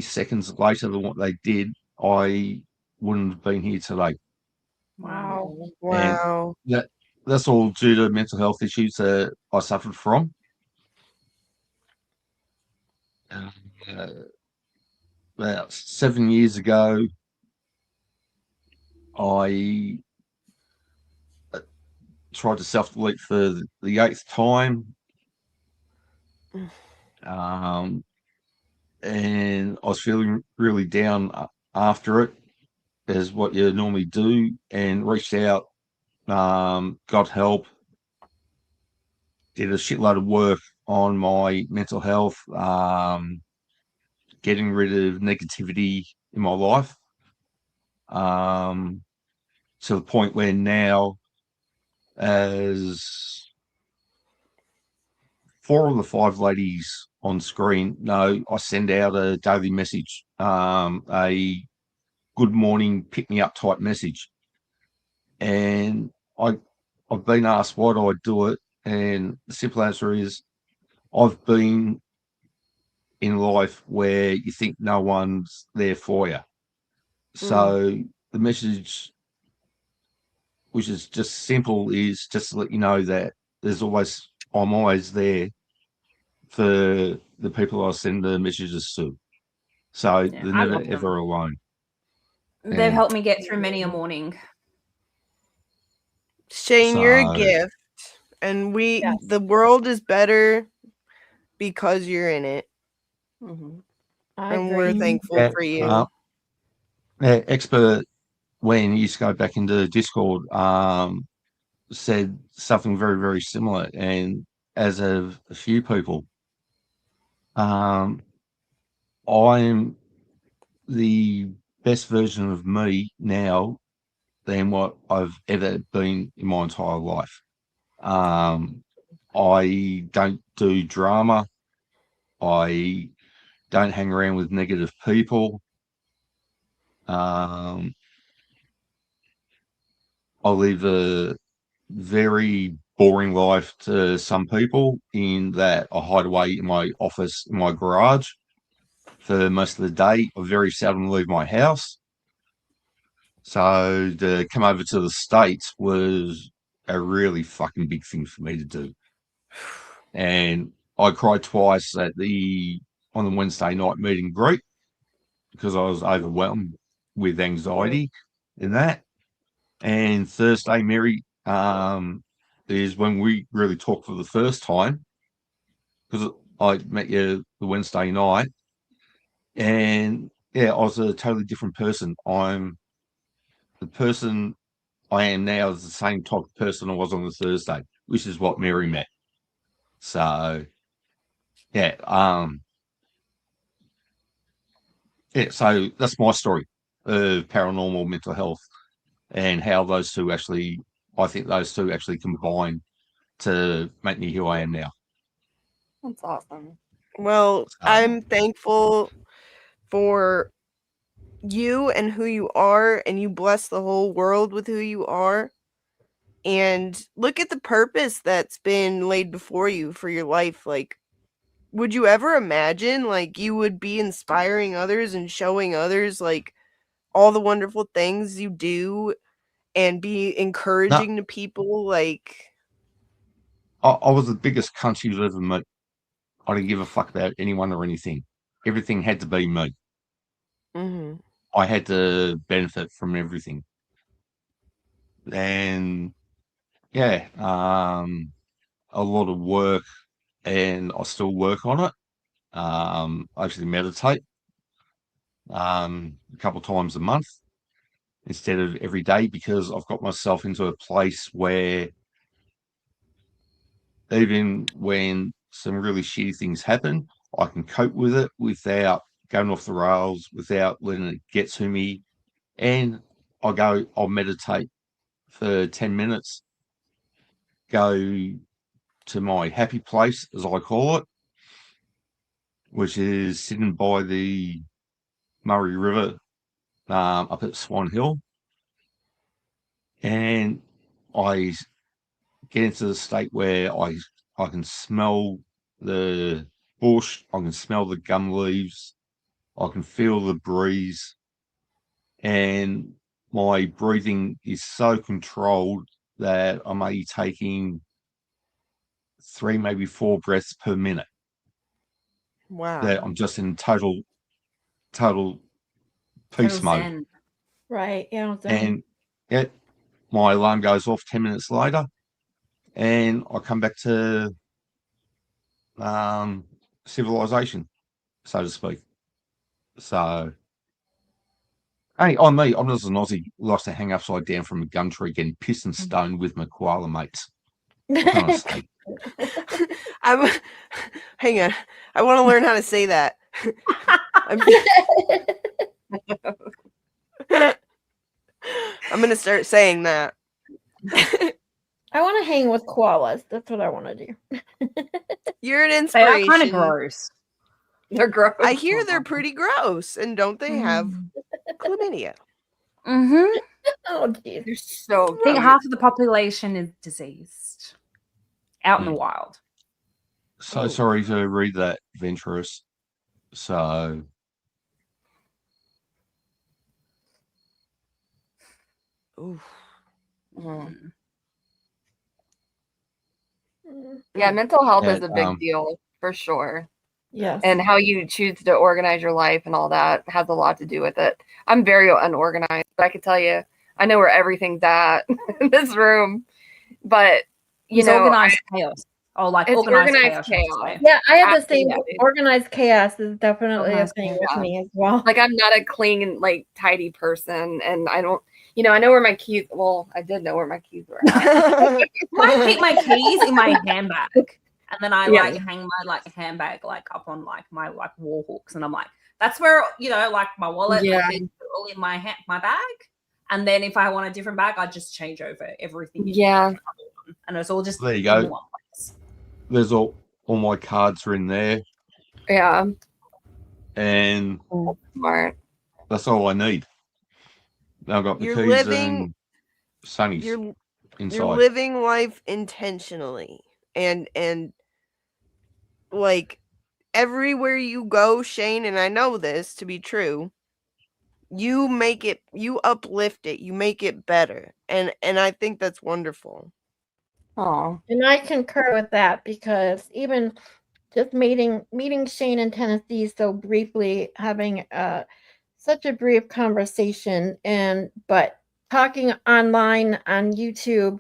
C: seconds later than what they did, I wouldn't have been here today.
B: Wow.
G: Wow.
C: And that's all due to mental health issues that I suffered from. About 7 years ago, I tried to self-delete for the 8th time. And I was feeling really down after it, as what you normally do, and reached out, got help, did a shitload of work on my mental health, getting rid of negativity in my life, to the point where now, as 4 of the 5 ladies on screen know, I send out a daily message, a good morning, pick me up type message. And I've been asked why do I do it, and the simple answer is I've been in life where you think no one's there for you. So the message, which is just simple, is just to let you know that I'm always there for the people I send the messages to. So
B: Yeah,
C: they're
B: I
C: never
B: love them.
C: ever alone.
B: They've helped me get through many a morning.
G: Shane, you're a
C: So-
G: gift, and
F: Yes.
G: the world is better because you're in it,
F: I
G: and we're
F: agree.
G: thankful
C: Yeah,
G: for you.
C: Expert, when you used to go back into Discord, said something very, very similar, and as of a few people, I'm the best version of me now than what I've ever been in my entire life. I don't do drama. I don't hang around with negative people. I live a very boring life to some people in that I hide away in my office, in my garage for most of the day. I very seldom leave my house. So to come over to the States was a really fucking big thing for me to do. And I cried twice on the Wednesday night meet and greet because I was overwhelmed with anxiety in that. And Thursday, Mary, is when we really talked for the first time because I met you the Wednesday night. And yeah, I was a totally different person. The person I am now is the same type of person I was on the Thursday, which is what Mary met. So yeah, so that's my story of paranormal mental health and how those two actually, I think those two actually combine to make me who I am now.
A: That's awesome.
G: Well,
C: So-
G: I'm thankful for you and who you are, and you bless the whole world with who you are. And look at the purpose that's been laid before you for your life. Like, would you ever imagine like you would be inspiring others and showing others like all the wonderful things you do and be encouraging to people? Like,
C: I was the biggest cunt you've ever met. I didn't give a fuck about anyone or anything. Everything had to be me.
G: mhm.
C: I had to benefit from everything. And yeah, a lot of work, and I still work on it. I actually meditate a couple times a month instead of every day because I've got myself into a place where even when some really shitty things happen, I can cope with it without going off the rails, without letting it get to me. And I'll meditate for 10 minutes, go to my happy place, as I call it, which is sitting by the Murray River up at Swan Hill. And I get into the state where I can smell the bush, I can smell the gum leaves, I can feel the breeze, and my breathing is so controlled that I'm only taking 3, maybe 4 breaths per minute.
G: Wow.
C: That I'm just in total peace
B: Total
C: mode.
B: zen.
F: Right. Yeah.
C: And yet my alarm goes off 10 minutes later and I come back to civilization, so to speak. So hey, I'm just an Aussie who likes to hang upside down from a gum tree getting pissed and stoned with my koala mates. What can I say?
G: Hang on. I want to learn how to say that. I'm gonna start saying that.
F: I want to hang with koalas. That's what I want to do.
G: You're an
B: They are
G: inspiration.
B: kind of gross.
A: They're gross.
G: I hear they're pretty gross, and don't they have chlamydia?
B: Mm-hmm.
F: Oh, geez.
A: They're so
B: I think
A: cute.
B: half of the population is diseased out in the
C: Hmm.
B: wild.
C: So sorry to read that, Venturous. So
G: Oof.
A: Mhm.
F: Mm,
A: Yeah, mental health is
C: Yeah,
A: a big deal for sure.
F: yes.
A: And how you choose to organize your life and all that has a lot to do with it. I'm very unorganized, but I can tell you, I know where everything's at in this room. but you
B: It's
A: know,
B: organized chaos. Oh, like
A: it's
B: organized
A: organized
B: chaos. I should say.
F: Yeah, I have the same.
A: Yeah.
F: Organized chaos is definitely
B: Organized
F: a thing
B: chaos.
F: with me as well.
A: like I'm not a clean and like tidy person, and I don't, you know, I know where my keys. Well, I did know where my keys were.
B: I keep my keys in my handbag, and then I
A: Yeah.
B: like hang my like handbag like up on like my like wall hooks, and I'm like, that's where, you know, like my wallet,
A: Yeah.
B: my things are all in my bag. And then if I want a different bag, I just change over everything. into
A: Yeah.
B: the other one, and it's all just
C: There you
B: in
C: go.
B: one place.
C: There's all my cards are in there,
A: Yeah,
C: and
A: smart.
C: that's all I need. Now I've got the
G: You're
C: keys
G: living-
C: and Sonny's
G: You're
C: inside.
G: living life intentionally, and like everywhere you go, Shane, and I know this to be true, you uplift it, you make it better, and I think that's wonderful.
A: Oh,
F: And I concur with that because even just meeting Shane in Tennessee so briefly, having such a brief conversation, but talking online on YouTube,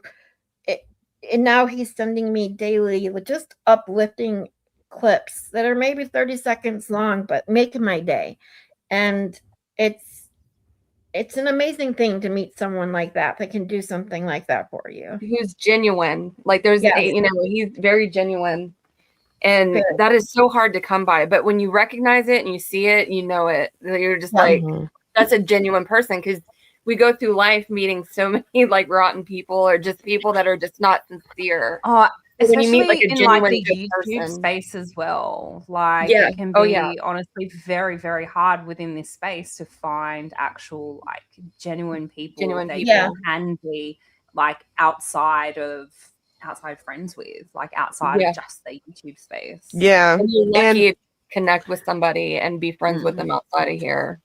F: and now he's sending me daily with just uplifting clips that are maybe 30 seconds long, but make my day. And it's an amazing thing to meet someone like that can do something like that for you.
A: who's genuine? Like there's,
F: Yes.
A: you know, he's very genuine, and
F: Good.
A: that is so hard to come by. But when you recognize it and you see it, you know it. You're just like, that's a genuine person, because we go through life meeting so many like rotten people or just people that are just not sincere.
B: Oh,
A: But when
B: especially
A: you meet like a
B: in
A: genuine
B: like the
A: good
B: YouTube
A: person,
B: space as well. Like
A: Yeah.
B: it can
A: Oh,
B: be
A: yeah.
B: honestly very, very hard within this space to find actual like genuine people
A: Genuine
B: that
A: people.
B: you can be like outside friends with, like outside
A: Yeah.
B: of just the YouTube space.
G: Yeah,
A: and you're
G: and-
A: lucky to connect with somebody and be friends with them outside of here.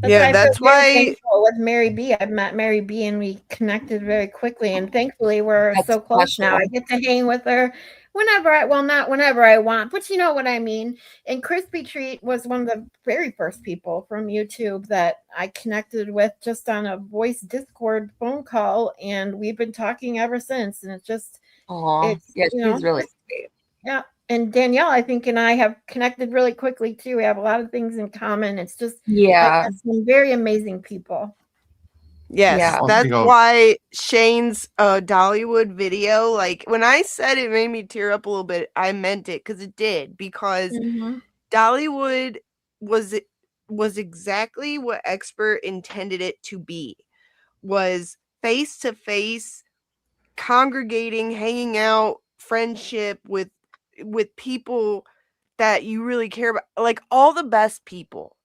G: Yeah, that's
F: I feel very
G: why-
F: thankful with Mary B. I met Mary B. and we connected very quickly, and thankfully we're
A: That's
F: so close now. I
A: special.
F: get to hang with her not whenever I want, but you know what I mean. And Crispy Treat was one of the very first people from YouTube that I connected with just on a voice Discord phone call, and we've been talking ever since. And it's just,
A: Oh,
F: It's,
A: yeah,
F: you
A: she's
F: know,
A: really sweet.
F: yeah. And Danielle, I think, and I have connected really quickly too. We have a lot of things in common. It's just,
A: Yeah,
F: like, some very amazing people.
G: Yes,
A: Yeah.
G: that's
C: Think of-
G: why Shane's Dollywood video, like when I said it made me tear up a little bit, I meant it because it did, because Dollywood was exactly what Expert intended it to be. Was face to face, congregating, hanging out, friendship with people that you really care about, like all the best people.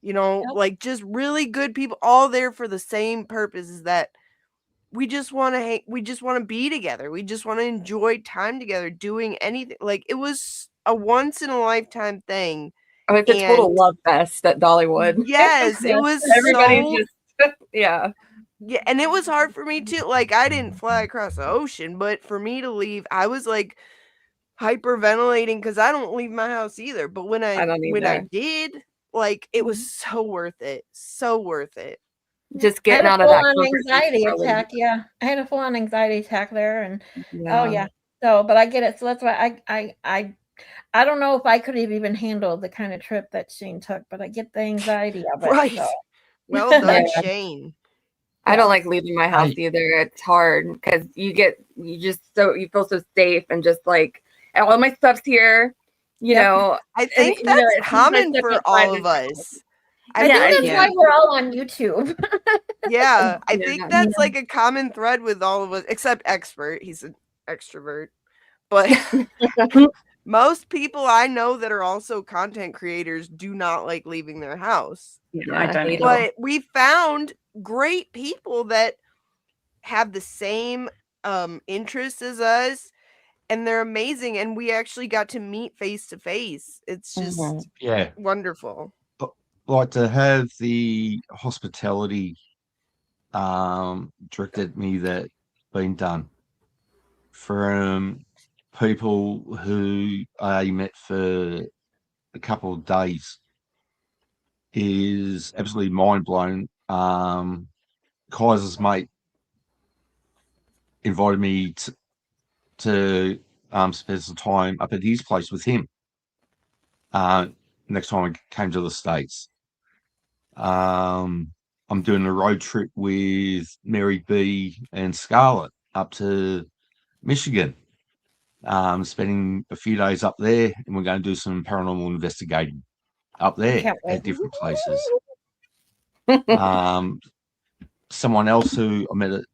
G: You know,
F: Yep.
G: like just really good people, all there for the same purpose, is that we just want to hang, we just want to be together. We just want to enjoy time together, doing anything. Like it was a once in a lifetime thing.
A: oh, it's a total
G: and-
A: love fest at Dollywood.
G: Yes, it was
A: Everybody
G: so,
A: just, yeah.
G: yeah, and it was hard for me too. Like I didn't fly across the ocean, but for me to leave, I was like hyperventilating because I don't leave my house either. But when I
A: don't either.
G: did, like it was so worth it. So worth it.
A: Just
F: I had
A: getting
F: a
A: out of that
F: full-on
A: comfort zone
F: anxiety
A: really-
F: attack. Yeah, I had a full-on anxiety attack there, and
A: Yeah.
F: oh yeah. So, but I get it. So that's why I don't know if I could have even handled the kind of trip that Shane took, but I get the anxiety of it.
G: Right.
F: So.
G: Well done,
A: Yeah.
G: Shane.
A: I don't like leaving my house
C: I-
A: either. It's hard because you feel so safe and just like all my stuff's here, you
G: Yep.
A: know.
G: I think
A: you know,
G: that's
A: it's just
G: common
A: nice
G: for
A: to
G: all
A: find
G: of
A: it.
G: us.
F: I
A: Yeah,
F: think that's
B: yeah.
F: why we're all on YouTube.
G: Yeah, I
A: Yeah.
G: think that's like a common thread with all of us, except Expert. He's an extrovert. But most people I know that are also content creators do not like leaving their house.
B: I don't
A: hate
B: either.
A: it.
G: But we found great people that have the same interests as us, and they're amazing. And we actually got to meet face to face. It's just
A: Mhm.
C: Yeah,
G: wonderful.
C: like to have the hospitality directed at me that been done from people who I met for a couple of days is absolutely mind blown. Kaiser's mate invited me to spend some time up at his place with him. Next time I came to the States. I'm doing a road trip with Mary B and Scarlett up to Michigan. Spending a few days up there, and we're going to do some paranormal investigating up there
F: Can't wait.
C: at different places. Someone else who I met at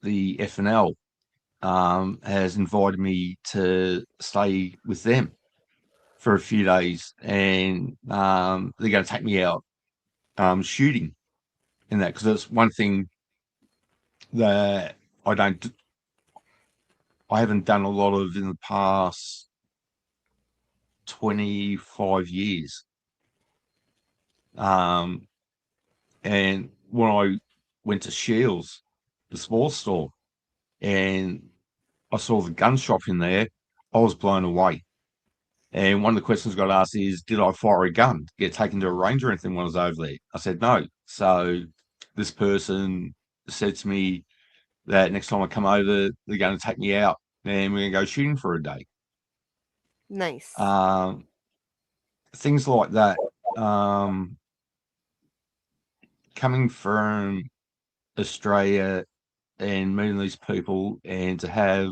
C: the FNL has invited me to stay with them for a few days, and they're going to take me out shooting in that, because that's one thing that I haven't done a lot of in the past 25 years. And when I went to Shields, the sports store, and I saw the gun shop in there, I was blown away. And one of the questions I got asked is, did I fire a gun, get taken to a range or anything when I was over there? I said no. So this person said to me that next time I come over, they're going to take me out and we're going to go shooting for a day.
G: Nice.
C: Things like that. Coming from Australia and meeting these people, and to have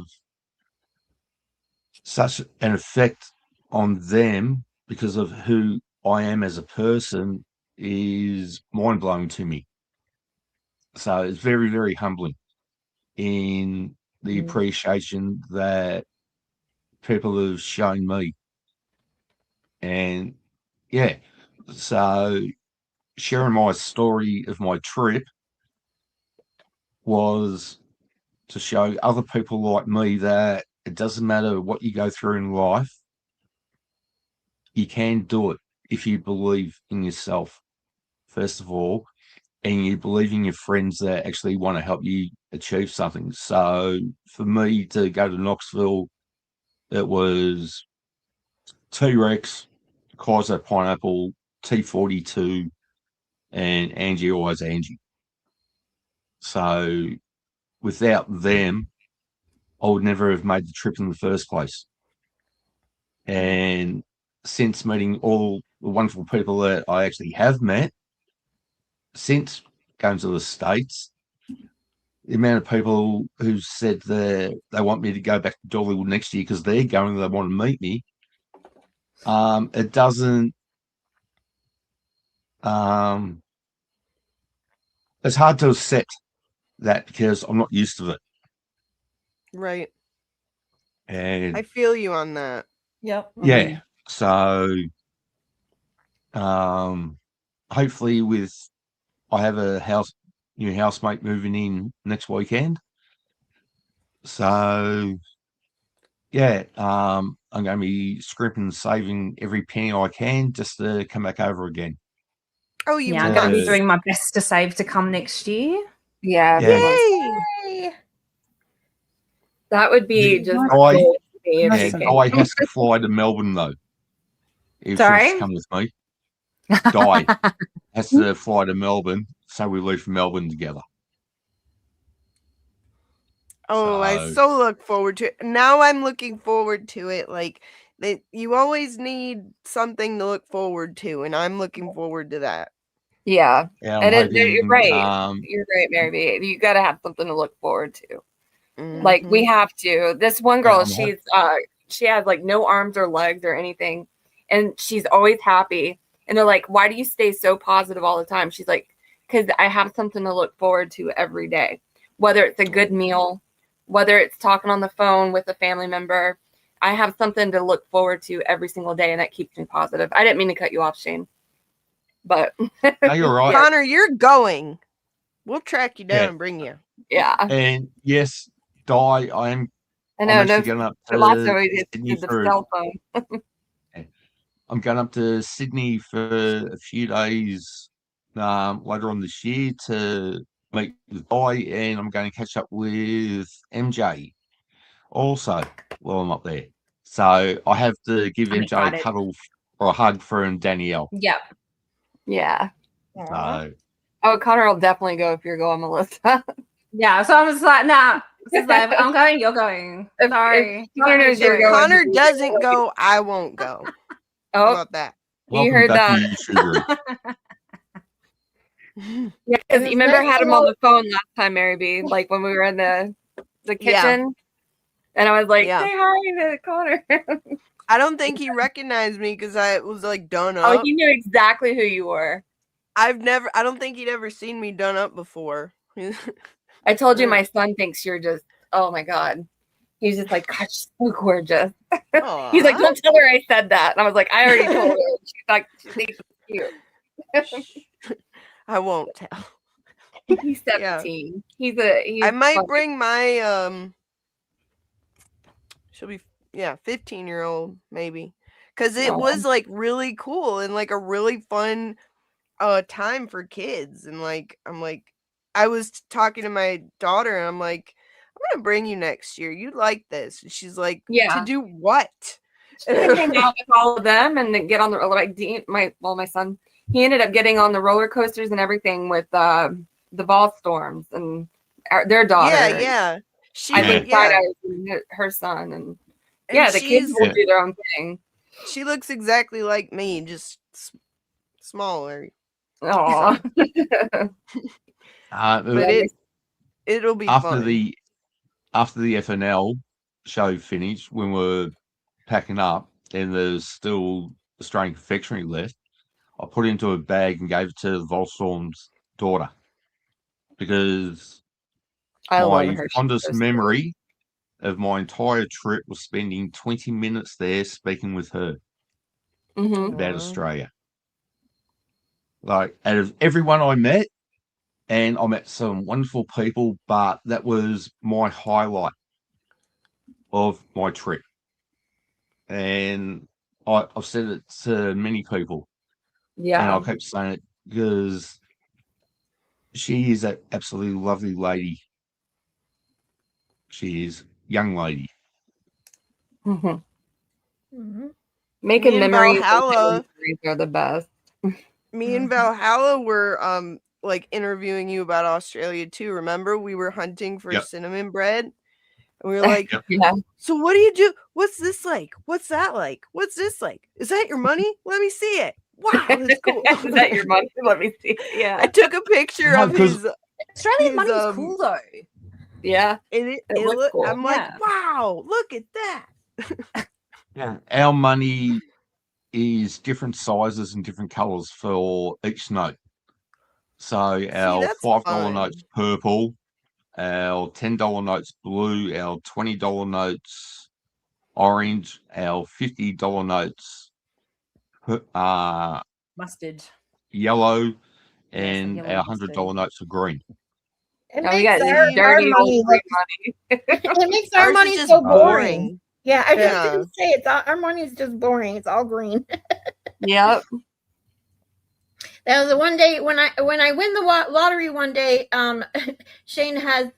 C: such an effect on them because of who I am as a person is mind-blowing to me. So it's very, very humbling in the appreciation that people have shown me. And yeah, so sharing my story of my trip was to show other people like me that it doesn't matter what you go through in life, you can do it if you believe in yourself, first of all, and you believe in your friends that actually want to help you achieve something. So for me to go to Knoxville, it was T-Rex, Kaiser Pineapple, T42, and Angie Always Angie. So without them, I would never have made the trip in the first place. And since meeting all the wonderful people that I actually have met since going to the States, the amount of people who said that they want me to go back to Dollywood next year because they're going, they want to meet me, it doesn't, it's hard to accept that because I'm not used to it.
G: Right.
C: And
G: I feel you on that.
F: Yep.
C: yeah, so hopefully I have a new housemate moving in next weekend. So yeah, I'm going to be scrimping and saving every penny I can just to come back over again.
G: Oh, you
B: Yeah, I'm going to be
C: must.
B: doing my best to save to come next year.
A: Yeah.
C: Yeah.
G: Yay!
A: That would be
C: The
A: just
C: guy-
A: gold to me if
C: Yeah,
A: you can.
C: Guy has to fly to Melbourne though. If she wants
B: Sorry?
C: to come with me. Guy has to fly to Melbourne, so we leave from Melbourne together.
G: Oh, I
C: So-
G: so look forward to it. Now I'm looking forward to it. Like that, you always need something to look forward to, and I'm looking forward to that.
A: Yeah.
C: Yeah,
A: And
C: I'm
A: you're
C: hoping,
A: right. You're right, Mary B. You got to have something to look forward to. Like we
G: Mhm.
A: have to. This one girl,
C: Yeah,
A: she has like no arms or legs or anything, and she's always happy. And they're like, "Why do you stay so positive all the time?" She's like, "Because I have something to look forward to every day. Whether it's a good meal, whether it's talking on the phone with a family member, I have something to look forward to every single day, and that keeps me positive." I didn't mean to cut you off, Shane, but
C: No, you're right.
G: Connor, you're going. We'll track you down
C: Yeah.
G: and bring you.
A: yeah,
C: And yes, Di, I am.
A: I
C: I'm
A: know.
C: actually
A: No,
C: going up
A: lots of
C: to
A: it
C: Sydney
A: is the
C: for.
A: cell phone.
C: I'm going up to Sydney for a few days later on this year to meet with Di, and I'm going to catch up with MJ also while I'm up there. So I have to give
B: I'm
C: MJ
B: excited.
C: a cuddle or a hug from Danielle.
B: Yep.
A: Yeah.
C: So
A: Oh, Connor will definitely go if you're going, Melissa.
B: Yeah, so I'm just like, nah. This is like, I'm going, you're going.
A: If-
B: Sorry.
A: if Connor knows you're
G: If
A: going,
G: Connor doesn't go, I won't go. How
A: Oh,
G: about that?
A: you
C: Welcome
A: heard
C: back
A: that.
C: to you, Sugary.
A: Yeah, because
F: And
A: you
F: it's
A: remember I
F: nice
A: had
F: to
A: him on
F: know-
A: the phone last time, Mary B, like when we were in the
G: Yeah.
A: kitchen. And I was like,
G: Yeah.
A: say hi to Connor.
G: I don't think he recognized me because I was like done
A: Oh,
G: up.
A: he knew exactly who you were.
G: I don't think he'd ever seen me done up before.
A: I told you
G: Yeah.
A: my son thinks you're just, oh my God. He's just like, gosh, she's so gorgeous. He's like,
G: Aw.
A: don't tell her I said that. And I was like, I already told her. She's like, she thinks it's cute.
G: I won't tell.
A: He's
G: Yeah.
A: 17. He's
G: I might
A: funny.
G: bring my she'll be 15-year-old maybe. Cause it
A: Aw.
G: was like really cool and like a really fun time for kids. And like I'm like I was talking to my daughter and I'm like, I'm gonna bring you next year. You'd like this. And she's like,
A: Yeah.
G: to do what?
A: She can hang out with all of them and then get on the like Dean, my son, he ended up getting on the roller coasters and everything with the ball storms and their daughter.
G: Yeah. She
A: I think
G: yeah.
A: Friday was her son, and
G: And
A: yeah, the kids
G: she's-
A: will do their own thing.
G: She looks exactly like me, just smaller.
A: Aw.
G: But it'll be
C: after
G: fun.
C: the FNL show finished, when we're packing up and there's still Australian confectionery left, I put it into a bag and gave it to Volstorm's daughter because
A: I love
C: my
A: her.
C: fondest memory of my entire trip was spending 20 minutes there speaking with her
A: Mm-hmm.
C: about
G: Wow.
C: Australia. Like, out of everyone I met, and I met some wonderful people, but that was my highlight of my trip. And I've said it to many people, and
A: Yeah.
C: I'll keep saying it because she is an absolutely lovely lady. She is young lady.
A: Mhm.
F: Mhm.
A: Making
G: Me and
A: memories.
G: Valhalla-
A: Memories are the best.
G: Me and Valhalla were like interviewing you about Australia too. Remember, we were hunting for
C: Yep.
G: cinnamon bread, and we were like,
C: Yep.
A: Yeah.
G: "So what do you do? What's this like? What's that like? What's this like? Is that your money? Let me see it. Wow, that's cool."
A: Is that your money? Let me see. Yeah.
G: I took a picture
C: No,
G: of
C: 'cause-
G: his,
B: Australian
G: His,
B: money's cool though.
A: Yeah.
G: and
A: It looks cool.
G: I'm
B: Yeah.
G: like, "Wow, look at that."
C: Yeah, our money is different sizes and different colours for each note. So our
G: that's
C: $5
G: fun.
C: notes purple, our $10 notes blue, our $20 notes orange, our $50 notes
B: Mustard.
C: yellow,
B: Yes,
C: and
B: yellow
C: our
B: mustard.
C: $100 notes are green.
F: It
A: Now we
F: makes
A: got
F: our
A: dirty
F: money
A: old
F: look,
A: free money.
F: it makes our
G: Ours
F: money
G: is just
F: so boring. Yeah, I just
G: Yeah.
F: didn't say it's our money is just boring. It's all green.
A: Yep.
F: That was the one day when I win the lottery one day. Shane has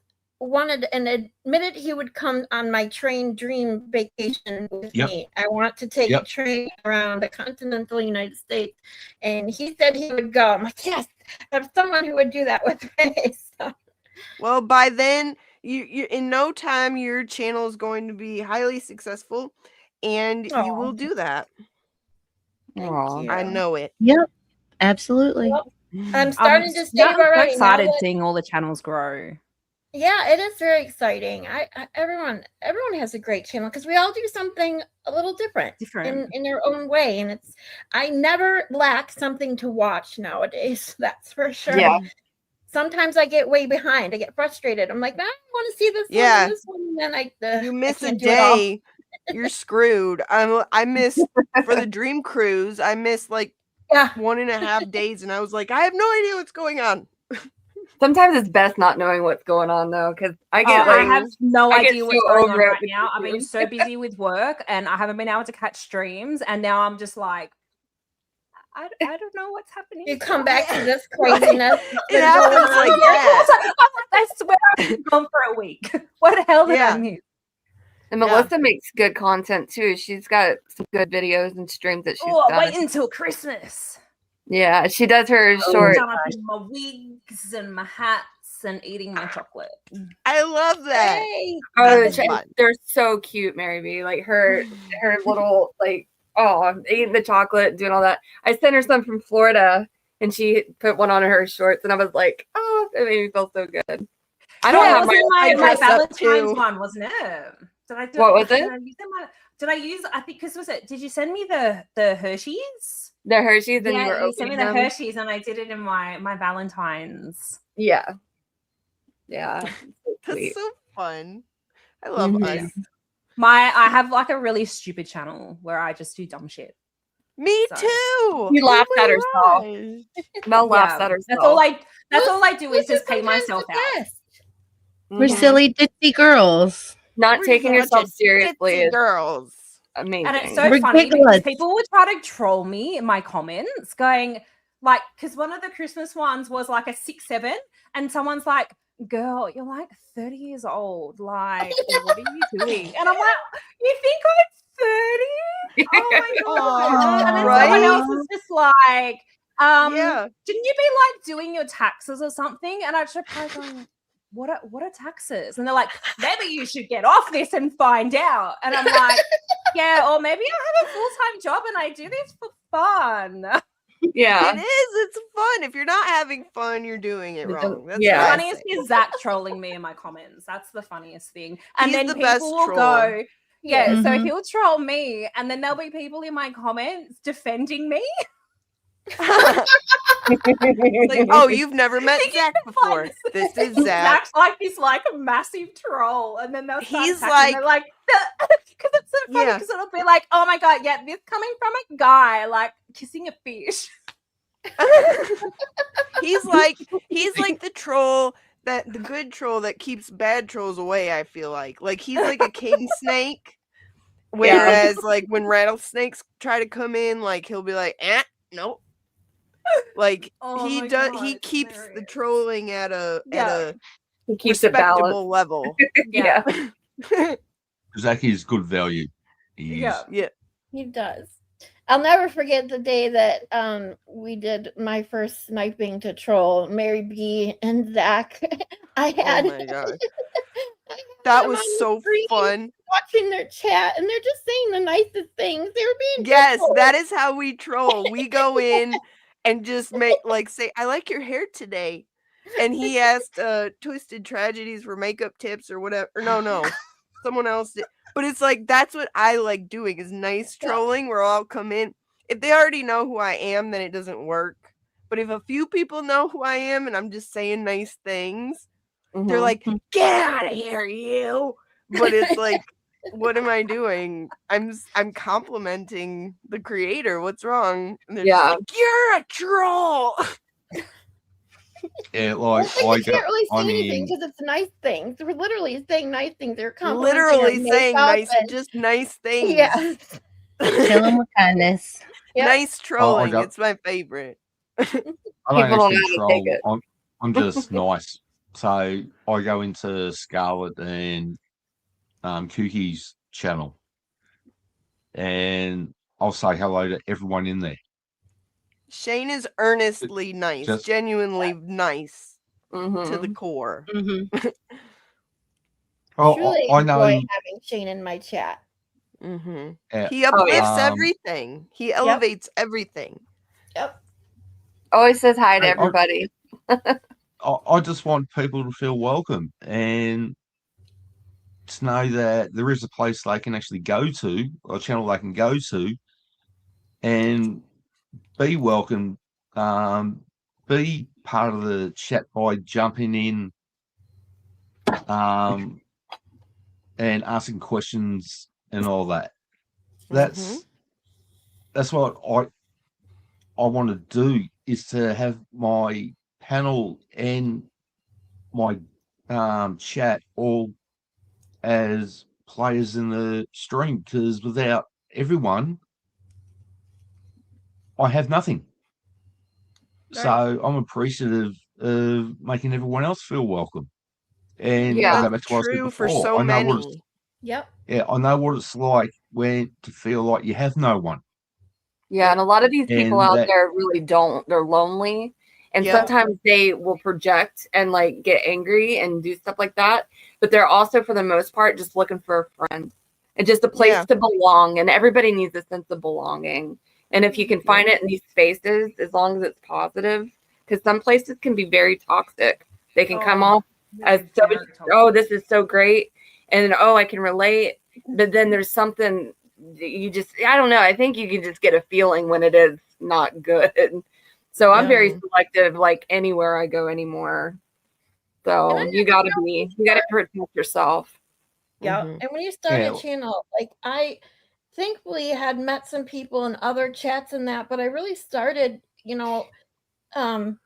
F: wanted and admitted he would come on my train dream vacation with
C: Yep.
F: me. I want to take
C: Yep.
F: a train around the continental United States, and he said he would go. I'm like, yes, I'm someone who would do that with me. So,
G: Well, by then, you in no time, your channel is going to be highly successful, and you
F: Aw.
G: will do that.
F: thank
A: Aw.
F: you.
G: I know it.
D: Yep, absolutely.
F: Well, I'm starting to
B: Yeah,
F: save
B: I'm so
F: already. now
B: excited
F: that-
B: seeing all the channels grow.
F: Yeah, it is very exciting. Everyone has a great channel because we all do something a little different
B: Different.
F: in their own way, and it's I never lack something to watch nowadays. That's for sure.
A: Yeah.
F: Sometimes I get way behind. I get frustrated. I'm like, I want to see this one
G: Yeah.
F: and this one, and then I
G: You
F: I
G: miss a
F: can't do it all.
G: day, you're screwed. I missed for the dream cruise. I missed like
F: Yeah,
G: 1.5 days, and I was like, I have no idea what's going on.
A: Sometimes it's best not knowing what's going on though, because I get
B: I
A: like
B: have no
A: I get
B: idea what's
A: so
B: going on
A: over it
B: right
A: with
B: now. I've been
A: YouTube.
B: so busy with work and I haven't been able to catch streams. And now I'm just like, I don't know what's happening.
F: you come back to this craziness.
G: It
F: that's
G: happens
F: going on.
G: like
B: Yeah,
G: that.
B: I swear I've been gone for a week. What the hell did
G: Yeah.
B: I miss?
A: and
G: Yeah.
A: Melissa makes good content too. She's got some good videos and streams that she's
B: Oh,
A: done.
B: wait until Christmas.
A: Yeah, she does her
B: I'm
A: short.
B: done up in my wigs and my hats nuts and eating my chocolate.
G: I love that.
F: Hey.
A: Oh,
G: That's fun.
A: they're so cute, Mary B. Like her little like eating the chocolate, doing all that. I sent her some from Florida, and she put one on her shorts, and I was like, oh, it made me feel so good. I don't
B: Yeah,
A: have
B: it was in
G: I
B: my
G: dress up
B: Valentine's
G: too.
B: one, wasn't it? Did I do
A: What was it?
B: Did I use? I think because was it? Did you send me the Hershey's?
A: the Hershey's, and you were
B: you sent me
A: opening
B: the
A: them.
B: Hershey's, and I did it in my Valentine's.
A: Yeah. So
G: That's
A: sweet.
G: so fun. I love
A: Mhm.
G: us.
B: I have like a really stupid channel where I just do dumb shit.
G: Me
B: So-
G: too.
A: You laughed
G: my
A: at herself.
G: gosh.
A: Mel laughs
B: Yeah,
A: at herself.
B: That's all I do is
F: Those are
B: just pay
F: sometimes
B: myself
F: the
B: out.
F: best.
D: We're
A: Mhm.
D: silly ditzy girls.
A: Not
G: We're
A: taking
G: such
A: yourself
G: a
A: seriously
G: ditzy
A: is
G: girls.
A: amazing.
B: And it's so
D: We're
B: funny because
D: giggles.
B: people will try to troll me in my comments, going like, because one of the Christmas ones was like a 6-7, and someone's like, "Girl, you're like 30 years old. Like, what are you doing?" And I'm like, "You think I'm 30? Oh my god!" And then someone else is just like,
G: Yeah.
B: "Didn't you be like doing your taxes or something?" And I just reply going, what are taxes? And they're like, maybe you should get off this and find out. And I'm like, yeah, or maybe I have a full-time job and I do this for fun.
A: Yeah.
G: It is. It's fun. If you're not having fun, you're doing it
A: The-
G: wrong. That's
A: yeah.
G: what I
B: Funniest
G: say.
B: is Zach trolling me in my comments. That's the funniest thing. And
G: He's
B: then
G: the
B: people
G: best
B: will
G: troll.
B: go, yeah, so
D: Mhm.
B: he'll troll me, and then there'll be people in my comments defending me.
G: It's like, oh, you've never met Zach before.
B: Like,
G: This is Zach.
B: Zach's like this like massive troll, and then they'll start
G: He's
B: attacking. They're like, because it's so funny
G: Yeah.
B: because it'll be like, oh my god, yeah, this coming from a guy like kissing a fish.
G: he's like the troll the good troll that keeps bad trolls away. I feel like he's like a king snake. Whereas like when rattlesnakes try to come in, like he'll be like, nope. Like
B: Oh
G: he
B: my
G: does.
B: God,
G: He
B: it's
G: keeps the
B: hilarious.
G: trolling at a
A: He keeps it balanced.
G: respectable level.
A: Yeah.
C: Zach is good value. He is.
B: Yeah.
G: Yeah.
F: He does. I'll never forget the day that we did my first sniping to troll Mary B and Zach. I had
G: Oh my gosh.
F: I had
G: That
F: them
G: was
F: on the
G: so
F: screen
G: fun.
F: watching their chat, and they're just saying the nicest things. They were being
G: Yes,
F: good
G: that
F: trolls.
G: is how we troll. We go in and just make say, I like your hair today. And he asked Twisted Tragedies for makeup tips or whatever. Or no. Someone else did. But it's like that's what I like doing is nice
F: Yeah.
G: trolling where I'll come in. If they already know who I am, then it doesn't work. But if a few people know who I am and I'm just saying nice things, they're
A: Mhm.
G: like, get out of here, you. But it's like, what am I doing? I'm complimenting the creator. What's wrong? And they're just
A: Yeah.
G: like, you're a troll.
C: Yeah, like
F: I
C: I
F: can't
C: go.
F: really say
C: I
F: anything
C: mean,
F: because it's nice things. We're literally saying nice things. They're complimenting our
G: Literally saying
F: makeup
G: nice,
F: and-
G: just nice things.
F: Yeah.
D: Kill them with kindness.
F: Yep.
G: Nice trolling.
C: got-
G: it's my favorite.
C: I don't
A: People don't
C: actually
A: know how to
C: troll.
A: take it.
C: I'm just nice. So I go into Scarlett and Kuki's channel, and I'll say hello to everyone in there.
G: Shane is earnestly nice,
C: just-
G: genuinely nice to
A: Mhm.
G: the core.
D: Mm-hmm.
C: Oh,
F: Truly
C: I know.
F: enjoy having Shane in my chat.
G: Mm-hmm.
C: Yeah.
G: He uplifts
C: yeah.
G: everything. He elevates everything.
F: Yep.
A: Always says hi to
C: Hey,
A: everybody.
C: I just want people to feel welcome and to know that there is a place they can actually go to, or a channel they can go to, and be welcome. Be part of the chat by jumping in, and asking questions and all that. That's what I want to do, is to have my panel and my chat all as players in the stream, because without everyone I have nothing.
F: Right.
C: So I'm appreciative of making everyone else feel welcome. And
A: Yeah.
C: I go back to what I said
G: True for
C: before.
G: so
C: I know what
G: many.
C: it's,
F: Yep.
C: I know what it's like when to feel like you have no one.
A: Yeah, and a lot of these people
C: And
A: out
C: that-
A: there really don't. They're lonely. And
G: Yeah.
A: sometimes they will project and like get angry and do stuff like that. But they're also, for the most part, just looking for a friend and just a place
G: Yeah.
A: to belong. And everybody needs a sense of belonging. And if you can find it in these spaces, as long as it's positive, because some places can be very toxic. They can come off as so, oh, this is so great. And oh, I can relate. But then there's something you just, I don't know. I think you can just get a feeling when it is not good. So I'm very
G: Yeah.
A: selective, like anywhere I go anymore. So
F: And I
A: you gotta protect yourself.
F: Yeah.
G: Mhm.
F: And when you start
C: Yeah.
F: a channel, like I thankfully had met some people in other chats and that, but I really started,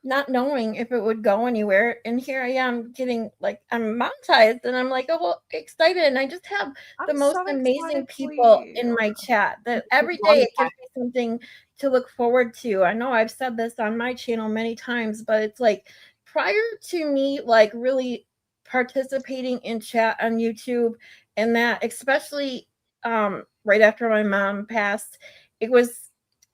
F: not knowing if it would go anywhere. And here I am getting like I'm monetized and I'm like, oh well, excited. And I just have the
B: I'm
F: most
B: so
F: amazing
B: excited for
F: people in
B: you.
F: my chat that every day it gives me something to look forward to. I know I've said this on my channel many times, but it's like prior to me like really participating in chat on YouTube and that especially right after my mom passed,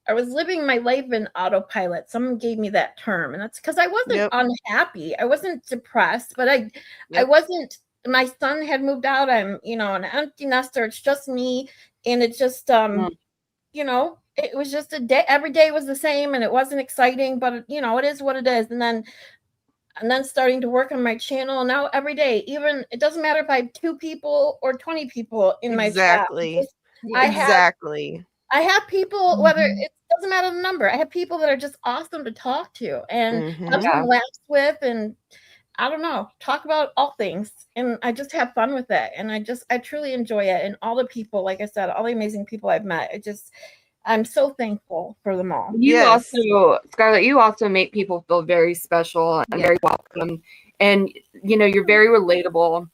F: I was living my life in autopilot. Someone gave me that term, and that's because I wasn't
G: Yep.
F: unhappy. I wasn't depressed, but I
G: Yep.
F: wasn't. My son had moved out. I'm, an empty nester. It's just me, and it just, it was just a day. Every day was the same, and it wasn't exciting. But it is what it is. And then starting to work on my channel now every day. Even it doesn't matter if I have 2 people or 20 people in my chat.
G: Exactly.
F: I have
G: Exactly.
F: I have people, whether it doesn't matter the number, I have people that are just awesome to talk to and have
G: Mhm.
F: some laughs with, and I don't know, talk about all things. And I just have fun with it. And I truly enjoy it. And all the people, like I said, all the amazing people I've met, I'm so thankful for them all.
A: You
G: Yes.
A: also, Scarlett, you also make people feel very special and very welcome. And, you're very relatable.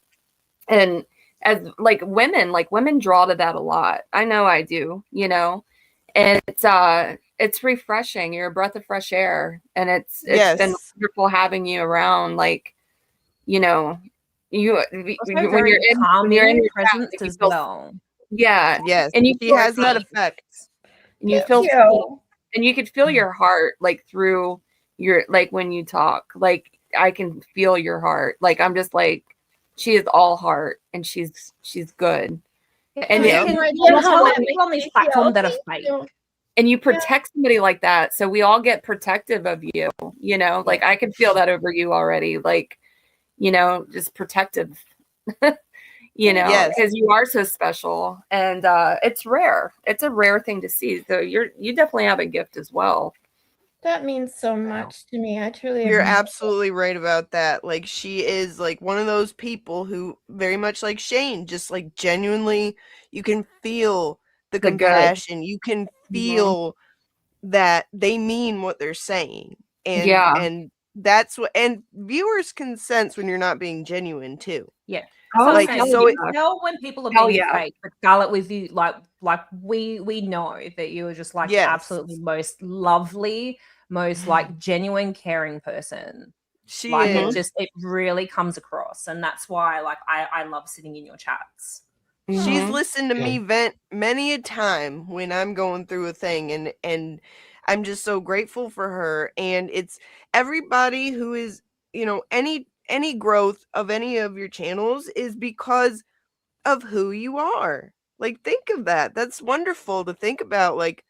A: And as like women draw to that a lot. I know I do, and it's refreshing. You're a breath of fresh air. And it's been
G: Yes.
A: wonderful having you around. Like, you
B: Also
A: when
B: very
A: you're in
B: calming
A: your
B: presence
A: chat, you
B: as
A: feel,
B: well.
A: yeah.
G: Yes.
A: And you
G: She
A: feel
G: has that
A: seen.
G: effect.
A: And you
F: Thank
A: feel
F: you.
A: seen. And you could feel your heart like through your, like when you talk, like I can feel your heart. Like I'm just like, she is all heart and she's good. And
B: you
G: Yep.
B: can
F: Right,
B: you
F: yeah,
B: tell
F: how
B: people on this
F: thank
B: platform
F: you.
B: that are
F: Thank
B: fake.
F: you.
A: and you protect somebody like that. So we all get protective of you, like I can feel that over you already. Like, just protective,
G: Yes.
A: because you are so special and it's rare. It's a rare thing to see. So you definitely have a gift as well.
F: That means so much to me. I truly
G: You're
F: appreciate
G: absolutely right about that. Like she is like one of those people who very much like Shane, just like genuinely you can feel the
A: The good.
G: compassion. You can feel that they mean what they're saying. And
A: Yeah.
G: and that's what and viewers can sense when you're not being genuine too.
B: Yeah.
A: Oh,
G: Like,
B: Like,
G: so
B: you can tell when people are
A: Hell
B: being
A: yeah.
B: fake. But Scarlett, with you, like we know that you are just like the
G: Yes.
B: absolutely most lovely, most like genuine, caring person.
G: She
B: Like
G: is.
B: it really comes across, and that's why like I love sitting in your chats.
G: She's
A: Mhm.
G: listened to me vent many a time when I'm going through a thing and I'm just so grateful for her. And it's everybody who is, any growth of any of your channels is because of who you are. Like think of that. That's wonderful to think about. Like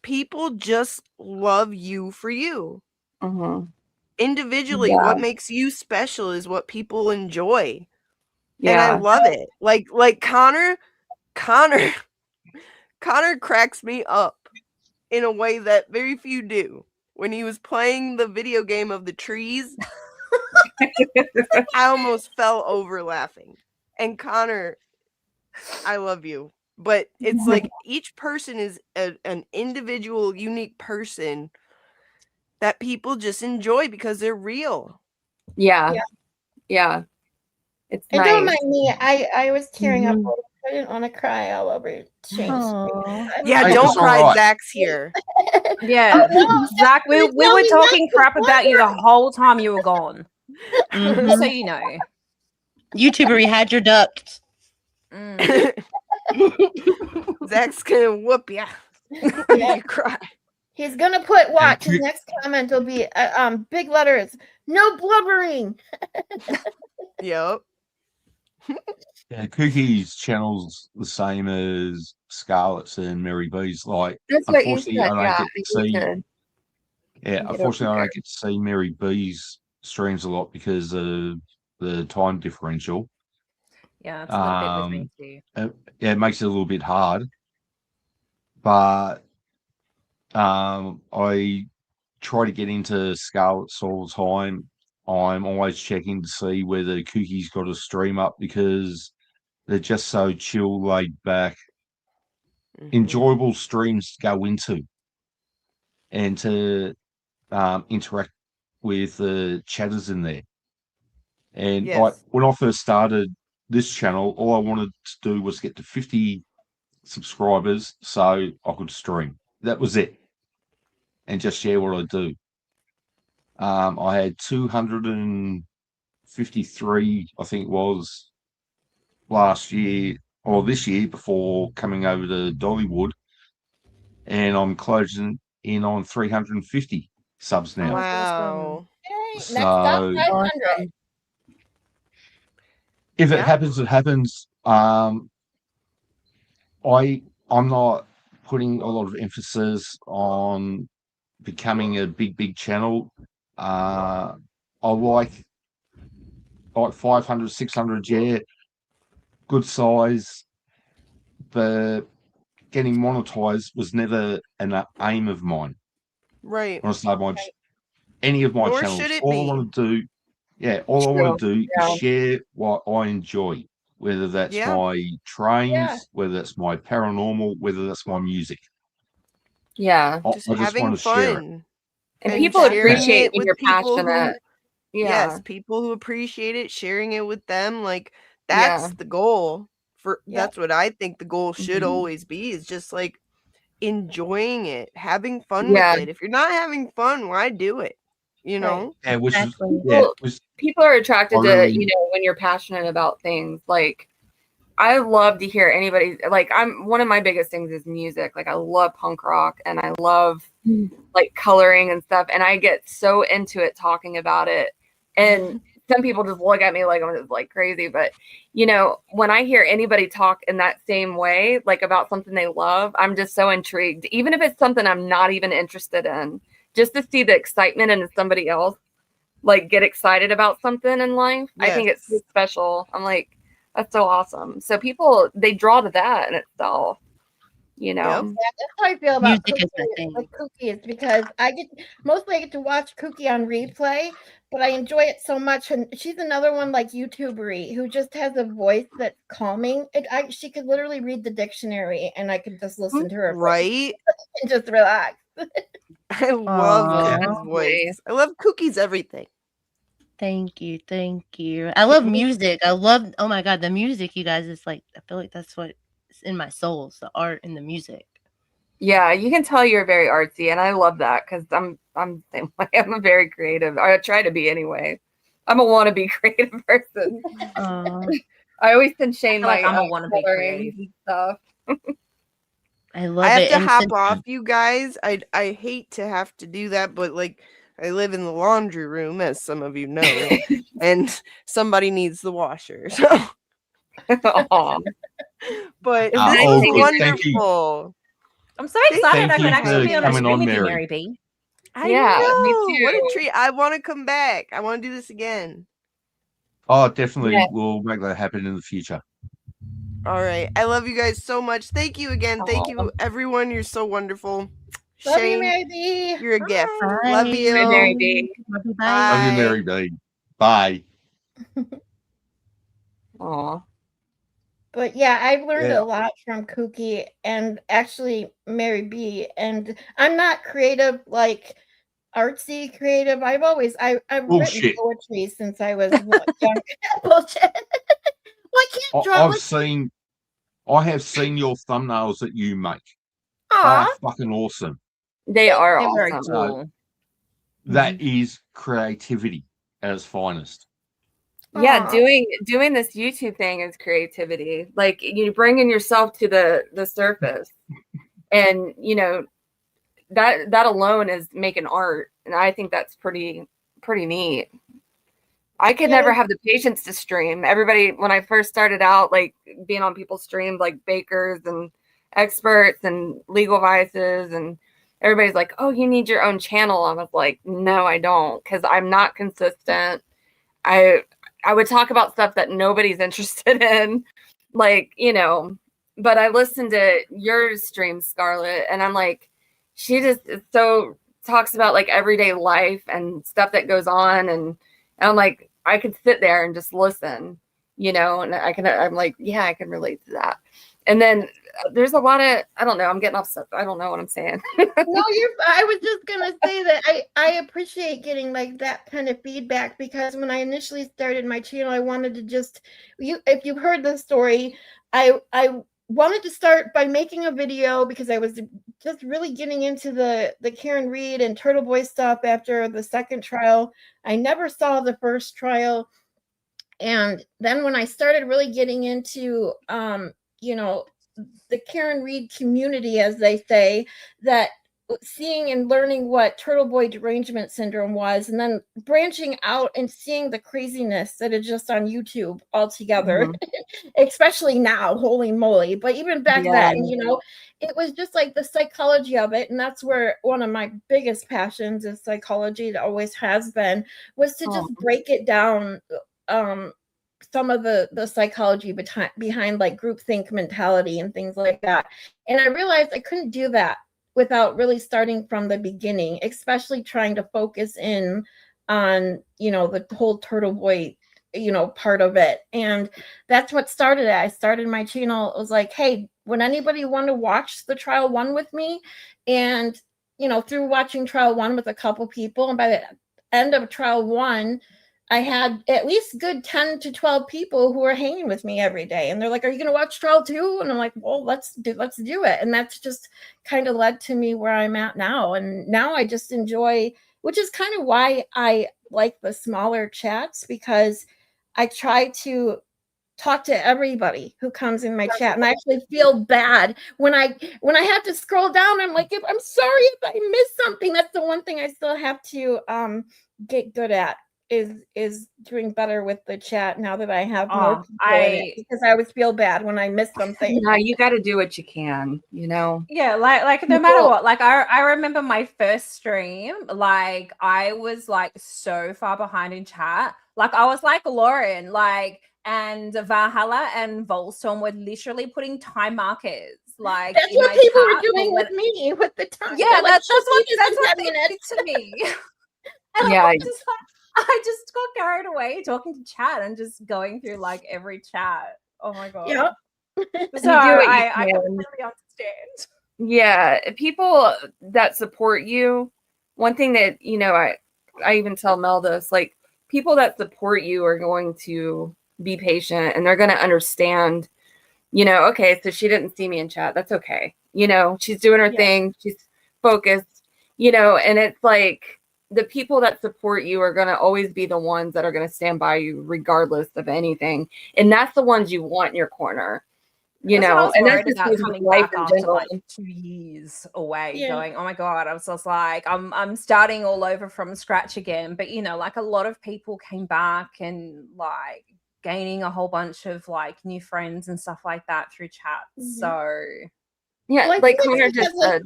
G: people just love you for you.
A: Mhm.
G: Individually,
A: Yeah.
G: what makes you special is what people enjoy.
A: Yeah.
G: And I love it. Like Connor cracks me up in a way that very few do. When he was playing the video game of the trees, I almost fell over laughing. And Connor, I love you. But it's like each person is an individual, unique person that people just enjoy because they're real.
A: Yeah. Yeah. It's
F: And
A: nice.
F: don't mind me. I was tearing up a
A: Mhm.
F: little. I didn't want to cry all over Shane's.
B: Aw.
G: Yeah,
C: Hey,
G: don't
C: it's all
G: cry.
C: right.
G: Zach's here.
B: Yeah,
F: no,
B: Zach, we
F: tell
B: were
F: me
B: talking
F: not to
B: crap about you the whole time you were gone.
A: Mhm.
B: Just so you know.
D: YouTuber, you had your ducks.
B: Mm.
G: Zach's gonna whoop ya.
F: Yeah.
G: You cry.
F: He's gonna put watch. His
C: Cook-
F: next comment will be big letters. No blubbering.
G: Yep.
C: Yeah, Cookie's channel's the same as Scarlett's and Mary B's. Like,
A: That's what you
C: unfortunately,
A: said.
C: I don't
A: Yeah,
C: get to see.
A: get
C: Unfortunately, I
A: over
C: don't get to see Mary B's streams a lot because of the time differential.
B: Yeah, it's a little bit with me too.
C: Yeah, it makes it a little bit hard. But I try to get into Scarlett's all the time. I'm always checking to see whether Cookie's got a stream up because they're just so chill, laid back,
G: Mhm.
C: enjoyable streams to go into and to interact with the chatters in there. And like
G: Yes.
C: when I first started this channel, all I wanted to do was get to 50 subscribers so I could stream. That was it. And just share what I do. I had 253, I think it was, last year or this year before coming over to Dollywood. And I'm closing in on 350 subs now.
G: Wow.
F: Yay, next
C: So-
F: up, 500.
C: If it
G: Yeah.
C: happens, it happens. I'm not putting a lot of emphasis on becoming a big channel. I like 500, 600, yeah, good size, but getting monetized was never an aim of mine.
G: Right.
C: When I started any of my
G: Nor
C: channels,
G: should it
C: all
G: be.
C: I want to do, I want to do is share what I enjoy, whether that's
G: Yeah.
C: my trains,
F: Yeah.
C: whether that's my paranormal, whether that's my music.
A: Yeah.
C: I
G: Just
C: just
G: having
C: want to share it.
G: fun.
A: And
G: And
A: people
G: sharing
A: appreciate
G: it
A: when
G: with
A: you're
G: people who-
A: passionate. Yeah.
G: Yes, people who appreciate it, sharing it with them, like
A: Yeah.
G: that's the goal.
F: Yeah.
G: That's what I think the goal should
A: Mhm.
G: always be, is just like enjoying it, having fun
A: Yeah.
G: with it. If you're not having fun, why do it? You know?
C: Yeah, which
D: Exactly.
C: is yeah,
A: Well,
C: was
A: People are attracted
C: I
A: to,
C: really-
A: when you're passionate about things. Like, I love to hear anybody, like, one of my biggest things is music. Like, I love punk rock and I love like coloring and stuff. And I get so into it talking about it. And some people just look at me like I'm just like crazy. But, when I hear anybody talk in that same way, like about something they love, I'm just so intrigued. Even if it's something I'm not even interested in, just to see the excitement in somebody else, like get excited about something in life. I think it's so
G: Yes.
A: special. I'm like, that's so awesome. So people, they draw to that in itself,
G: Yep.
F: Yeah, that's how I feel about
D: Music is my
F: Cookie,
D: thing.
F: with Cookie, is because I get to watch Cookie on replay, but I enjoy it so much. And she's another one like YouTubery who just has a voice that's calming. She could literally read the dictionary, and I could just listen to her voice
G: Right?
F: and just relax.
G: I love
D: Aw.
G: Cookie's voice. I love Cookie's everything.
D: Thank you. Thank you. I love music. Oh my God, the music, you guys, is like, I feel like that's what is in my soul. It's the art and the music.
A: Yeah, you can tell you're very artsy, and I love that because I'm the same way. I'm a very creative. I try to be anyway. I'm a wannabe creative person. I always send Shane
B: I feel like
A: my
B: I'm a wannabe
A: coloring
B: creative.
A: and stuff.
D: I love
G: I have
D: it.
G: to
D: And
G: hop
D: since-
G: off, you guys. I hate to have to do that, but like I live in the laundry room, as some of you know, and somebody needs the washer. So,
A: Aw.
G: but
A: Ah,
G: this
A: oh,
G: was
A: good.
C: Thank you.
G: wonderful.
B: I'm so excited
C: Thank
B: I
C: you
B: could actually
C: for
B: be on a
C: coming on,
B: stream with you,
C: Mary.
B: Mary B.
G: I
A: Yeah, me
G: know. What a
A: too.
G: treat! I want to come back. I want to do this again.
C: Oh, definitely.
A: Yeah.
C: We'll make that happen in the future.
G: All right. I love you guys so much. Thank you again. Thank you, everyone. You're so wonderful.
F: Love you,
G: Shane,
F: Mary B.
G: you're a gift.
D: Bye.
G: Love you.
A: Good, Mary B.
D: Love you,
G: Bye.
C: Love you, Mary B. Bye.
A: Aw.
F: But yeah, I've learned
C: Yeah.
F: a lot from Kooky and actually Mary B. And I'm not creative, like artsy creative. I've written
C: Bullshit.
F: poetry since I was young. Bullshit. Well, I can't draw.
C: I have seen your thumbnails that you make. They
F: Aw.
C: are fucking awesome.
A: They are
B: They're very
A: awesome.
B: cool.
C: That is creativity at its finest.
A: Yeah,
F: Aw.
A: doing this YouTube thing is creativity. Like, you bringing yourself to the surface, and that alone is making art, and I think that's pretty neat. I could never have the patience to stream. Everybody, when I first started out, like being on people's streams, like bakers and experts and legal vices, and everybody's like, "Oh, you need your own channel." I was like, "No, I don't," because I'm not consistent. I would talk about stuff that nobody's interested in, like, you know. But I listened to your stream, Scarlett, and I'm like, she just so talks about like everyday life and stuff that goes on, and I'm like, I could sit there and just listen, you know, and I'm like, yeah, I can relate to that. And then there's a lot of, I don't know, I'm getting off stuff. I don't know what I'm saying.
F: No, I was just gonna say that I appreciate getting like that kind of feedback, because when I initially started my channel, I wanted to just if you've heard the story, I wanted to start by making a video because I was just really getting into the Karen Read and Turtle Boy stuff after the second trial. I never saw the first trial. And then when I started really getting into you know, the Karen Read community, as they say, that seeing and learning what Turtle Boy derangement syndrome was, and then branching out and seeing the craziness that is just on YouTube altogether, especially now, holy moly. But even back then, you know, it was just like the psychology of it. And that's where one of my biggest passions is psychology. It always has been, was to just break it down, some of the psychology behind like groupthink mentality and things like that. And I realized I couldn't do that without really starting from the beginning, especially trying to focus in on, you know, the whole Turtle Boy, you know, part of it. And that's what started it. I started my channel. It was like, hey, would anybody want to watch the trial one with me? And, you know, through watching trial one with a couple people, and by the end of trial one, I had at least good 10 to 12 people who were hanging with me every day. And they're like, are you going to watch trial two? And I'm like, well, let's do it. And that's just kind of led to me where I'm at now. And now I just enjoy, which is kind of why I like the smaller chats, because I try to talk to everybody who comes in my chat. And I actually feel bad when I have to scroll down. I'm like, I'm sorry if I missed something. That's the one thing I still have to get good at, is doing better with the chat now that I have more people in it, because I always feel bad when I miss something.
A: Yeah, you got to do what you can, you know.
B: Yeah, like no matter what. Like I remember my first stream, like I was like so far behind in chat. Like I was like Lauren, like, and Valhalla and Volstorm were literally putting time markers. Like
F: that's what people were doing with me with the time.
B: Yeah, that's what they did to me. And
A: yeah,
B: I just got carried away talking to chat and just going through like every chat. Oh my god.
F: Yeah.
B: So I completely understand.
A: Yeah, people that support you. One thing that, you know, I even tell Mel this, like, people that support you are going to be patient, and they're going to understand, you know, okay, so she didn't see me in chat. That's okay. You know, she's doing her thing. She's focused, you know, and it's like, the people that support you are going to always be the ones that are going to stand by you regardless of anything. And that's the ones you want in your corner, you know. And that's just
B: coming
A: life
B: back
A: in
B: after
A: general.
B: like 2 years away, going, oh my god, I was just like, I'm starting all over from scratch again. But you know, like a lot of people came back and like gaining a whole bunch of like new friends and stuff like that through chats. So
A: yeah,
F: well,
A: like Connor just said.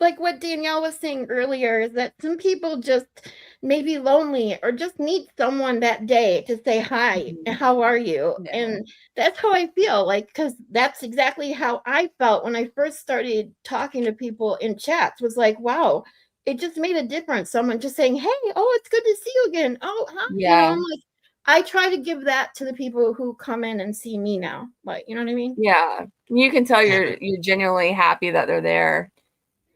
F: Like what Danielle was saying earlier, is that some people just may be lonely or just need someone that day to say hi, how are you? And that's how I feel, like, because that's exactly how I felt when I first started talking to people in chats. Was like, wow, it just made a difference. Someone just saying, hey, oh, it's good to see you again. Oh, huh?
A: Yeah.
F: You know, I'm like, I try to give that to the people who come in and see me now. Like, you know what I mean?
A: Yeah, you can tell you're genuinely happy that they're there.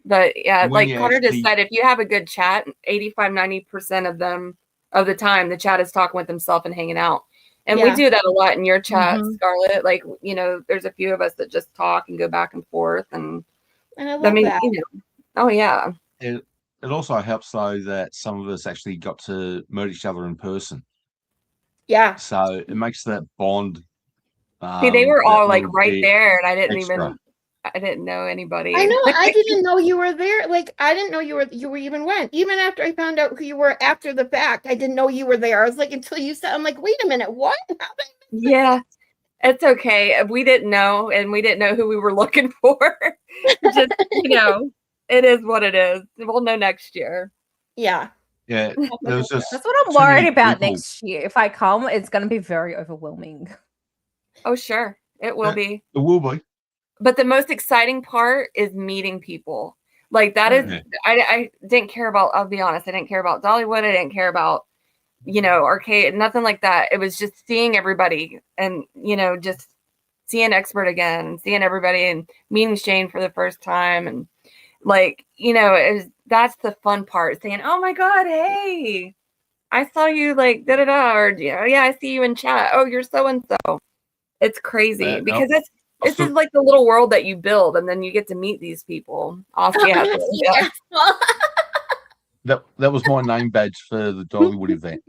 A: But yeah, like Connor just said, if you have a good chat, 85-90% of the time, the chat is talking with themselves and hanging out. And we do that a lot in your chat, Scarlett. Like, you know, there's a few of us that just talk and go back and forth. And
F: I love that.
A: You know, oh yeah.
C: It also helps though that some of us actually got to meet each other in person.
F: Yeah.
C: So it makes that bond.
A: See, they were all like right there, and I didn't
C: extra.
A: even. I didn't know anybody.
F: I know. I didn't know you were there. Like, I didn't know you were even went. Even after I found out who you were after the fact, I didn't know you were there. I was like, until you said, I'm like, wait a minute, what?
A: Yeah, it's okay. We didn't know, and we didn't know who we were looking for. Just, it is what it is. We'll know next year.
F: Yeah.
C: Yeah, there was just
B: That's what I'm
C: too many
B: worried about
C: people.
B: next year. If I come, it's going to be very overwhelming.
A: Oh, sure. It will
C: Yeah.
A: be.
C: It will be.
A: But the most exciting part is meeting people. Like that is,
C: Mhm.
A: I didn't care about, I'll be honest, I didn't care about Dollywood. I didn't care about, arcade, nothing like that. It was just seeing everybody and, just seeing Expert again and seeing everybody and meeting Shane for the first time. And like, that's the fun part, saying, oh my God, hey, I saw you like da-da-da, or, yeah, I see you in chat. Oh, you're so-and-so. It's crazy because this is like the little world that you build, and then you get to meet these people. Yeah.
C: That was my name badge for the Dollywood event.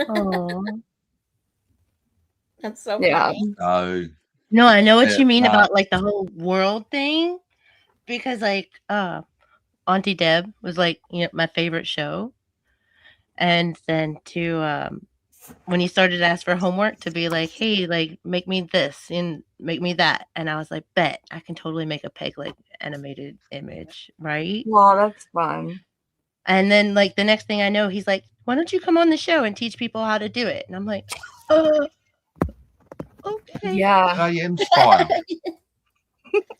D: Oh.
F: That's so
A: Yeah.
F: funny.
C: So
D: No, I know what
C: Yeah,
D: you mean
C: nah.
D: about like the whole world thing, because like Auntie Deb was like my favorite show, and then when he started to ask for homework to be like, hey, like make me this and make me that, and I was like, bet I can totally make a peg leg animated image, right?
A: Well, that's fun.
D: And then like the next thing I know, he's like, why don't you come on the show and teach people how to do it? And I'm like, okay.
A: Yeah.
C: I am style.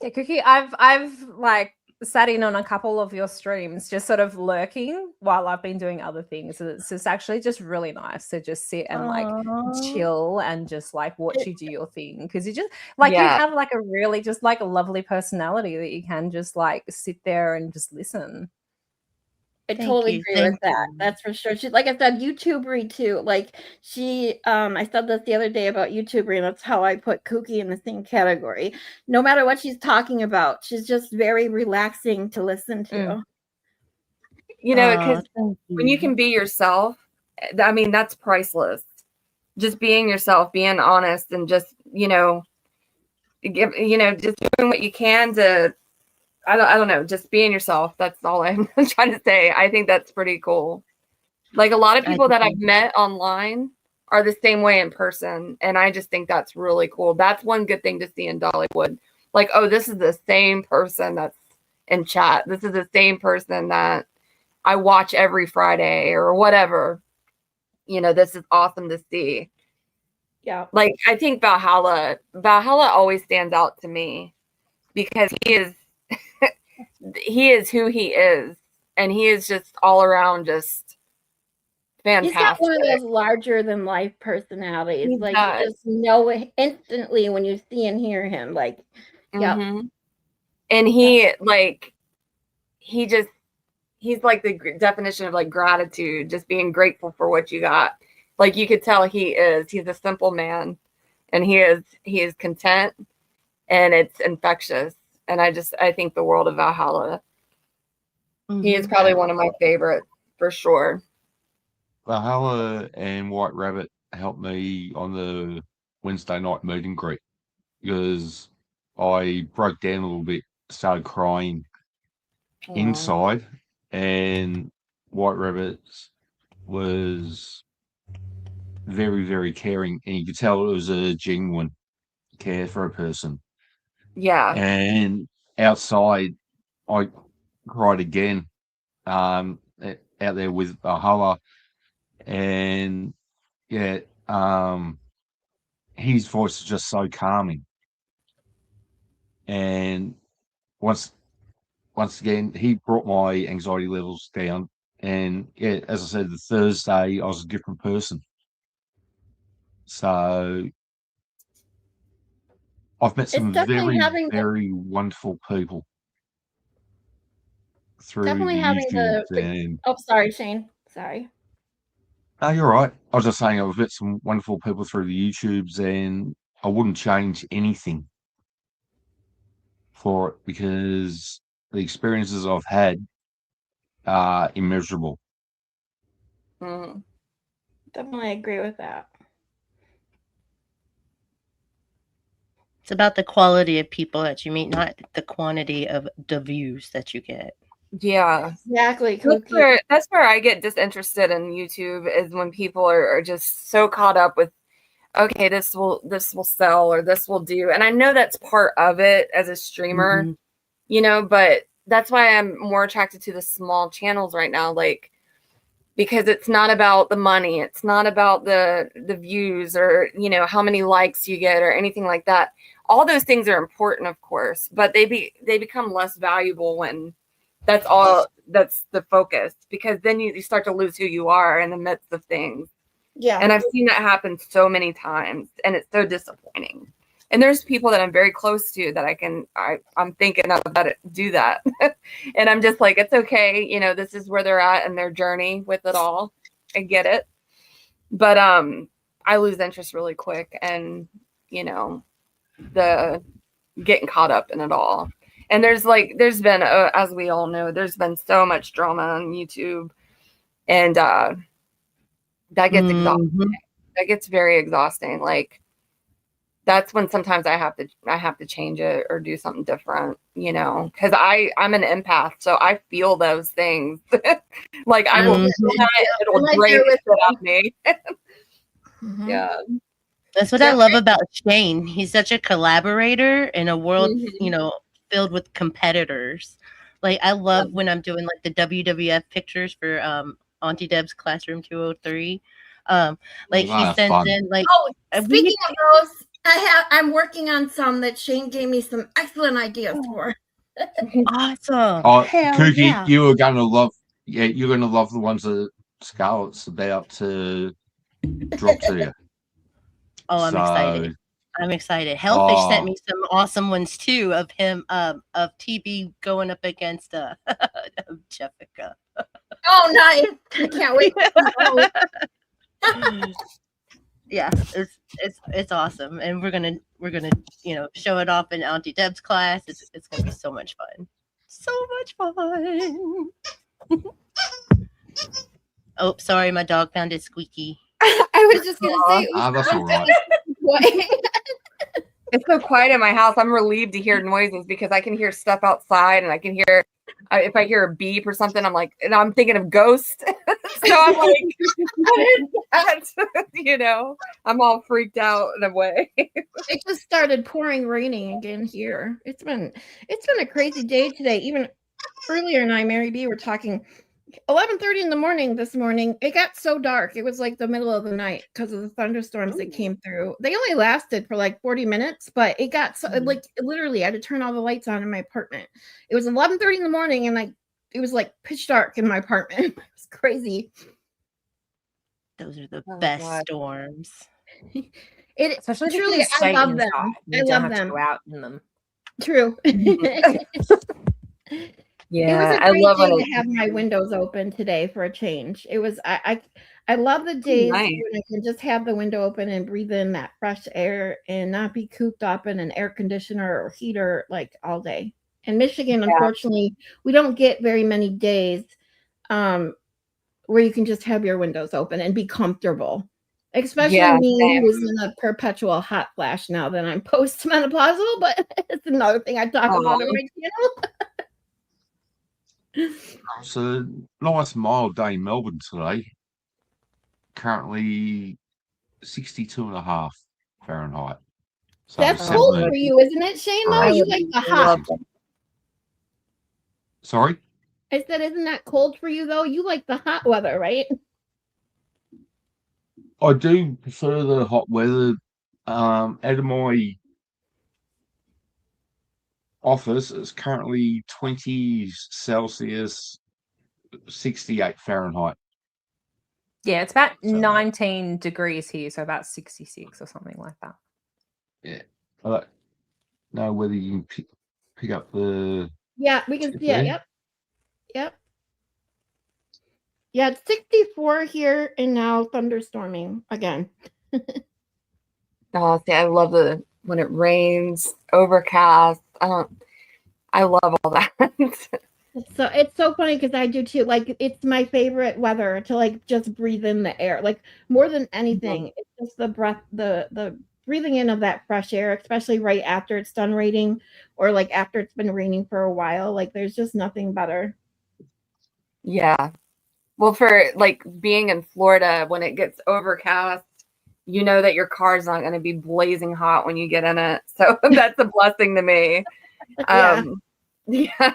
B: Yeah, Cookie, I've like sat in on a couple of your streams, just sort of lurking while I've been doing other things. And it's just actually just really nice to just sit and like chill and just like watch you do your thing, because you just like you have like a really just like a lovely personality that you can just like sit there and just listen.
F: I totally agree with that. That's for sure. She, like I said, YouTubery too. Like I said this the other day about YouTubery, and that's how I put Kooky in the same category. No matter what she's talking about, she's just very relaxing to listen to.
A: Because when you can be yourself, I mean, that's priceless. Just being yourself, being honest, and just, just doing what you can to, I don't know, just being yourself. That's all I'm trying to say. I think that's pretty cool. Like a lot of people that I've met online are the same way in person. And I just think that's really cool. That's one good thing to see in Dollywood. Like, oh, this is the same person that's in chat. This is the same person that I watch every Friday or whatever. This is awesome to see.
F: Yeah.
A: Like, I think Valhalla always stands out to me because he is who he is, and he is just all around just fantastic.
F: He's got one of those larger than life personalities.
A: He
F: like
A: does.
F: You just know it instantly when you see and hear him. Like,
A: and he like he's like the definition of like gratitude, just being grateful for what you got. Like you could tell he's a simple man, and he is content, and it's infectious. And I think the world of Valhalla. He is probably one of my favorites for sure.
C: Valhalla and White Rabbit helped me on the Wednesday night meet and greet, because I broke down a little bit, started crying inside, and White Rabbit was very, very caring, and you could tell it was a genuine care for a person.
A: Yeah.
C: And outside, I cried again, out there with Valhalla, and yeah, his voice is just so calming. And once again, he brought my anxiety levels down. And yeah, as I said, the Thursday I was a different person. So I've met some very, very wonderful people through YouTube.
F: Oh, sorry, Shane. Sorry.
C: No, you're right. I was just saying I've met some wonderful people through the YouTubes, and I wouldn't change anything for it, because the experiences I've had are immeasurable.
F: Definitely agree with that.
D: It's about the quality of people that you meet, not the quantity of the views that you get.
A: Yeah.
F: Exactly,
A: That's
F: Cookie.
A: where I get disinterested in YouTube, is when people are just so caught up with, okay, this will sell, or this will do. And I know that's part of it as a streamer,
D: Mhm.
A: you know, but that's why I'm more attracted to the small channels right now, like, because it's not about the money, it's not about the views, or, you know, how many likes you get or anything like that. All those things are important, of course, but they become less valuable when that's the focus, because then you start to lose who you are in the midst of things.
F: Yeah.
A: And I've seen that happen so many times, and it's so disappointing. And there's people that I'm very close to that I'm thinking of that do that. And I'm just like, it's okay, you know, this is where they're at in their journey with it all. I get it. But I lose interest really quick, and, you know, the getting caught up in it all. And there's been, as we all know, there's been so much drama on YouTube, and that gets exhausting.
D: Mhm.
A: That gets very exhausting. Like, that's when sometimes I have to change it or do something different, you know, because I'm an empath, so I feel those things. Like, I will
D: Mhm.
A: feel that, it'll
F: I'm right
A: drain
F: there
A: the
F: with
A: shit out of me.
F: Mhm.
A: Yeah.
D: That's what I love about Shane. He's such a collaborator in a world,
A: Mhm.
D: you know, filled with competitors. Like, I love when I'm doing like the WWF pictures for Auntie Deb's Classroom 203. Like, he
C: That's
D: sends
C: fun.
D: in like
F: Oh,
D: we
F: speaking of those, I'm working on some that Shane gave me some excellent ideas for.
D: awesome.
C: Oh,
D: Hell
C: Cookie,
D: yeah.
C: you're gonna love the ones that Scarlett's about to drop to you.
D: Oh, I'm excited. I'm excited. Hellfish sent me some awesome ones too of him of TB going up against Jessica.
F: Oh, nice! I can't wait.
D: Yeah, it's awesome, and we're gonna you know, show it off in Auntie Deb's class. It's gonna be so much fun, so much fun. Oh, sorry, my dog found it squeaky.
F: I was just gonna say,
C: That's all right.
A: It's so quiet in my house. I'm relieved to hear noises, because I can hear stuff outside, and I can hear, if I hear a beep or something, I'm like, and I'm thinking of ghosts. So I'm like, what is that? You know, I'm all freaked out in a way.
F: It just started raining again here. It's been a crazy day today. Even earlier, and Mary B, were talking. 11:30 in the morning this morning, it got so dark. It was like the middle of the night because of the thunderstorms that came through. They only lasted for like 40 minutes, but it got so, like, literally I had to turn all the lights on in my apartment. It was 11:30 in the morning, and it was like pitch dark in my apartment. It was crazy.
D: Those are the
A: Oh,
D: best
A: God.
D: storms.
B: Especially if you
F: Truly,
B: can stay
F: I love
B: inside.
F: them.
B: You
F: I
B: don't
F: love
B: have
F: them.
B: to go out in them.
F: True.
A: Yeah,
F: It was a
A: I
F: great
A: love
F: day
A: when
F: to have my windows open today for a change. It was I love the days
A: nice.
F: when I can just have the window open and breathe in that fresh air and not be cooped up in an air conditioner or heater like all day. In Michigan, unfortunately, we don't get very many days where you can just have your windows open and be comfortable. Especially me,
A: same.
F: who's in a perpetual hot flash now that I'm postmenopausal, but it's another thing I talk about on my channel.
C: It's a nice mild day in Melbourne today. Currently 62.5 Fahrenheit. So
F: That's cold
C: 70
F: for you, isn't it, Shane? Though you like the hot.
C: Sorry?
F: I said, isn't that cold for you though? You like the hot weather, right?
C: I do prefer the hot weather. Out of my office, it's currently 20 Celsius, 68 Fahrenheit.
B: Yeah, it's about
C: So-
B: 19 degrees here, so about 66 or something like that.
C: Yeah. I don't know whether you can pick up the.
F: Yeah, we can see it.
C: Okay.
F: Yep. Yep. Yeah, it's 64 here and now thunderstorming again.
A: Oh, see, I love when it rains, overcast. I love all that.
F: So it's so funny because I do too. Like, it's my favorite weather to like just breathe in the air. Like, more than anything, it's just the breath, the breathing in of that fresh air, especially right after it's done raining or like after it's been raining for a while. Like there's just nothing better.
A: Yeah. Well, for like being in Florida, when it gets overcast, you know that your car's not going to be blazing hot when you get in it. So that's a blessing to me.
F: Yeah.
A: Yeah.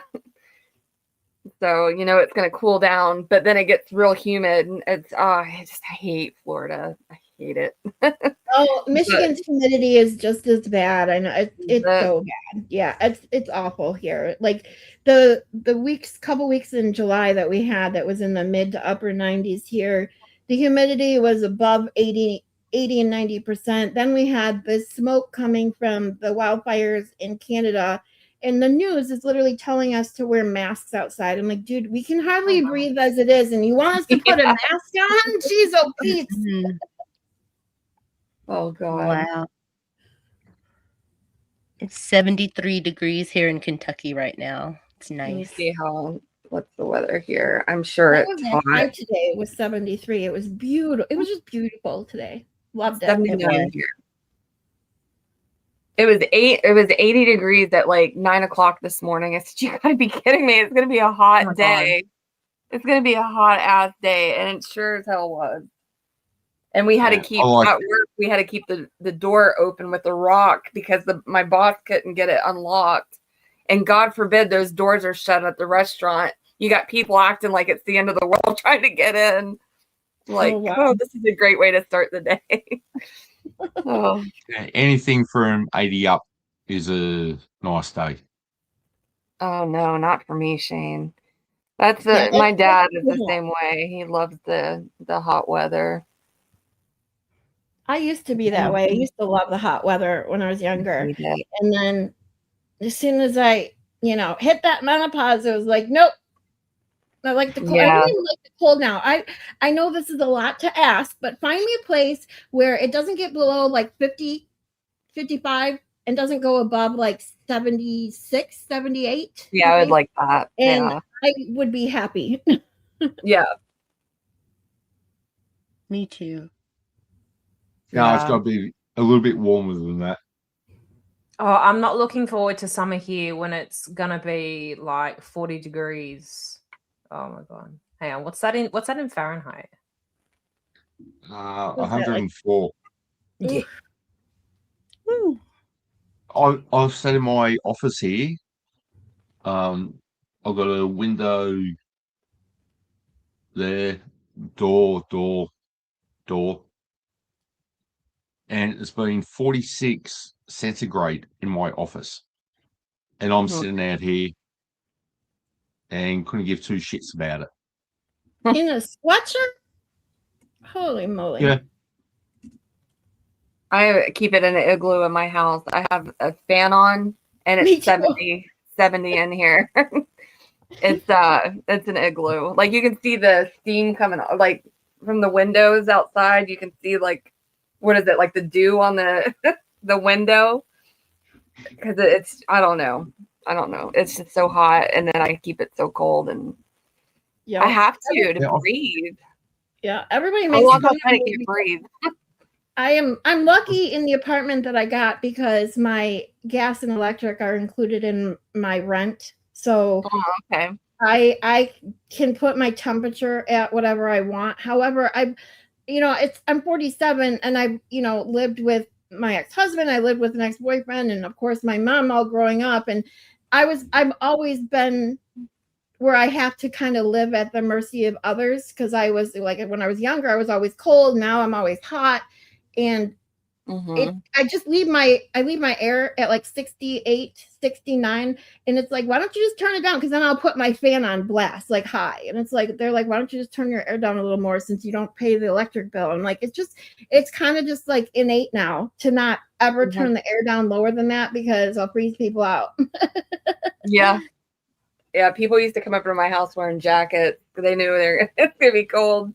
A: So, you know, it's going to cool down, but then it gets real humid. And it's, I hate Florida. I hate it.
F: Oh, Michigan's humidity is just as bad. I know it's so bad. Yeah, it's awful here. Like the couple weeks in July that we had that was in the mid to upper 90s here, the humidity was above 80 and 90%. Then we had the smoke coming from the wildfires in Canada. And the news is literally telling us to wear masks outside. I'm like, dude, we can hardly breathe as it is. And you want us to put a mask on? Jeez, oh, Pete.
A: Oh, God.
D: Wow. It's 73 degrees here in Kentucky right now. It's
A: Let me
D: nice.
A: see what's the weather here. I'm sure
F: That
A: it's
F: was
A: hot.
F: high today. It was 73. It was beautiful. It was just beautiful today. Loved it.
A: 79 here. It was 80 degrees at like 9 o'clock this morning. I said, you gotta be kidding me. It's gonna be a hot day. It's gonna be a hot ass day. And it sure as hell was. And we had to keep at work, we had to keep the door open with the rock because my boss couldn't get it unlocked. And God forbid those doors are shut at the restaurant. You got people acting like it's the end of the world trying to get in. Like, oh, this is a great way to start the day. Oh.
C: Anything from 80 up is a nice day.
A: Oh no, not for me, Shane. That's my dad is the same way. He loves the hot weather.
F: I used to be that way. I used to love the hot weather when I was younger. And then as soon as I, hit that menopause, it was like, nope. I like the cold. I don't even like the cold now. I know this is a lot to ask, but find me a place where it doesn't get below like 50, 55 and doesn't go above like 76, 78.
A: Yeah, I would like that.
F: And I would be happy.
A: Yeah.
D: Me too.
C: No, it's got to be a little bit warmer than that.
B: Oh, I'm not looking forward to summer here when it's gonna be like 40 degrees. Oh my god! Hang on, what's that in Fahrenheit?
C: 104.
B: Yeah.
C: I've sat in my office here. I've got a window there, door, and it's been 46 centigrade in my office, and I'm sitting out here and couldn't give two shits about it.
F: In a sweatshirt? Holy moly.
C: Yeah.
A: I keep it in an igloo in my house. I have a fan on and it's 70 in here. It's an igloo. Like you can see the steam coming like from the windows outside. You can see like, what is it? Like the dew on the window. Cause it's, I don't know. It's just so hot, and then I keep it so cold, and I have to breathe.
F: Yeah, everybody makes
A: fun of me breathe.
F: I'm lucky in the apartment that I got because my gas and electric are included in my rent. So
A: okay.
F: I can put my temperature at whatever I want. However, I'm 47 and I've lived with my ex-husband, I lived with an ex-boyfriend, and of course my mom all growing up, and I've always been where I have to kind of live at the mercy of others because I was like, when I was younger, I was always cold. Now I'm always hot, and I just leave my air at like 68, 69, and it's like, why don't you just turn it down? Because then I'll put my fan on blast like high, and it's like they're like, why don't you just turn your air down a little more since you don't pay the electric bill? I'm like, it's kind of just like innate now to not ever turn the air down lower than that because I'll freeze people out.
A: Yeah, people used to come over to my house wearing jackets. They knew it's gonna be cold,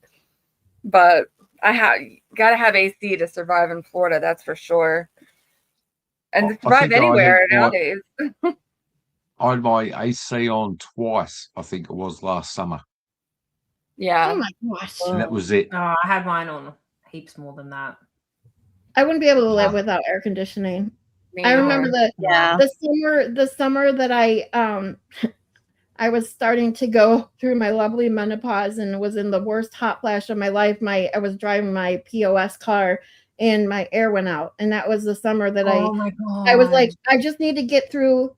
A: but I gotta have AC to survive in Florida, that's for sure. And to survive anywhere nowadays.
C: I had my AC on twice, I think it was last summer.
A: Yeah.
F: Oh my gosh.
C: And that was it.
B: Oh, I had mine on heaps more than that.
F: I wouldn't be able to live
C: No.
F: without air conditioning.
A: Me
F: I remember
A: neither.
D: Yeah.
F: the summer that I was starting to go through my lovely menopause and was in the worst hot flash of my life. I was driving my POS car and my air went out. And that was the summer that
B: Oh my god.
F: I was like, I just need to get through,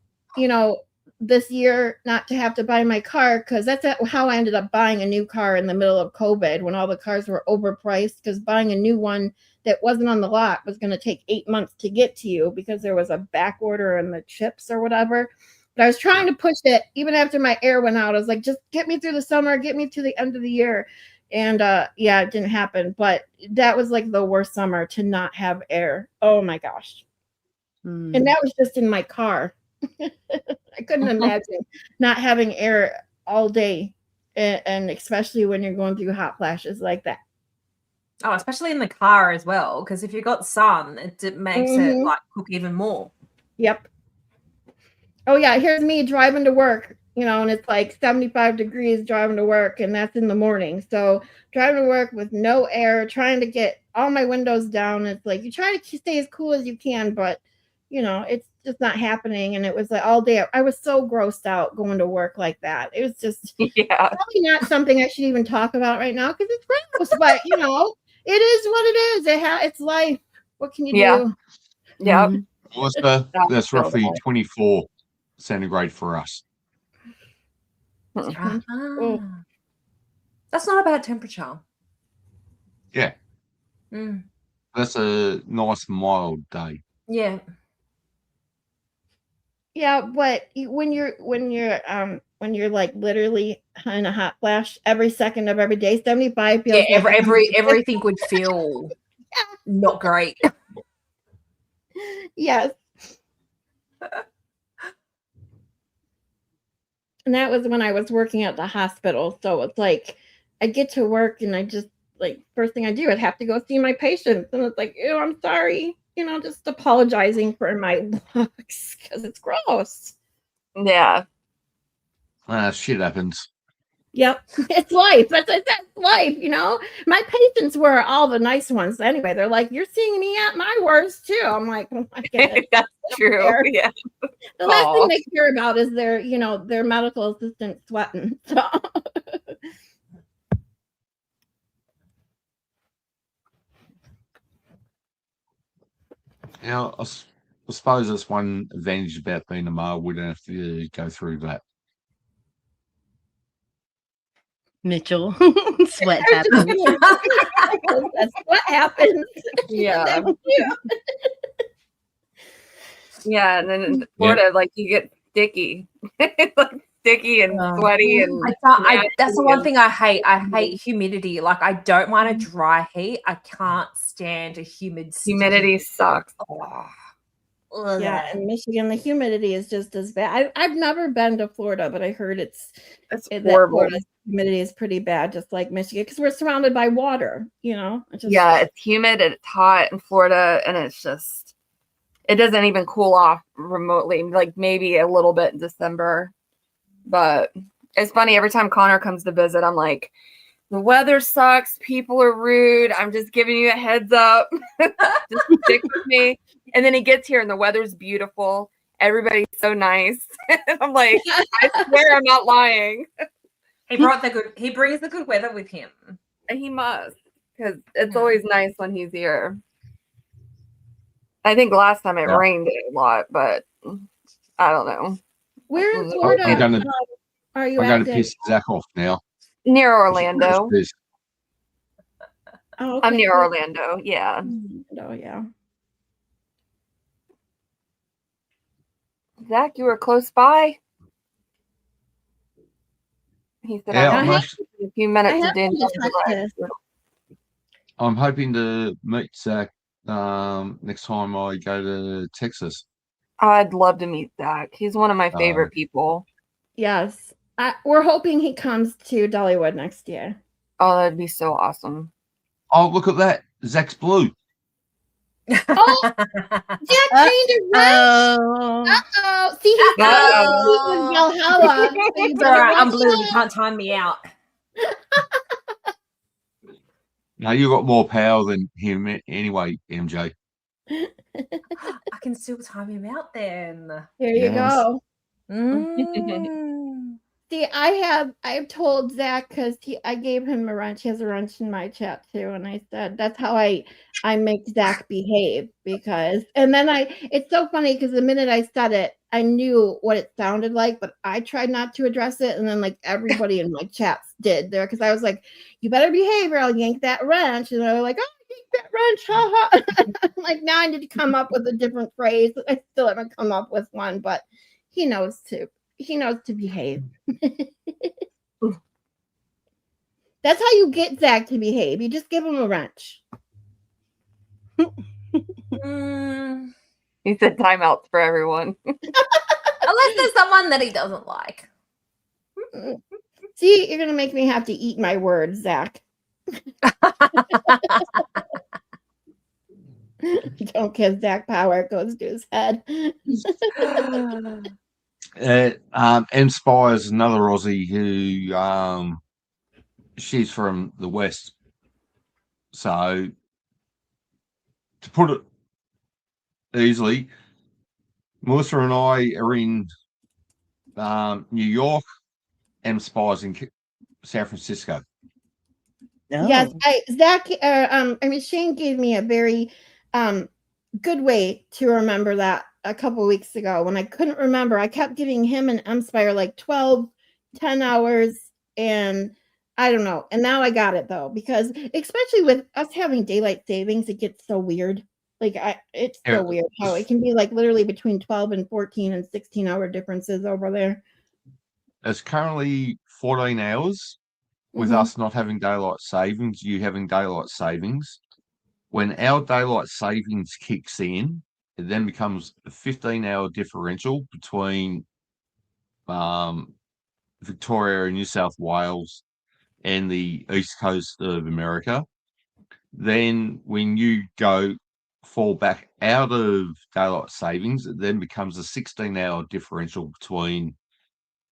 F: this year not to have to buy my car, because that's how I ended up buying a new car in the middle of COVID when all the cars were overpriced, because buying a new one that wasn't on the lot was going to take 8 months to get to you because there was a back order in the chips or whatever. But I was trying to push it even after my air went out. I was like, just get me through the summer, get me to the end of the year. And yeah, it didn't happen. But that was like the worst summer to not have air. Oh my gosh.
D: Mm.
F: And that was just in my car. I couldn't imagine not having air all day. And especially when you're going through hot flashes like that.
B: Oh, especially in the car as well, because if you've got sun, it makes it like cook even more.
F: Yep. Oh yeah, here's me driving to work, and it's like 75 degrees driving to work, and that's in the morning. So driving to work with no air, trying to get all my windows down. It's like you try to stay as cool as you can, but it's just not happening. And it was like all day. I was so grossed out going to work like that. It was just probably not something I should even talk about right now because it's gross. But it is what it is. It's life. What can you do?
A: Yeah.
C: Melissa, that's roughly 24 centigrade for us.
F: Oh.
B: That's not a bad temperature.
C: Yeah.
B: Mm.
C: That's a nice mild day.
B: Yeah.
F: Yeah, but when you're like literally in a hot flash every second of every day, 75 feels
B: Yeah,
F: like
B: everything would feel not great.
F: Yes. And that was when I was working at the hospital. So it's like I get to work and I just first thing I do, I'd have to go see my patients. And it's like, ew, I'm sorry. Just apologizing for my looks because it's gross.
A: Yeah.
C: Shit happens.
F: Yep. It's life. That's life, My patients were all the nice ones. Anyway, they're like, you're seeing me at my worst too. I'm like, oh my God.
A: That's true. Yeah.
F: The last thing they care about is their medical assistant sweating. So.
C: I suppose that's one advantage about being a male. We don't have to go through that.
D: Mitchell, sweat happens.
F: That's what happens.
A: Yeah. Yeah, and then in Florida, you get sticky. It's sticky and sweaty and
B: that's the one thing I hate. I hate humidity. I don't mind a dry heat. I can't stand a humid
A: humidity sucks.
B: Oh.
F: Yeah, in Michigan, the humidity is just as bad. I've never been to Florida, but I heard it's
A: horrible.
F: Florida's humidity is pretty bad, just like Michigan, because we're surrounded by water.
A: It's humid and it's hot in Florida, and it doesn't even cool off remotely. Maybe a little bit in December, but it's funny. Every time Connor comes to visit, I'm like, the weather sucks. People are rude. I'm just giving you a heads up. Just stick with me. And then he gets here and the weather's beautiful. Everybody's so nice. I'm like, I swear I'm not lying.
B: He brings the good weather with him.
A: He must, because it's always nice when he's here. I think last time it rained a lot, but I don't know.
F: Where in Florida are you
C: I'm
F: at?
C: going to piss Zach off now.
A: Near Orlando.
F: Oh, okay.
A: I'm near Orlando. Yeah.
F: Oh, yeah.
A: Zach, you were close by. He said,
C: Yeah,
A: a few minutes to do.
C: I'm hoping to meet Zach next time I go to Texas.
A: I'd love to meet Zach. He's one of my favorite people.
F: Yes. We're hoping he comes to Dollywood next year.
A: Oh, that'd be so awesome.
C: Oh, look at that. Zach's blue.
F: Oh, Jack changed his red. Uh-oh. See, he's Valhalla.
B: It's all right. I'm blue. You can't time me out.
C: No, you got more power than him anyway, MJ.
B: I can still time him out then.
F: There you
C: Yes.
F: go.
B: Mm.
F: See, I've told Zach because I gave him a wrench. He has a wrench in my chat too, and I said that's how I make Zach behave because. And then it's so funny because the minute I said it, I knew what it sounded like, but I tried not to address it, and then like everybody in my chats did there because I was like, "You better behave, or I'll yank that wrench," and they were like, "Oh, yank that wrench!" Ha ha! Like now I need to come up with a different phrase. I still haven't come up with one, but he knows to. He knows to behave. That's how you get Zach to behave. You just give him a wrench.
B: Mm.
A: He said timeouts for everyone.
B: Unless there's someone that he doesn't like.
F: See, you're gonna make me have to eat my words, Zach. Don't give Zach power; it goes to his head.
C: Inspires another Aussie who she's from the West. So to put it easily, Melissa and I are in New York, and Spies in San Francisco.
D: No.
F: Yes, Shane gave me a very good way to remember that a couple weeks ago when I couldn't remember. I kept giving him and Mspire like 12, 10 hours, and I don't know. And now I got it though, because especially with us having daylight savings, it gets so weird. Like it's so weird how it can be like literally between 12 and 14 and 16-hour differences over there.
C: It's currently 14 hours with us not having daylight savings, you having daylight savings. When our daylight savings kicks in, it then becomes a 15-hour differential between Victoria and New South Wales and the east coast of America. Then when you fall back out of daylight savings, it then becomes a 16-hour differential between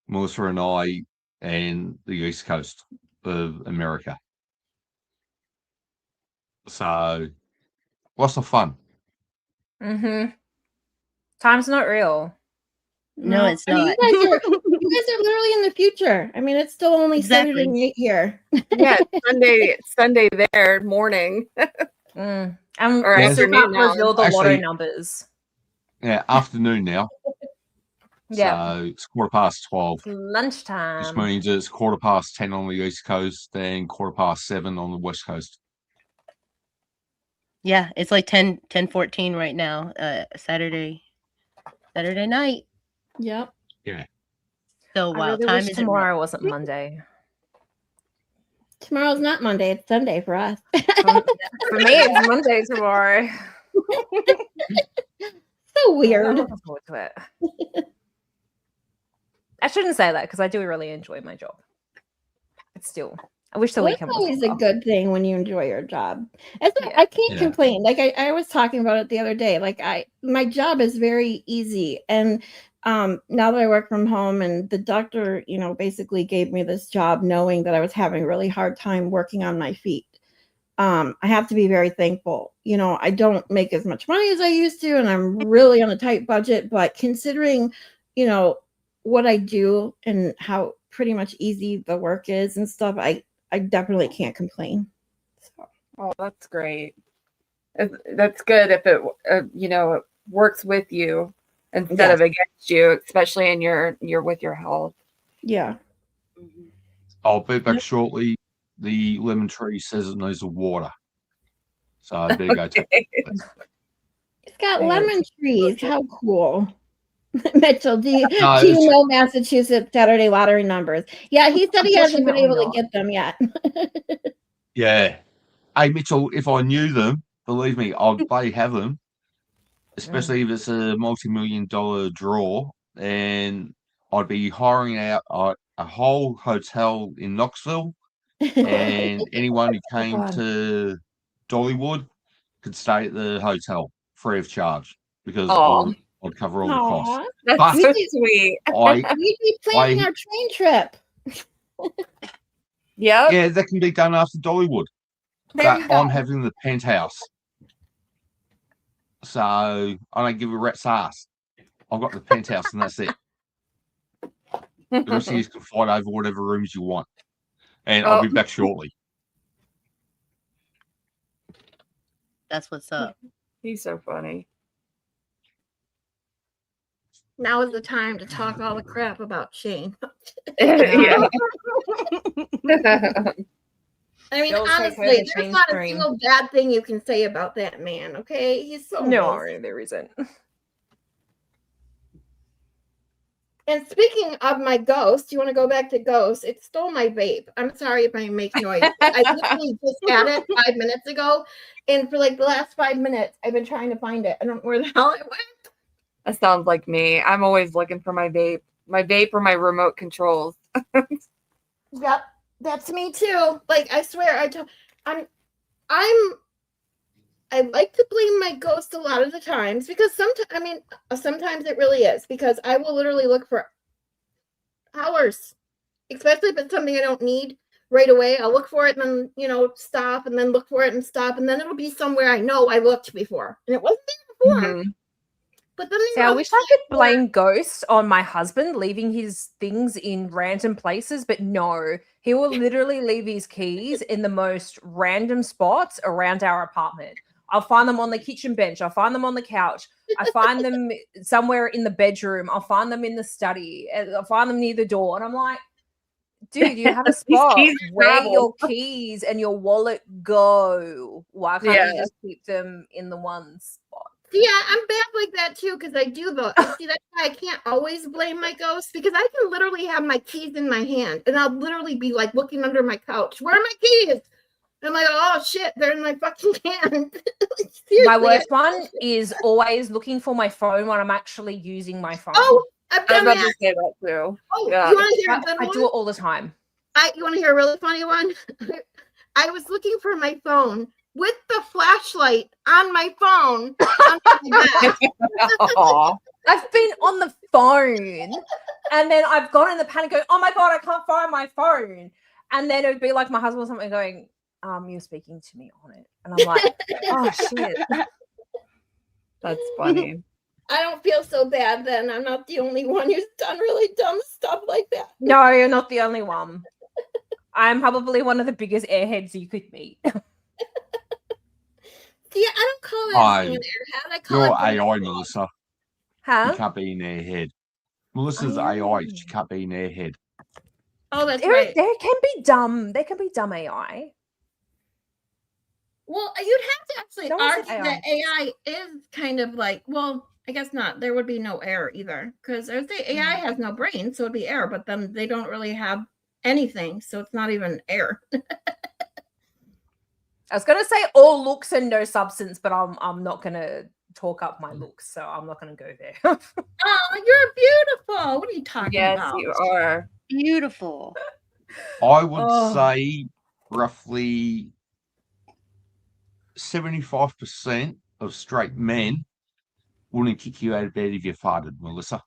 C: Melissa and I and the east coast of America. So lots of fun.
B: Mm-hmm. Time's not real.
D: No, it's
F: I mean,
D: not.
F: you guys are literally in the future. I mean, it's still only
D: Exactly.
F: Saturday night here.
A: Yeah, Sunday there morning.
B: And
A: Or
B: we
C: Yes.
B: still can't
A: afternoon now.
B: reveal the lotto
C: Actually-
B: numbers.
C: Yeah, afternoon now.
B: Yeah.
C: So it's 12:15.
B: It's lunchtime.
C: Which means it's 10:15 on the east coast and 7:15 on the west coast.
D: Yeah, it's like 10:14 right now. Saturday night.
F: Yep.
D: So
B: I
D: wow,
B: really
D: time
B: wish
D: is
B: tomorrow wasn't Monday.
F: Tomorrow's not Monday; it's Sunday for us.
B: For me, it's Monday tomorrow.
F: So
B: I'm
F: weird.
B: looking forward to it. I shouldn't say that because I do really enjoy my job. But still, I wish the
F: Well,
B: weekend
F: it's
B: was
F: always a
B: longer.
F: good thing when you enjoy your job.
B: Yeah.
F: I can't
C: Yeah.
F: complain. Like I was talking about it the other day. Like my job is very easy, and now that I work from home, and the doctor, basically gave me this job knowing that I was having a really hard time working on my feet. I have to be very thankful. I don't make as much money as I used to, and I'm really on a tight budget. But considering, what I do and how pretty much easy the work is and stuff, I definitely can't complain. So.
A: Oh, that's great. That's good if it works with you instead of against you, especially in your with your health.
F: Yeah.
C: I'll be back shortly. The lemon tree says it needs the water. So I better go take it.
F: It's got
B: Very
F: lemon trees. How cool. Mitchell, do you
C: it's-
F: know Massachusetts Saturday lottery numbers? Yeah, he said he hasn't been able to
B: Unfortunately
F: get them yet.
C: Yeah. Hey, Mitchell, if I knew them, believe me, I'd play have them, especially if it's a multi-million-dollar draw, and I'd be hiring out a whole hotel in Knoxville, and anyone who came
B: God.
C: to Dollywood could stay at the hotel free of charge because
A: Aw.
C: I'd cover all the costs.
F: Aw,
A: That's
C: But-
A: so sweet.
C: I
F: we'd be planning
C: I-
F: our train trip.
A: Yep.
C: yeah, that can be done after Dollywood.
A: There you
C: But
A: go.
C: I'm having the penthouse. So I don't give a rat's ass. I've got the penthouse and that's it. The rest of you can fight over whatever rooms you want. And I'll be back shortly.
D: That's what's up.
A: He's so funny.
F: Now is the time to talk all the crap about Shane.
A: Yeah.
F: I mean,
B: Don't take
F: honestly,
B: over
F: there's
B: Shane's
F: not a
B: dream.
F: single bad thing you can say about that man, okay? He's so
B: No,
F: amazing.
B: there isn't.
F: And speaking of my ghost, you want to go back to ghost? It stole my vape. I'm sorry if I make noise. I literally just had it 5 minutes ago, and for like the last 5 minutes, I've been trying to find it. I don't know where the hell it went.
A: That sounds like me. I'm always looking for my vape or my remote controls.
F: Yep, that's me too. Like I swear, I like to blame my ghost a lot of the times because sometimes it really is because I will literally look for hours, especially if it's something I don't need right away. I'll look for it and then, stop and then look for it and stop. And then it'll be somewhere I know I looked before and it wasn't there before.
A: Mhm.
F: But then
B: See, I wish I could blame ghosts on my husband leaving his things in random places, but no, he will literally leave his keys in the most random spots around our apartment. I'll find them on the kitchen bench. I'll find them on the couch. I find them somewhere in the bedroom. I'll find them in the study. I'll find them near the door. And I'm like, dude, you have a spot
A: keys
B: where
A: travel.
B: your keys and your wallet go. Why can't
A: Yeah.
B: you just keep them in the one spot?
F: Yeah, I'm bad like that too because I do though. See, that's why I can't always blame my ghost because I can literally have my keys in my hand and I'll literally be like looking under my couch. Where are my keys? I'm like, oh shit, they're in my fucking hand. Seriously,
B: My worst one is always looking for my phone when I'm actually using my phone.
F: Oh, I've
A: I was
F: done
A: about
F: that.
A: to say that too.
F: Oh,
A: yeah.
F: you want to hear a good
B: I
F: one?
B: do it all the time.
F: You want to hear a really funny one? I was looking for my phone with the flashlight on my phone. On my bed.
A: Aw.
B: I've been on the phone and then I've gone in the panic going, oh my God, I can't find my phone. And then it would be like my husband or something going, you're speaking to me on it. And I'm like, oh shit.
A: That's funny.
F: I don't feel so bad then. I'm not the only one who's done really dumb stuff like that.
B: No, you're not the only one. I'm probably one of the biggest airheads you could meet.
F: See, I don't call that
C: Hi.
F: an airhead. I call
C: You're
F: it
C: AI, Melissa. You
B: Huh?
C: can't be in their head. Melissa's
B: Oh.
C: AI. She can't be in their head.
F: Oh, that's
B: There
F: right.
B: can be dumb. There can be dumb AI.
F: Well, you'd have to actually
B: No one said
F: argue that AI is kind of like, well, I guess not. There would be no error either. Because I would say AI has no brain, so it'd be error, but then they don't really have anything, so it's not even error.
B: I was gonna say all looks and no substance, but I'm not gonna talk up my looks, so I'm not gonna go there.
F: Oh, you're beautiful. What are you talking
A: Yes,
F: about?
A: you are.
D: Beautiful.
C: I would
B: Oh.
C: say roughly 75% of straight men wouldn't kick you out of bed if you farted, Melissa.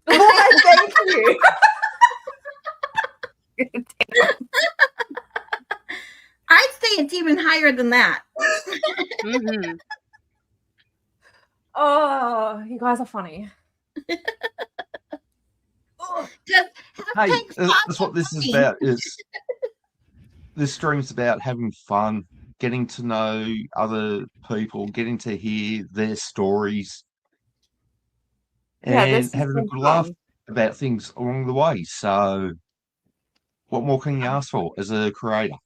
B: Why, thank you.
F: I'd say it's even higher than that.
D: hmm
B: Oh, you guys are funny. Ugh.
F: Just
C: Hey,
F: hashtag
C: that's what this is
F: funny.
C: about. Is this stream's about having fun, getting to know other people, getting to hear their stories,
A: Yeah,
C: and
A: this is
C: having a
A: so
C: good laugh
A: fun.
C: about things along the way. So, what more can you ask for as a creator?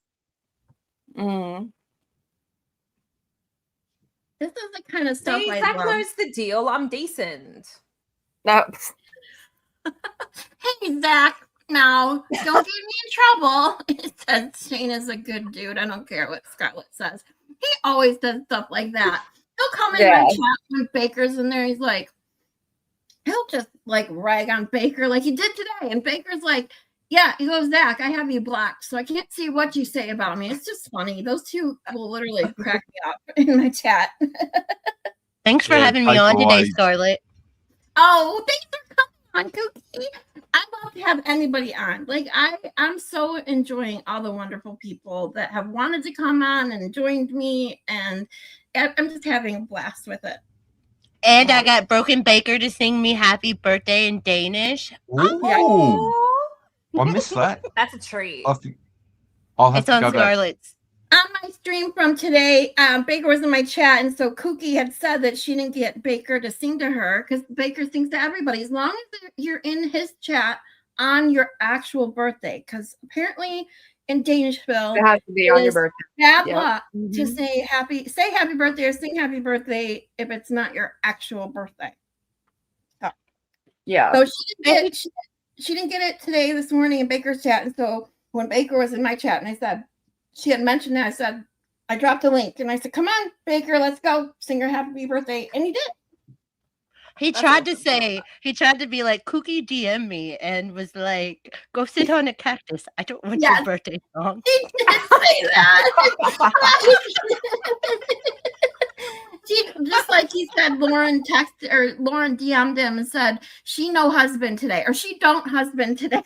A: Mm.
F: This is the kind of stuff
B: See,
F: I
B: Zach
F: love.
B: knows the deal. I'm decent.
A: No,
F: Hey, Zach, no, don't get me in trouble. It says Shane is a good dude. I don't care what Scarlett says. He always does stuff like that. He'll come in my
A: Yeah.
F: chat when Baker's in there. He's like, he'll just like rag on Baker like he did today. And Baker's like, yeah, he goes, Zach, I have you blocked, so I can't see what you say about me. It's just funny. Those two will literally crack me up in my chat.
D: Thanks for
C: Yeah,
D: having me on today,
C: likewise.
D: Scarlett.
F: Oh, thanks for coming on, Cookie. I love to have anybody on. Like I'm so enjoying all the wonderful people that have wanted to come on and joined me, and I'm just having a blast with it.
D: And I got Broken Baker to sing me happy birthday in Danish.
C: Ooh, I missed that.
B: That's a treat.
C: I'll have
D: It's
C: to
D: on
C: go back.
D: Scarlett's.
F: On my stream from today, Baker was in my chat, and so Kookie had said that she didn't get Baker to sing to her because Baker sings to everybody as long as you're in his chat on your actual birthday. Because apparently in Danishville,
A: It has to be on your
F: is
A: birthday.
F: bad
A: Yep.
F: luck to
A: Mhm.
F: say happy birthday or sing happy birthday if it's not your actual birthday.
A: Yeah.
F: So she didn't get it today this morning in Baker's chat, and so when Baker was in my chat, and I said she had mentioned that, I said I dropped a link, and I said, "Come on, Baker, let's go sing her happy birthday," and he did.
D: He tried to be like, Cookie DM me and was like, go sit on a cactus. I don't want
F: Yes.
D: your birthday song.
F: He did say that. She, just like he said, Lauren DM'd him and said she no husband today, or she don't husband today.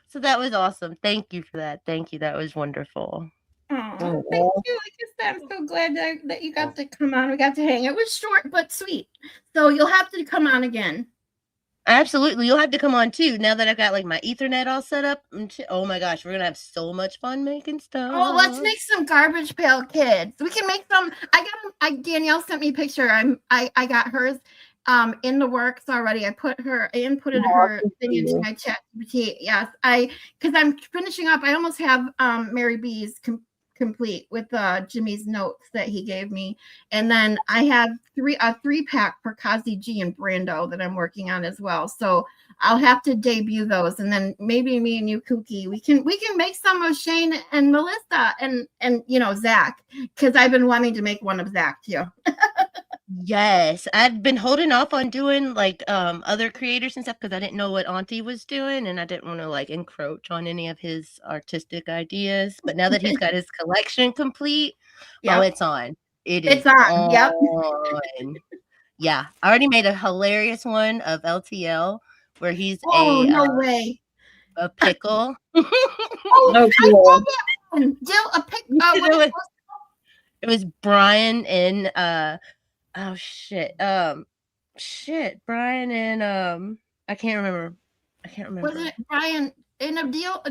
D: So that was awesome. Thank you for that. Thank you. That was wonderful.
F: Oh, thank you. Like I said, I'm so glad that you got to come on. We got to hang. It was short but sweet. So you'll have to come on again.
D: Absolutely. You'll have to come on too. Now that I've got like my Ethernet all set up. Oh my gosh, we're gonna have so much fun making stuff.
F: Oh, let's make some Garbage Pail Kids. We can make some. Danielle sent me a picture. I got hers in the works already. I inputted her thing into my chat GPT. Yes, because I'm finishing up. I almost have Mary B's complete with Jimmy's notes that he gave me, and then I have a 3-pack for Kazi G and Brando that I'm working on as well. So I'll have to debut those, and then maybe me and you, Kookie, we can make some of Shane and Melissa and Zach, because I've been wanting to make one of Zach too.
D: Yes, I'd been holding off on doing like other creators and stuff because I didn't know what Auntie was doing, and I didn't want to like encroach on any of his artistic ideas. But now that he's got his collection complete, oh, it's on. It's on.
F: Yep.
D: Yeah, I already made a hilarious one of LTL where he's
F: no way.
D: a pickle.
F: Oh,
A: cool.
F: I love that one. Jill, a pickle.
D: It was Brian and Brian and I can't remember.
F: Was it Brian in a deal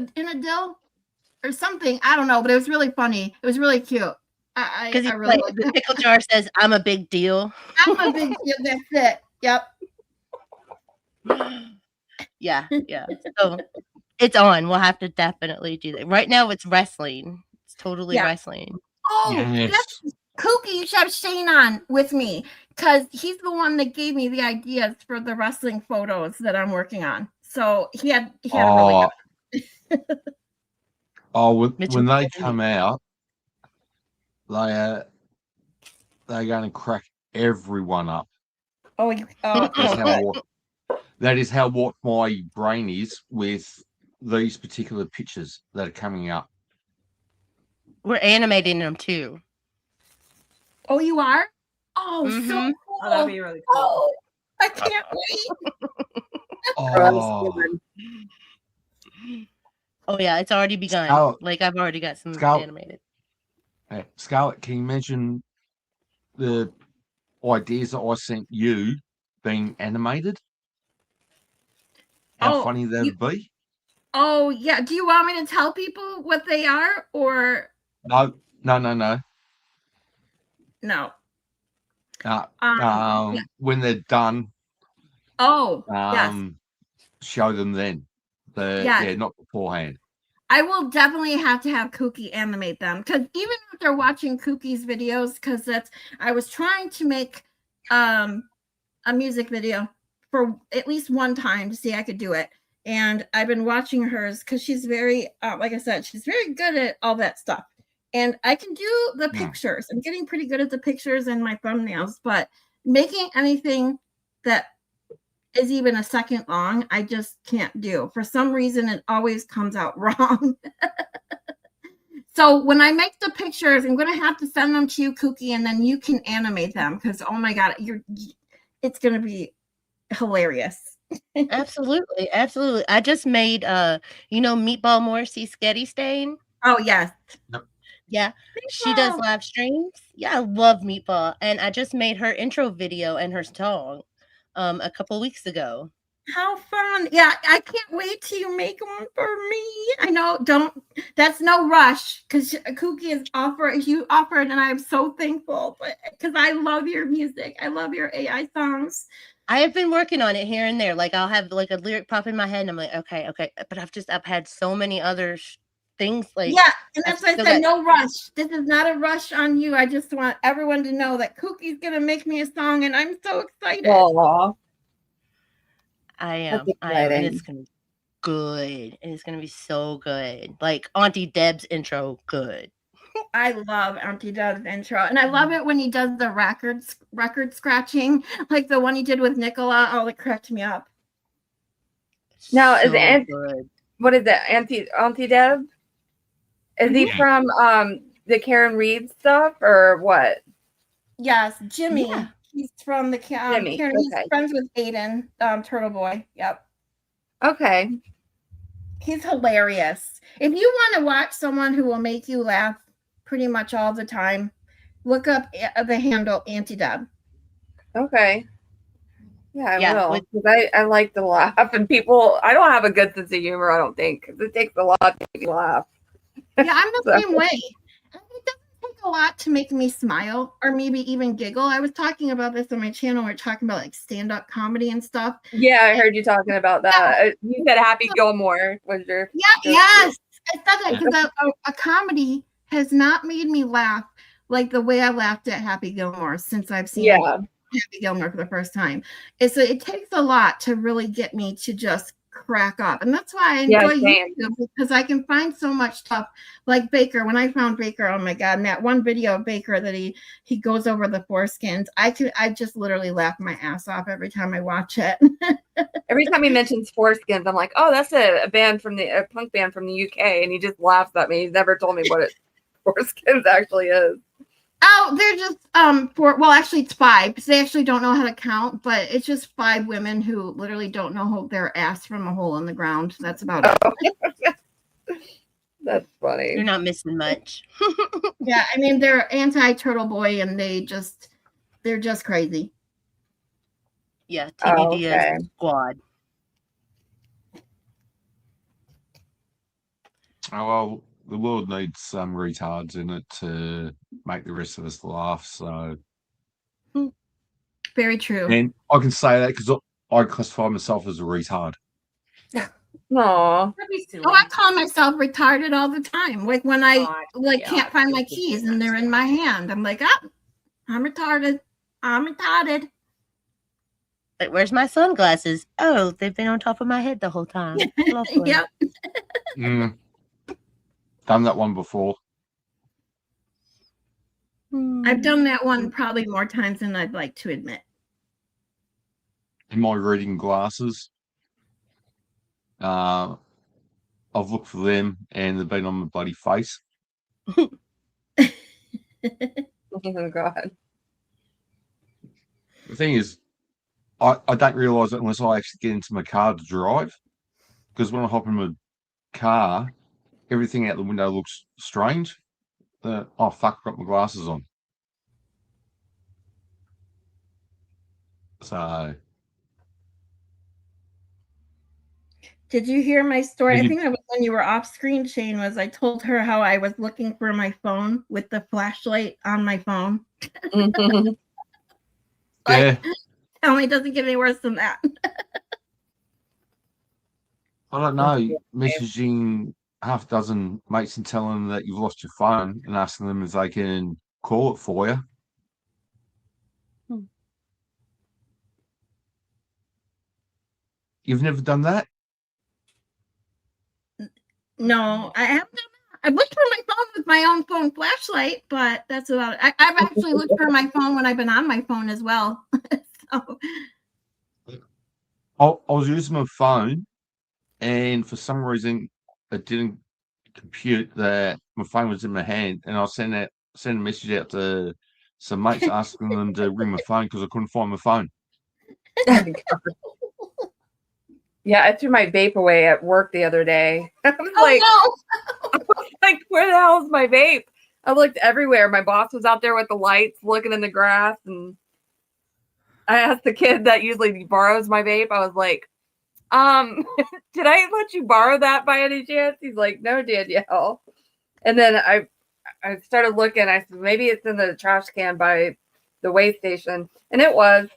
F: or something? I don't know, but it was really funny. It was really cute. I really like
D: the pickle jar says, "I'm a big deal."
F: I'm a big deal. That's it. Yep.
D: Yeah. So it's on. We'll have to definitely do that. Right now, it's wrestling. It's totally wrestling.
F: Oh,
C: Yes.
F: that's Kookie. You should have Shane on with me because he's the one that gave me the ideas for the wrestling photos that I'm working on. So he had a really good.
C: When they come out, they're going to crack everyone up. That is how what my brain is with these particular pictures that are coming up.
D: We're animating them too.
F: Oh, you are? Oh, so
D: Mhm.
F: cool.
B: Oh, that'd be really cool.
F: Oh, I can't wait.
D: Oh yeah, it's already begun.
C: Scarlett.
D: Like I've already got some
C: Scarlett.
D: animated.
C: Hey, Scarlett, can you imagine the ideas that I sent you being animated? How funny that would be?
F: Oh, yeah. Do you want me to tell people what they are or
C: No.
F: no?
C: When they're done,
F: Oh, yes.
C: show them then. Not beforehand.
F: I will definitely have to have Kookie animate them because even if they're watching Kookie's videos, because I was trying to make a music video for at least one time to see I could do it. And I've been watching hers because she's very, like I said, she's very good at all that stuff. And I can do the pictures. I'm getting pretty good at the pictures and my thumbnails, but making anything that is even a second long, I just can't do. For some reason, it always comes out wrong. So when I make the pictures, I'm going to have to send them to you, Kookie, and then you can animate them because, oh my God, it's going to be hilarious.
D: Absolutely. I just made Meatball Morrissey Sketty Stain.
F: Oh, yes.
C: Yep.
D: Yeah, she does
F: Meatball.
D: live streams. Yeah, I love Meatball, and I just made her intro video and her song a couple weeks ago.
F: How fun. Yeah, I can't wait till you make one for me. I know, that's no rush because Kooky is you offered, and I'm so thankful, but because I love your music. I love your AI songs.
D: I have been working on it here and there. Like I'll have like a lyric pop in my head and I'm like, okay. But I've had so many other things like
F: Yeah, and
D: I've
F: that's why I
D: still
F: said
D: got-
F: no rush. This is not a rush on you. I just want everyone to know that Kooky's gonna make me a song, and I'm so excited.
A: Aw.
D: I am.
A: That's
D: I am. And
A: exciting.
D: it's gonna be good. And it's gonna be so good. Like Auntie Deb's intro, good.
F: I love Auntie Deb's intro, and I love it when he does the record scratching, like the one he did with Nicola. Oh, it cracked me up.
A: Now, is
D: So
A: good. What is that? Auntie Deb? Is he from the Karen Reed stuff or what?
F: Yes, Jimmy.
D: Yeah.
F: He's from the
A: Jimmy,
F: Karen.
A: okay.
F: He's friends with Aiden, Turtle Boy. Yep.
A: Okay.
F: He's hilarious. If you want to watch someone who will make you laugh pretty much all the time, look up the handle Auntie Deb.
A: Okay. Yeah, I
D: Yeah,
A: will.
D: with-
A: Because I like to laugh, and I don't have a good sense of humor, I don't think. 'Cause it takes a lot to make me laugh.
F: Yeah, I'm the
A: So-
F: same way. It doesn't take a lot to make me smile or maybe even giggle. I was talking about this on my channel. We're talking about like stand-up comedy and stuff.
A: Yeah, I heard you talking about that. You said Happy Gilmore was your.
F: Yeah, yes. I said that because a comedy has not made me laugh like the way I laughed at Happy Gilmore since I've seen
A: Yeah.
F: Happy Gilmore for the first time. It takes a lot to really get me to just crack up. And that's why I enjoy
A: same.
F: YouTube, because I can find so much stuff like Baker. When I found Baker, oh my God, and that one video of Baker that he goes over the foreskins, I just literally laugh my ass off every time I watch it.
A: Every time he mentions Foreskins, I'm like, oh, that's a punk band from the UK. And he just laughs at me. He's never told me what Foreskins actually is.
F: Oh, they're just actually it's 5 because they actually don't know how to count, but it's just 5 women who literally don't know their ass from a hole in the ground. That's about it.
A: That's funny.
D: You're not missing much.
F: Yeah, I mean they're anti-Turtle Boy and they're just crazy.
D: Yeah, TBD
A: okay.
D: squad.
C: Oh, well, the world needs some retards in it to make the rest of us laugh. So,
F: Very true.
C: and I can say that because I classify myself as a retard.
A: Aw.
F: Oh, I call myself retarded all the time. Like when I can't find my keys and they're in my hand. I'm like, I'm retarded. I'm retarded.
D: Like, where's my sunglasses? Oh, they've been on top of my head the whole time. Lovely.
F: Yep.
C: Done that one before.
F: I've done that one probably more times than I'd like to admit.
C: In my reading glasses, I've looked for them and they've been on my bloody face.
A: Oh, God.
C: The thing is, I don't realise it unless I actually get into my car to drive. Because when I hop in my car, everything out the window looks strange. Oh, fuck, I've got my glasses on. So,
F: Did you hear my story?
C: Did
F: I
C: you-
F: think that was when you were off screen, Shane, was I told her how I was looking for my phone with the flashlight on my phone.
C: yeah,
F: Tell me it doesn't get any worse than that.
C: I don't know. Messaging half a dozen mates and telling them that you've lost your phone and asking them if they can call it for you. You've never done that?
F: No, I haven't done that. I've looked for my phone with my own phone flashlight, but that's about it. I've actually looked for my phone when I've been on my phone as well. So,
C: I was using my phone, and for some reason, it didn't compute that my phone was in my hand, and I sent a message out to some mates asking them to ring my phone because I couldn't find my phone.
A: Yeah, I threw my vape away at work the other day. I was
F: oh
A: like, where the hell is my vape? I looked everywhere. My boss was out there with the lights looking in the grass, and I asked the kid that usually borrows my vape, I was like, did I let you borrow that by any chance? He's like, no, Danielle. And then I started looking. I said, maybe it's in the trash can by the weigh station. And it was.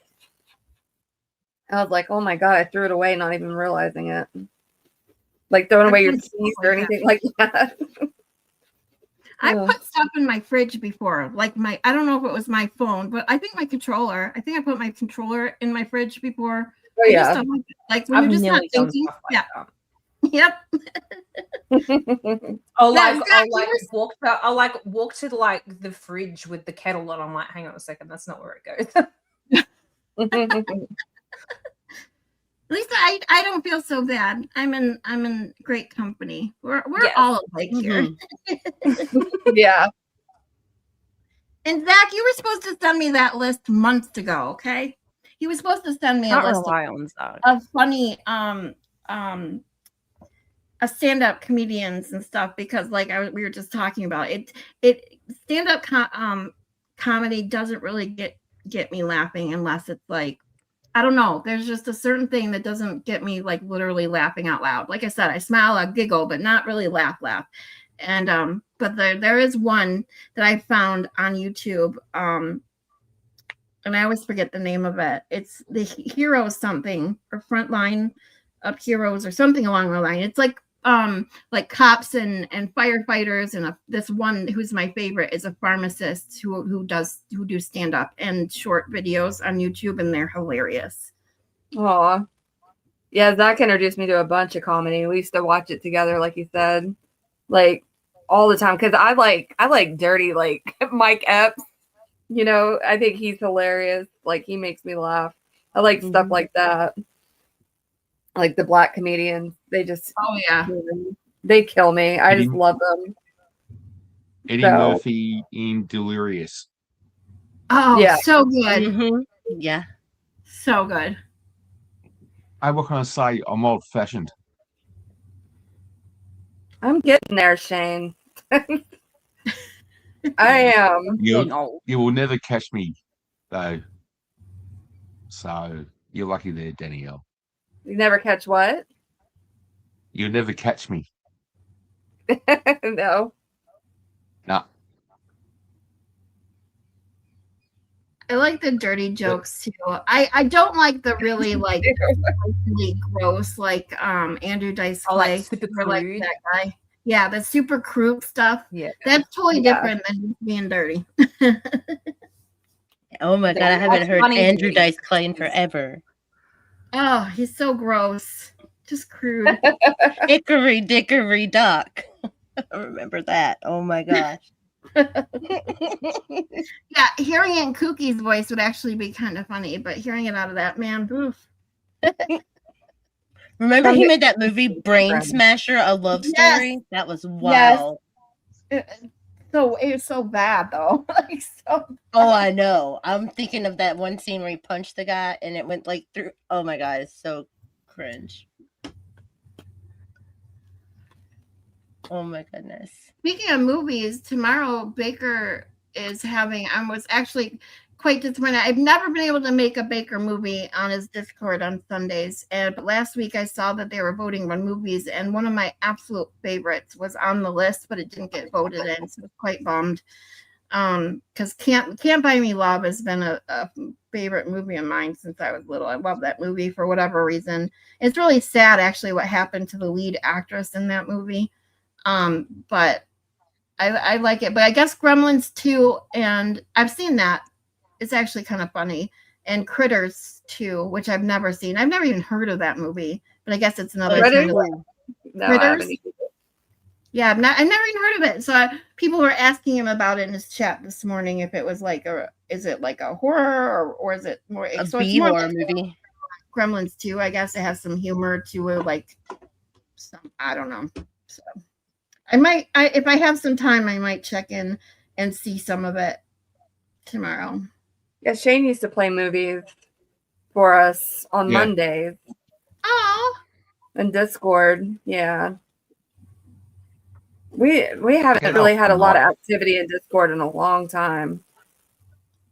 A: I was like, oh my God, I threw it away, not even realizing it. Like throwing away your keys or anything like that.
F: I put stuff in my fridge before, like I don't know if it was my phone, but I think my controller. I think I put my controller in my fridge before.
A: Oh, yeah.
F: Like when
B: I've
F: you're just not
B: nearly done
F: thinking.
B: stuff like that.
F: Yep.
B: I'll
F: Yeah,
B: walk to like the fridge with the kettle, and I'm like, hang on a second, that's not where it goes.
F: At least I don't feel so bad. I'm in great company. We're
B: Yes.
F: all alike here.
A: Yeah.
F: And Zach, you were supposed to send me that list months ago, okay? He was supposed to send me a
B: Can't
F: list
B: rely on Zach.
F: of funny stand-up comedians and stuff, because like we were just talking about it stand-up comedy doesn't really get me laughing unless it's like, I don't know, there's just a certain thing that doesn't get me like literally laughing out loud. Like I said, I smile, I giggle, but not really laugh. And but there is one that I found on YouTube, and I always forget the name of it. It's the Heroes something, or Frontline Up Heroes or something along the line. It's like cops and firefighters, and this one who's my favorite is a pharmacist who do stand up and short videos on YouTube, and they're hilarious.
A: Aw. Yeah, Zach introduced me to a bunch of comedy. We used to watch it together, like you said, like all the time. Because I like dirty, like Mike Epps. You know, I think he's hilarious. Like he makes me laugh. I like stuff like that. Like the black comedians, they just they kill me. I just love them.
C: Eddie Murphy in Delirious.
F: Oh,
A: Yeah.
F: So good.
D: Mm-hmm. Yeah.
F: So good.
C: What can I say? I'm old fashioned.
A: I'm getting there, Shane. I am.
C: You will never catch me, though. So you're lucky there, Danielle.
A: You never catch what?
C: You'll never catch me.
A: No.
C: Nah.
F: I like the dirty jokes too. I don't like the really like really gross like Andrew Dice Clay,
B: like super
F: or like
B: crude.
F: that guy. Yeah, the super crude stuff.
B: Yeah.
F: That's totally different than just being dirty.
D: Oh my God, I haven't heard Andrew Dice Clay in forever.
F: Oh, he's so gross. Just crude.
D: Hickory dickory dock. I remember that. Oh my gosh.
F: Yeah, hearing it in Kookie's voice would actually be kind of funny, but hearing it out of that man, oof.
D: Remember he made that movie Brain Smasher, a love story? That was wild.
F: So it was so bad though. Like so.
D: Oh, I know. I'm thinking of that one scene where he punched the guy and it went like through. Oh my God, it's so cringe. Oh my goodness.
F: Speaking of movies, tomorrow Baker is having, I was actually quite disappointed. I've never been able to make a Baker movie on his Discord on Sundays. But last week I saw that they were voting on movies, and one of my absolute favorites was on the list, but it didn't get voted in. So I was quite bummed. Because Can't Buy Me Love has been a favorite movie of mine since I was little. I love that movie for whatever reason. It's really sad actually what happened to the lead actress in that movie. But I like it. But I guess Gremlins 2, and I've seen that. It's actually kind of funny. And Critters 2, which I've never seen. I've never even heard of that movie, but I guess it's another kind of Critters. Yeah, I've never even heard of it. So people were asking him about it in his chat this morning, if it was like is it like a horror or is it more
D: a
F: so
D: B horror movie?
F: Gremlins 2, I guess it has some humor to it, like some, I don't know. So if I have some time, I might check in and see some of it tomorrow.
A: Yeah, Shane used to play movies for us on Mondays.
F: Oh.
A: In Discord, yeah. We haven't
C: Yeah,
A: really had a
C: I'm
A: lot of
C: not.
A: activity in Discord in a long time.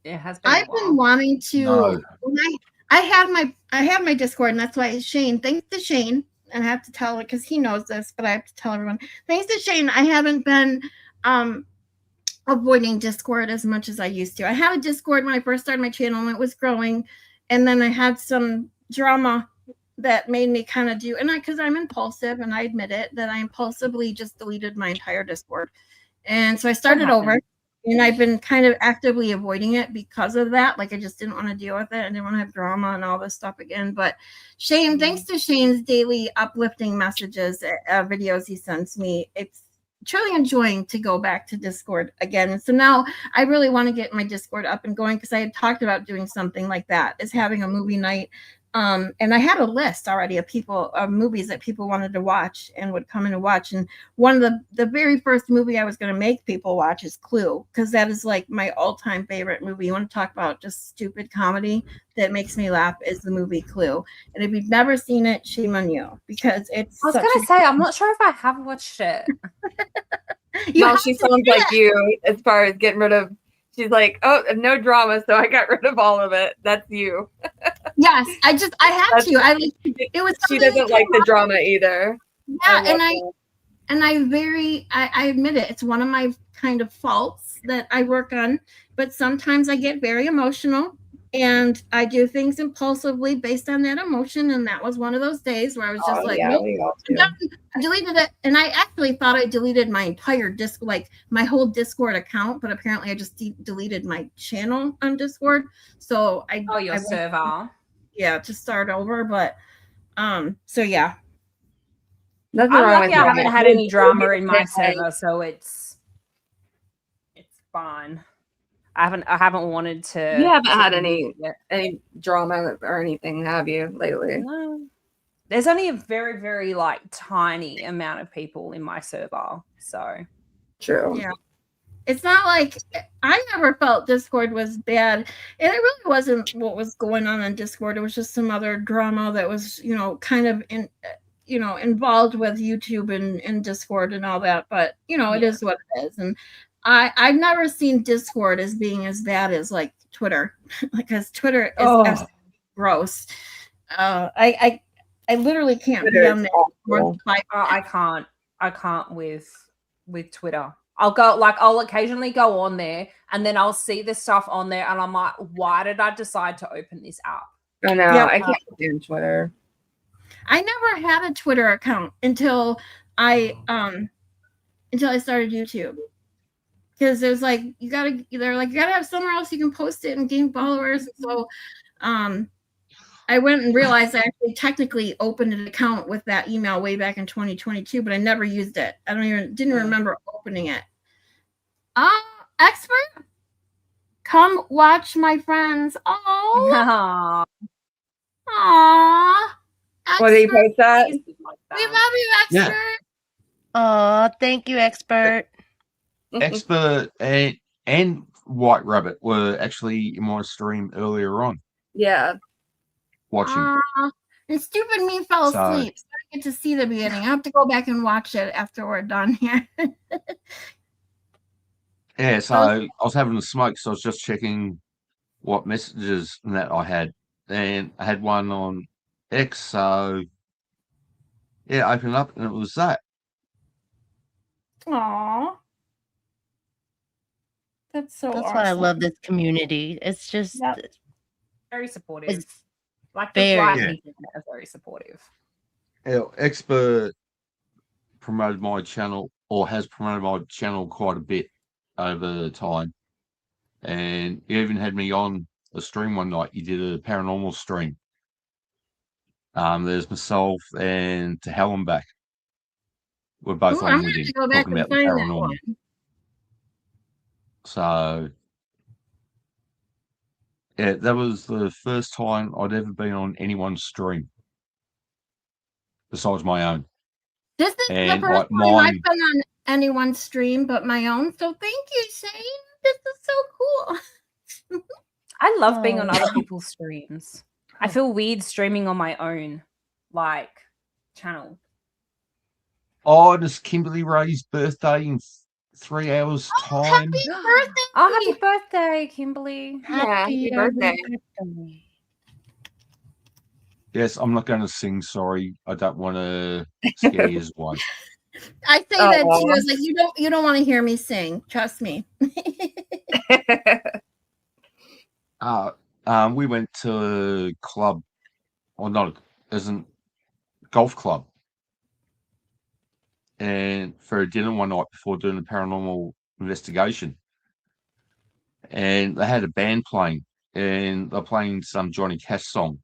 B: It has been. a
F: I've been
B: while.
F: wanting to.
C: No.
F: When I have my Discord, and that's why Shane. Thanks to Shane, and I have to tell it because he knows this, but I have to tell everyone. Thanks to Shane, I haven't been avoiding Discord as much as I used to. I had a Discord when I first started my channel, and it was growing, and then I had some drama that made me kind of do, and because I'm impulsive, and I admit it, that I impulsively just deleted my entire Discord, and so I started over. And I've been kind of actively avoiding it because of that. Like I just didn't want to deal with it. I didn't want to have drama and all this stuff again. But Shane, thanks to Shane's daily uplifting messages, videos he sends me, it's truly enjoying to go back to Discord again. And so now I really want to get my Discord up and going because I had talked about doing something like that, is having a movie night. And I had a list already of movies that people wanted to watch and would come in and watch. And one of the very first movie I was going to make people watch is Clue, because that is like my all-time favorite movie. You want to talk about just stupid comedy that makes me laugh, is the movie Clue. And if you've never seen it, shame on you, because it's
B: I was gonna say, I'm not sure if I have watched it.
A: Well, she sounds like you as far as getting rid of. She's like, oh, no drama, so I got rid of all of it. That's you.
F: Yes, I had to. It was.
A: She doesn't like the drama either.
F: Yeah, and I admit it. It's one of my kind of faults that I work on. But sometimes I get very emotional, and I do things impulsively based on that emotion. And that was one of those days where I was just nope, I deleted it. And I actually thought I deleted my entire my whole Discord account, but apparently I just deleted my channel on Discord. So
B: your server.
F: Yeah, to start over. But so yeah.
A: Nothing
B: I'm
A: wrong
B: lucky
A: with
B: I
A: that.
B: haven't had any drama in my server, so it's fine. I haven't wanted to.
A: You haven't had any drama or anything, have you, lately?
B: No. There's only a very, very tiny amount of people in my server, so
A: true.
F: Yeah. It's not like I never felt Discord was bad. And it really wasn't what was going on Discord. It was just some other drama that was, kind of involved with YouTube and Discord and all that. But, it is what it is. And I've never seen Discord as being as bad as Twitter, because Twitter is absolutely gross. I literally can't be on there.
B: I can't with Twitter. I'll occasionally go on there, and then I'll see the stuff on there, and I'm like, why did I decide to open this app?
A: I know. I can't stand Twitter.
F: I never had a Twitter account until I started YouTube. Because there's you gotta have somewhere else you can post it and gain followers. So I went and realized I actually technically opened an account with that email way back in 2022, but I never used it. I didn't remember opening it. Expert, come watch my friends. Oh, aww.
A: What did you post that?
F: We love you, Expert.
D: Oh, thank you, Expert.
C: Expert and White Rabbit were actually in my stream earlier on.
A: Yeah.
C: Watching.
F: And stupid me fell asleep, so I get to see the beginning. I have to go back and watch it after we're done here.
C: Yeah, so I was having a smoke, so I was just checking what messages and that I had. And I had one on X, so yeah, I opened up and it was that.
F: Aww. That's awesome.
D: Why I love this community. It's just
B: very supportive.
D: It's
B: very supportive.
C: Yeah, Expert promoted my channel, or has promoted my channel quite a bit over time. And he even had me on a stream one night. He did a paranormal stream. There's myself and To Hell and Back. We're both on with him, talking about the paranormal. So, yeah, that was the first time I'd ever been on anyone's stream besides my own.
F: This is the first time I've been on anyone's stream but my own. So thank you, Shane. This is so cool.
B: I love being on other people's streams. I feel weird streaming on my own channel.
C: Oh, and it's Kimberly Ray's birthday in 3 hours' time.
F: Happy birthday!
B: Oh, happy birthday, Kimberly.
A: Happy birthday.
C: Yes, I'm not going to sing. Sorry, I don't want to scare you away.
F: I say that too.
A: Aw.
F: I was like, you don't want to hear me sing. Trust me.
C: We went to a club, or not, isn't golf club, and for a dinner one night before doing a paranormal investigation, and they had a band playing, and they're playing some Johnny Cash song,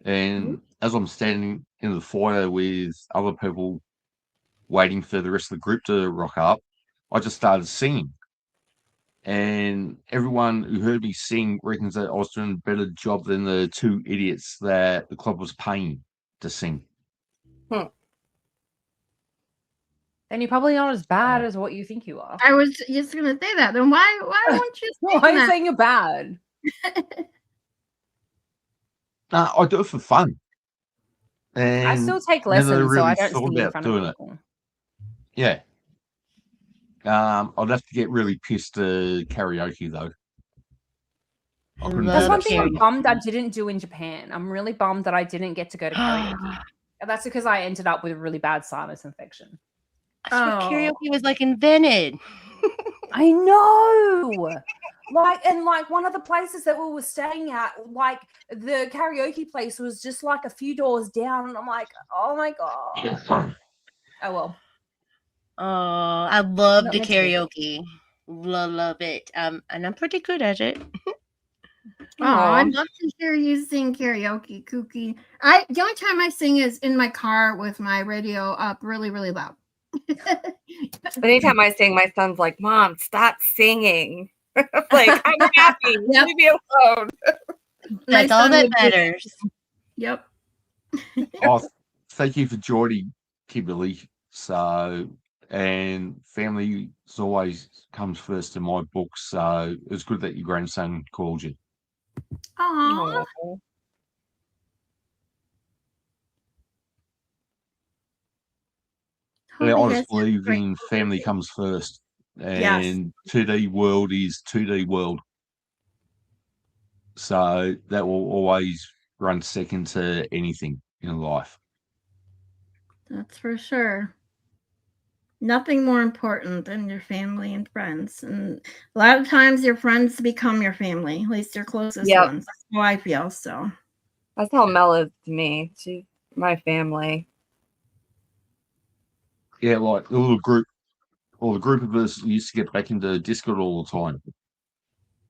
C: and as I'm standing in the foyer with other people waiting for the rest of the group to rock up, I just started singing. And everyone who heard me sing reckons that I was doing a better job than the two idiots that the club was paying to sing.
B: Then you're probably not as bad as what you think you are.
F: I was just gonna say that. Then why won't you sing
B: Why are you
F: that?
B: saying you're bad?
C: No, I do it for fun. And
B: I still take
C: never
B: lessons, so I
C: really
B: don't
C: thought
B: sing in
C: about
B: front of
C: doing it.
B: people.
C: Yeah. I'd have to get really pissed to karaoke though. I couldn't
B: That's
C: do
B: one
C: that
B: thing I'm
C: so
B: bummed I didn't do in Japan. I'm really bummed that I didn't get to go to karaoke. And that's because I ended up with a really bad sinus infection.
D: That's where
F: Oh.
D: karaoke was like invented.
B: I know. Like one of the places that we were staying at, like the karaoke place was just like a few doors down, and I'm like, oh my god. Oh well.
D: Oh, I love
B: Not
D: the
B: meant to be.
D: karaoke. Love it. And I'm pretty good at it.
F: Oh,
A: Aw.
F: I'd love to hear you sing karaoke, Kooky. The only time I sing is in my car with my radio up really, really loud.
A: Anytime I sing, my son's like, "Mom, stop singing." Like, I'm happy.
F: Yep.
A: Leave me alone.
D: That's
F: My
D: all
F: son
D: that
F: would do-
D: matters.
F: Yep.
C: Oh, thank you for joining, Kimberly. So, and family always comes first in my book. So it's good that your grandson called you.
F: Aw.
A: Aw.
F: Hope
C: Yeah,
F: you
C: I
F: guys
C: just
F: have a
C: believe
F: great
C: in family comes first,
F: Yes.
C: and 2D world is 2D world. So that will always run second to anything in life.
F: That's for sure. Nothing more important than your family and friends. And a lot of times your friends become your family, at least your closest
A: Yep.
F: ones. That's how I feel. So
A: That's how Mel is to me. She's my family.
C: Yeah, like the little group, or the group of us used to get back into Discord all the time.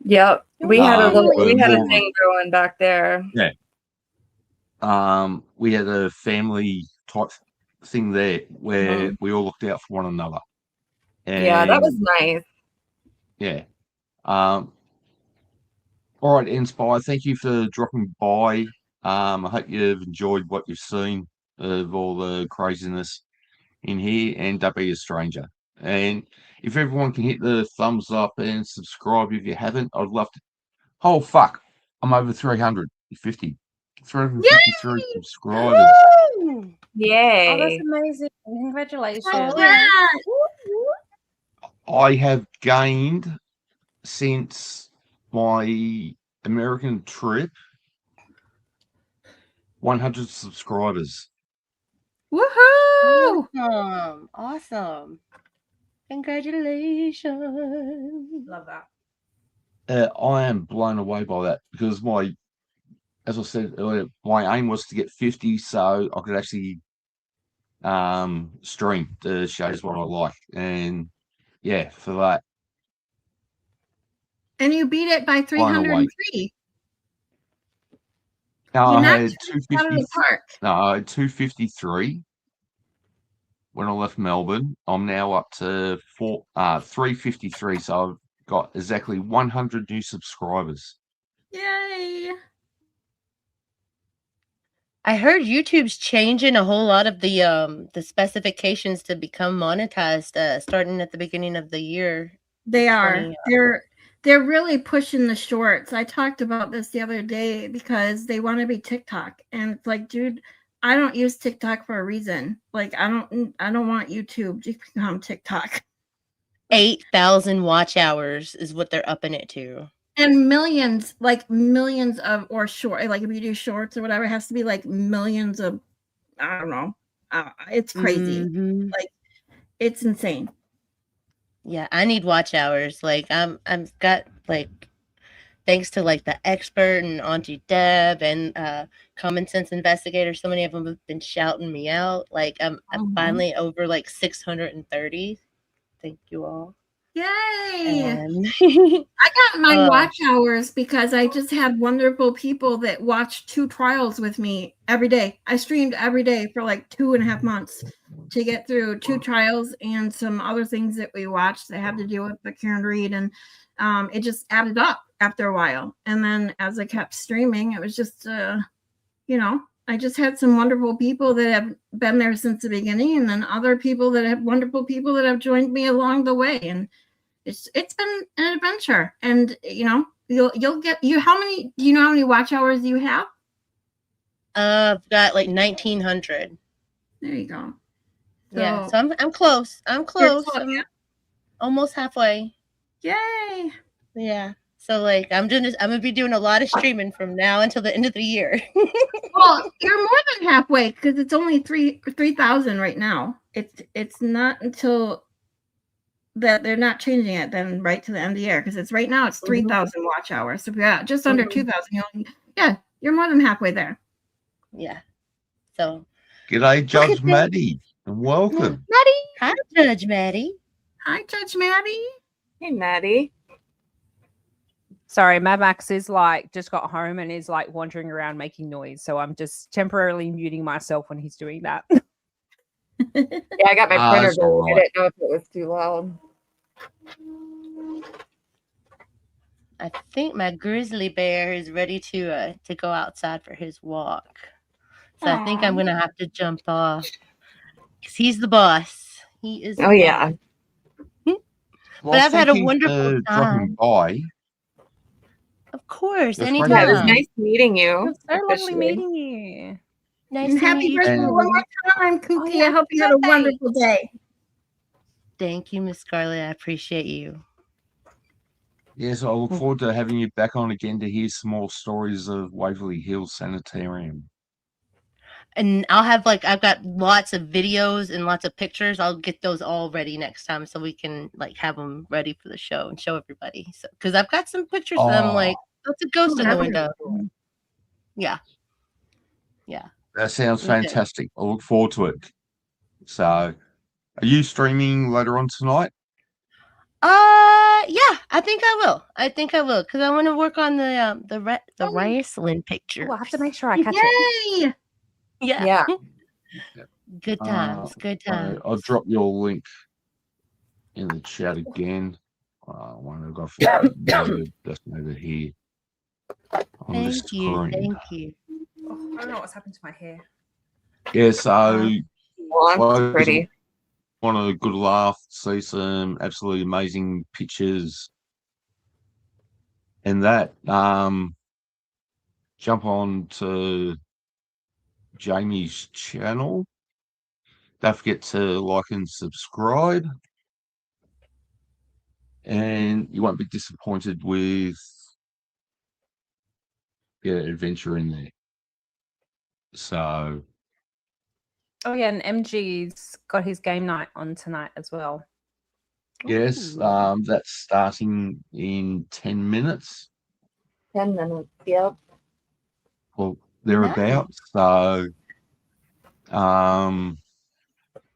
A: Yep. We had a
C: We're
A: we had a
C: more of a-
A: thing going back there.
C: We had a family type thing there where we all looked out for one another.
A: Yeah, that
C: And
A: was nice.
C: yeah. All right, Inspire, thank you for dropping by. I hope you've enjoyed what you've seen of all the craziness in here, and don't be a stranger. And if everyone can hit the thumbs up and subscribe if you haven't, I'd love to. Oh, fuck. I'm over 350. 353 subscribers.
B: Oh, that's
A: Yay.
B: amazing. Congratulations.
F: congrats.
C: I have gained since my American trip 100 subscribers.
F: Woohoo!
D: Awesome. Congratulations.
B: Love that.
C: I am blown away by that because as I said earlier, my aim was to get 50 so I could actually stream the shows what I like. And yeah, for that.
F: And you beat it by
C: Blown away.
F: 303.
C: No,
F: You
C: I
F: knocked
C: had
F: it out of
C: 250.
F: the park.
C: No, I had 253 when I left Melbourne. I'm now up to 353. So I've got exactly 100 new subscribers.
F: Yay!
D: I heard YouTube's changing a whole lot of the specifications to become monetized starting at the beginning of the year.
F: They are.
D: 20,
F: They're really pushing the shorts. I talked about this the other day because they want to be TikTok. And it's like, dude, I don't use TikTok for a reason. Like I don't want YouTube to become TikTok.
D: 8,000 watch hours is what they're upping it to.
F: And millions of or short, like if you do shorts or whatever, it has to be like millions of, I don't know. It's crazy.
D: Mhm.
F: Like it's insane.
D: Yeah, I need watch hours. Like I'm got like thanks to like the expert and Auntie Deb and Common Sense Investigator, so many of them have been shouting me out. Like I'm finally over like 630. Thank you all.
F: Yay!
D: And
F: I got my watch hours because I just had wonderful people that watched 2 trials with me every day. I streamed every day for like 2.5 months to get through 2 trials and some other things that we watched that had to do with the Karen Reed, and it just added up after a while. And then as I kept streaming, it was just I just had some wonderful people that have been there since the beginning, and then other people that have wonderful people that have joined me along the way. And it's been an adventure. And you'll get how many, do you know how many watch hours you have?
D: I've got like 1,900.
F: There you go.
D: Yeah, so I'm close. I'm
F: yeah.
D: almost halfway.
F: Yay.
D: Yeah. So like I'm gonna be doing a lot of streaming from now until the end of the year.
F: Well, you're more than halfway because it's only 3,000 right now. It's not until that they're not changing it then right to the end of the year, because it's right now it's 3,000 watch hours. So yeah, just under 2,000. You're more than halfway there.
D: Yeah. So
C: G'day, Judge Maddie, and welcome.
D: Maddie. Hi, Judge Maddie.
F: Hi, Judge Maddie.
A: Hey, Maddie.
B: Sorry, Mad Max is like just got home and is like wandering around making noise. So I'm just temporarily muting myself when he's doing that.
A: Yeah, I got my printer
C: that's
A: going.
C: all
A: I
C: right.
A: didn't know if it was too loud.
D: I think my grizzly bear is ready to go outside for his walk. So I think I'm gonna have to jump off because he's the boss. He is.
A: Oh yeah.
D: But I've had a wonderful
C: dropping
D: time.
C: by.
D: Of course,
C: That's
D: anytime.
C: right.
A: Yeah, it was nice meeting you.
B: It's so lovely
A: officially.
B: meeting you.
D: Nice
F: And
D: to
F: happy
D: meet you
F: birthday
C: too.
F: one more time, Kookie.
B: yeah,
F: I hope you had a wonderful day.
D: Thank you, Miss Scarlett. I appreciate you.
C: Yes, I look forward to having you back on again to hear some more stories of Waverly Hills Sanitarium.
D: And I've got lots of videos and lots of pictures. I'll get those all ready next time so we can like have them ready for the show and show everybody. So because I've got some pictures of them, like that's a ghost in the window. Yeah.
C: That sounds
D: Okay.
C: fantastic. I look forward to it. So, are you streaming later on tonight?
D: Yeah, I think I will because I want to work on the wrestling picture.
B: Oh, I have to make sure I catch it.
F: Yay!
D: Yeah.
A: Yeah.
D: Good times. Good times.
C: I'll drop your link in the chat again. One I've got that's over here. On this
D: Thank you.
C: screen.
D: Thank you.
B: Oh, I don't know what's happened to my hair.
C: Yeah, so
A: Well, it's pretty.
C: want a good laugh, see some absolutely amazing pictures, and that jump on to Jamie's channel. Don't forget to like and subscribe, and you won't be disappointed with adventure in there. So
B: Oh yeah, and MG's got his game night on tonight as well.
C: yes,
D: Ooh.
C: that's starting in 10 minutes
A: 10 minutes. Yep.
C: or thereabouts. So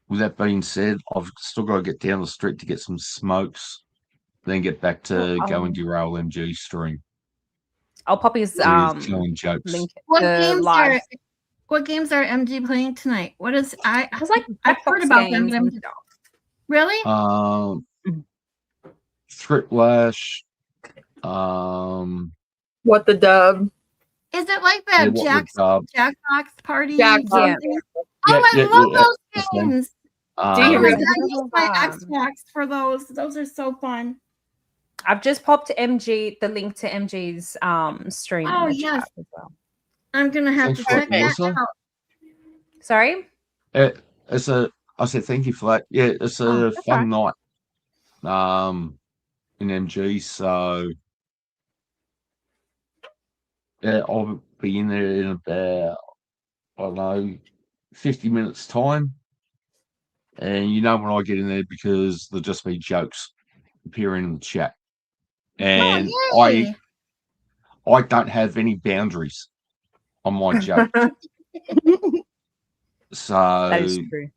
C: with that being said, I've still got to get down the street to get some smokes, then get back to go and derail MG stream.
B: I'll pop his
C: telling jokes.
B: link.
F: What
B: the
F: games
B: live.
F: are What games are MG playing tonight? What is I
B: It was like
F: I've heard
B: Xbox
F: about them.
B: games
F: But
B: and stuff.
F: really?
C: Thriplash.
A: What the dub?
F: Is it like
C: Yeah,
F: that
C: what the dub?
F: Jackbox party?
A: Jackbox.
F: something?
C: Yeah,
F: Oh, I
C: yeah,
F: love
C: yeah,
F: those
C: that's them.
F: games.
A: Do
F: Oh
A: you
F: my
A: really?
F: god, I use my
B: Um,
F: Xbox for those. Those are so fun.
B: I've just popped the link to MG's stream
F: Oh,
B: in the
F: yes.
B: chat as well.
F: I'm gonna have
C: Thanks
F: to
C: for
F: check
C: it,
F: that
C: Melissa.
F: out.
B: Sorry.
C: I said thank you for that. Yeah, it's a
B: that's
C: fun night. In MG, so yeah, I'll be in there in about, I don't know, 50 minutes time. And you know when I get in there, because there'll just be jokes appearing in the chat. And
F: yay.
C: I don't have any boundaries on my joke.
B: That
C: So
B: is true.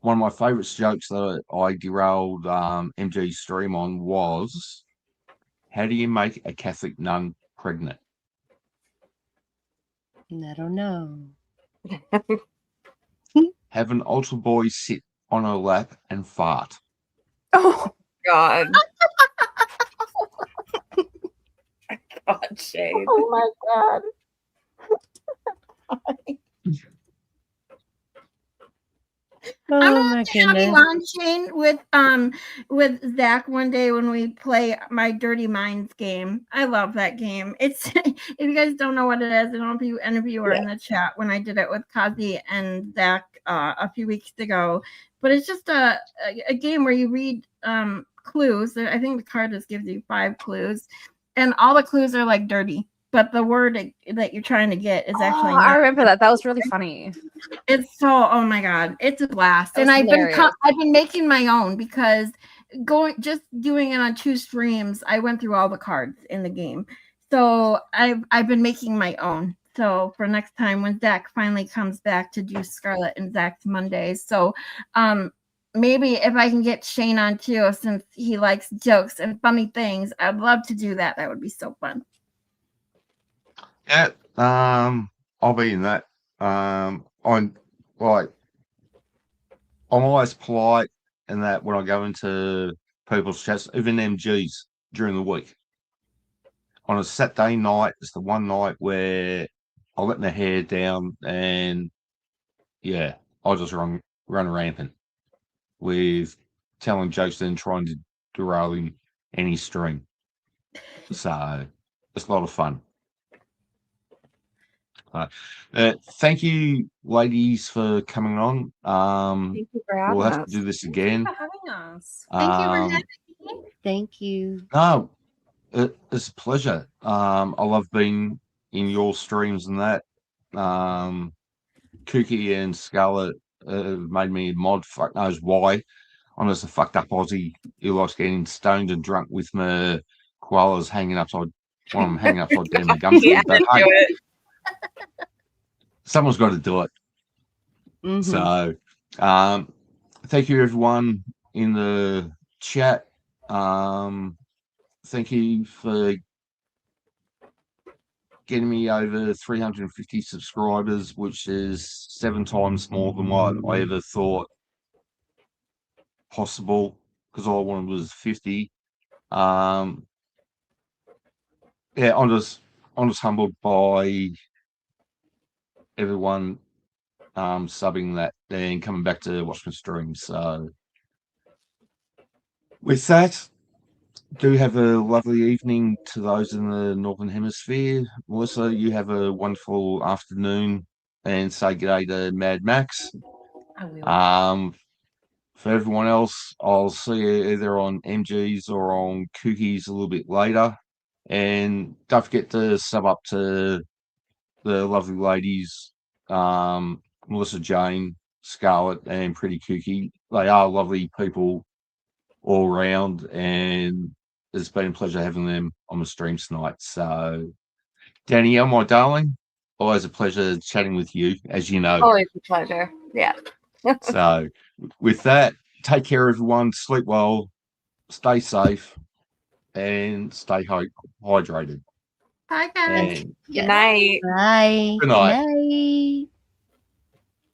C: one of my favourite jokes that I derailed MG's stream on was, how do you make a Catholic nun pregnant?
D: I don't know.
C: Have an altar boy sit on her lap and fart.
B: Oh,
A: God. God, Shade.
F: Oh my god.
D: Oh
F: I'm
D: my
F: gonna have you
D: goodness.
F: on, Shane, with Zach one day when we play my Dirty Minds game. I love that game. It's if you guys don't know what it is, I don't know if any of you are in the chat when I did it with Kazi and Zach a few weeks ago. But it's just a game where you read clues. I think the card just gives you 5 clues, and all the clues are like dirty. But the word that you're trying to get is actually
B: I
F: not.
B: remember that. That was really funny.
F: It's so, oh my god, it's a blast.
B: That
F: And
B: was
F: I've
B: hilarious.
F: been making my own, because just doing it on 2 streams, I went through all the cards in the game. So I've been making my own. So for next time when Zach finally comes back to do Scarlet and Zach's Mondays. So maybe if I can get Shane on too, since he likes jokes and funny things, I'd love to do that. That would be so fun.
C: Yeah, I'll be in that. I'm always polite in that when I go into people's chats, even MGs during the week. On a Saturday night, it's the one night where I let my hair down, and yeah, I'll just run rampant with telling jokes and trying to derail any stream. So it's a lot of fun. Thank you, ladies, for coming on.
A: Thank you for having
C: We'll have
A: us.
C: to do this again.
B: Thank you for having us.
F: Thank you for having me.
D: Thank you.
C: No, it's a pleasure. I love being in your streams and that. Kooky and Scarlet made me mod. Fuck knows why. I'm just a fucked up Aussie who likes getting stoned and drunk with my koalas hanging upside. One of them hanging upside down the gum tree.
A: Yeah,
C: But
A: do
C: hey,
A: it.
C: someone's got to do it.
D: Mhm.
C: So, thank you everyone in the chat. Thank you for getting me over 350 subscribers, which is 7 times more than what I ever thought possible, because all I wanted was 50. Yeah, I'm just humbled by everyone subbing that and coming back to watch my stream. So with that, do have a lovely evening to those in the Northern Hemisphere. Melissa, you have a wonderful afternoon, and say g'day to Mad Max.
B: I will.
C: For everyone else, I'll see you either on MGs or on Cookies a little bit later. And don't forget to sub up to the lovely ladies, Melissa, Jane, Scarlet, and Pretty Cookie. They are lovely people all around, and it's been a pleasure having them on the stream tonight. So, Danielle, my darling, always a pleasure chatting with you, as you know.
A: Always a pleasure. Yeah.
C: So, with that, take care, everyone. Sleep well, stay safe, and stay hydrated.
F: Bye, guys.
C: And
D: Yes.
A: Night.
D: Bye.
C: Good night.
D: Night.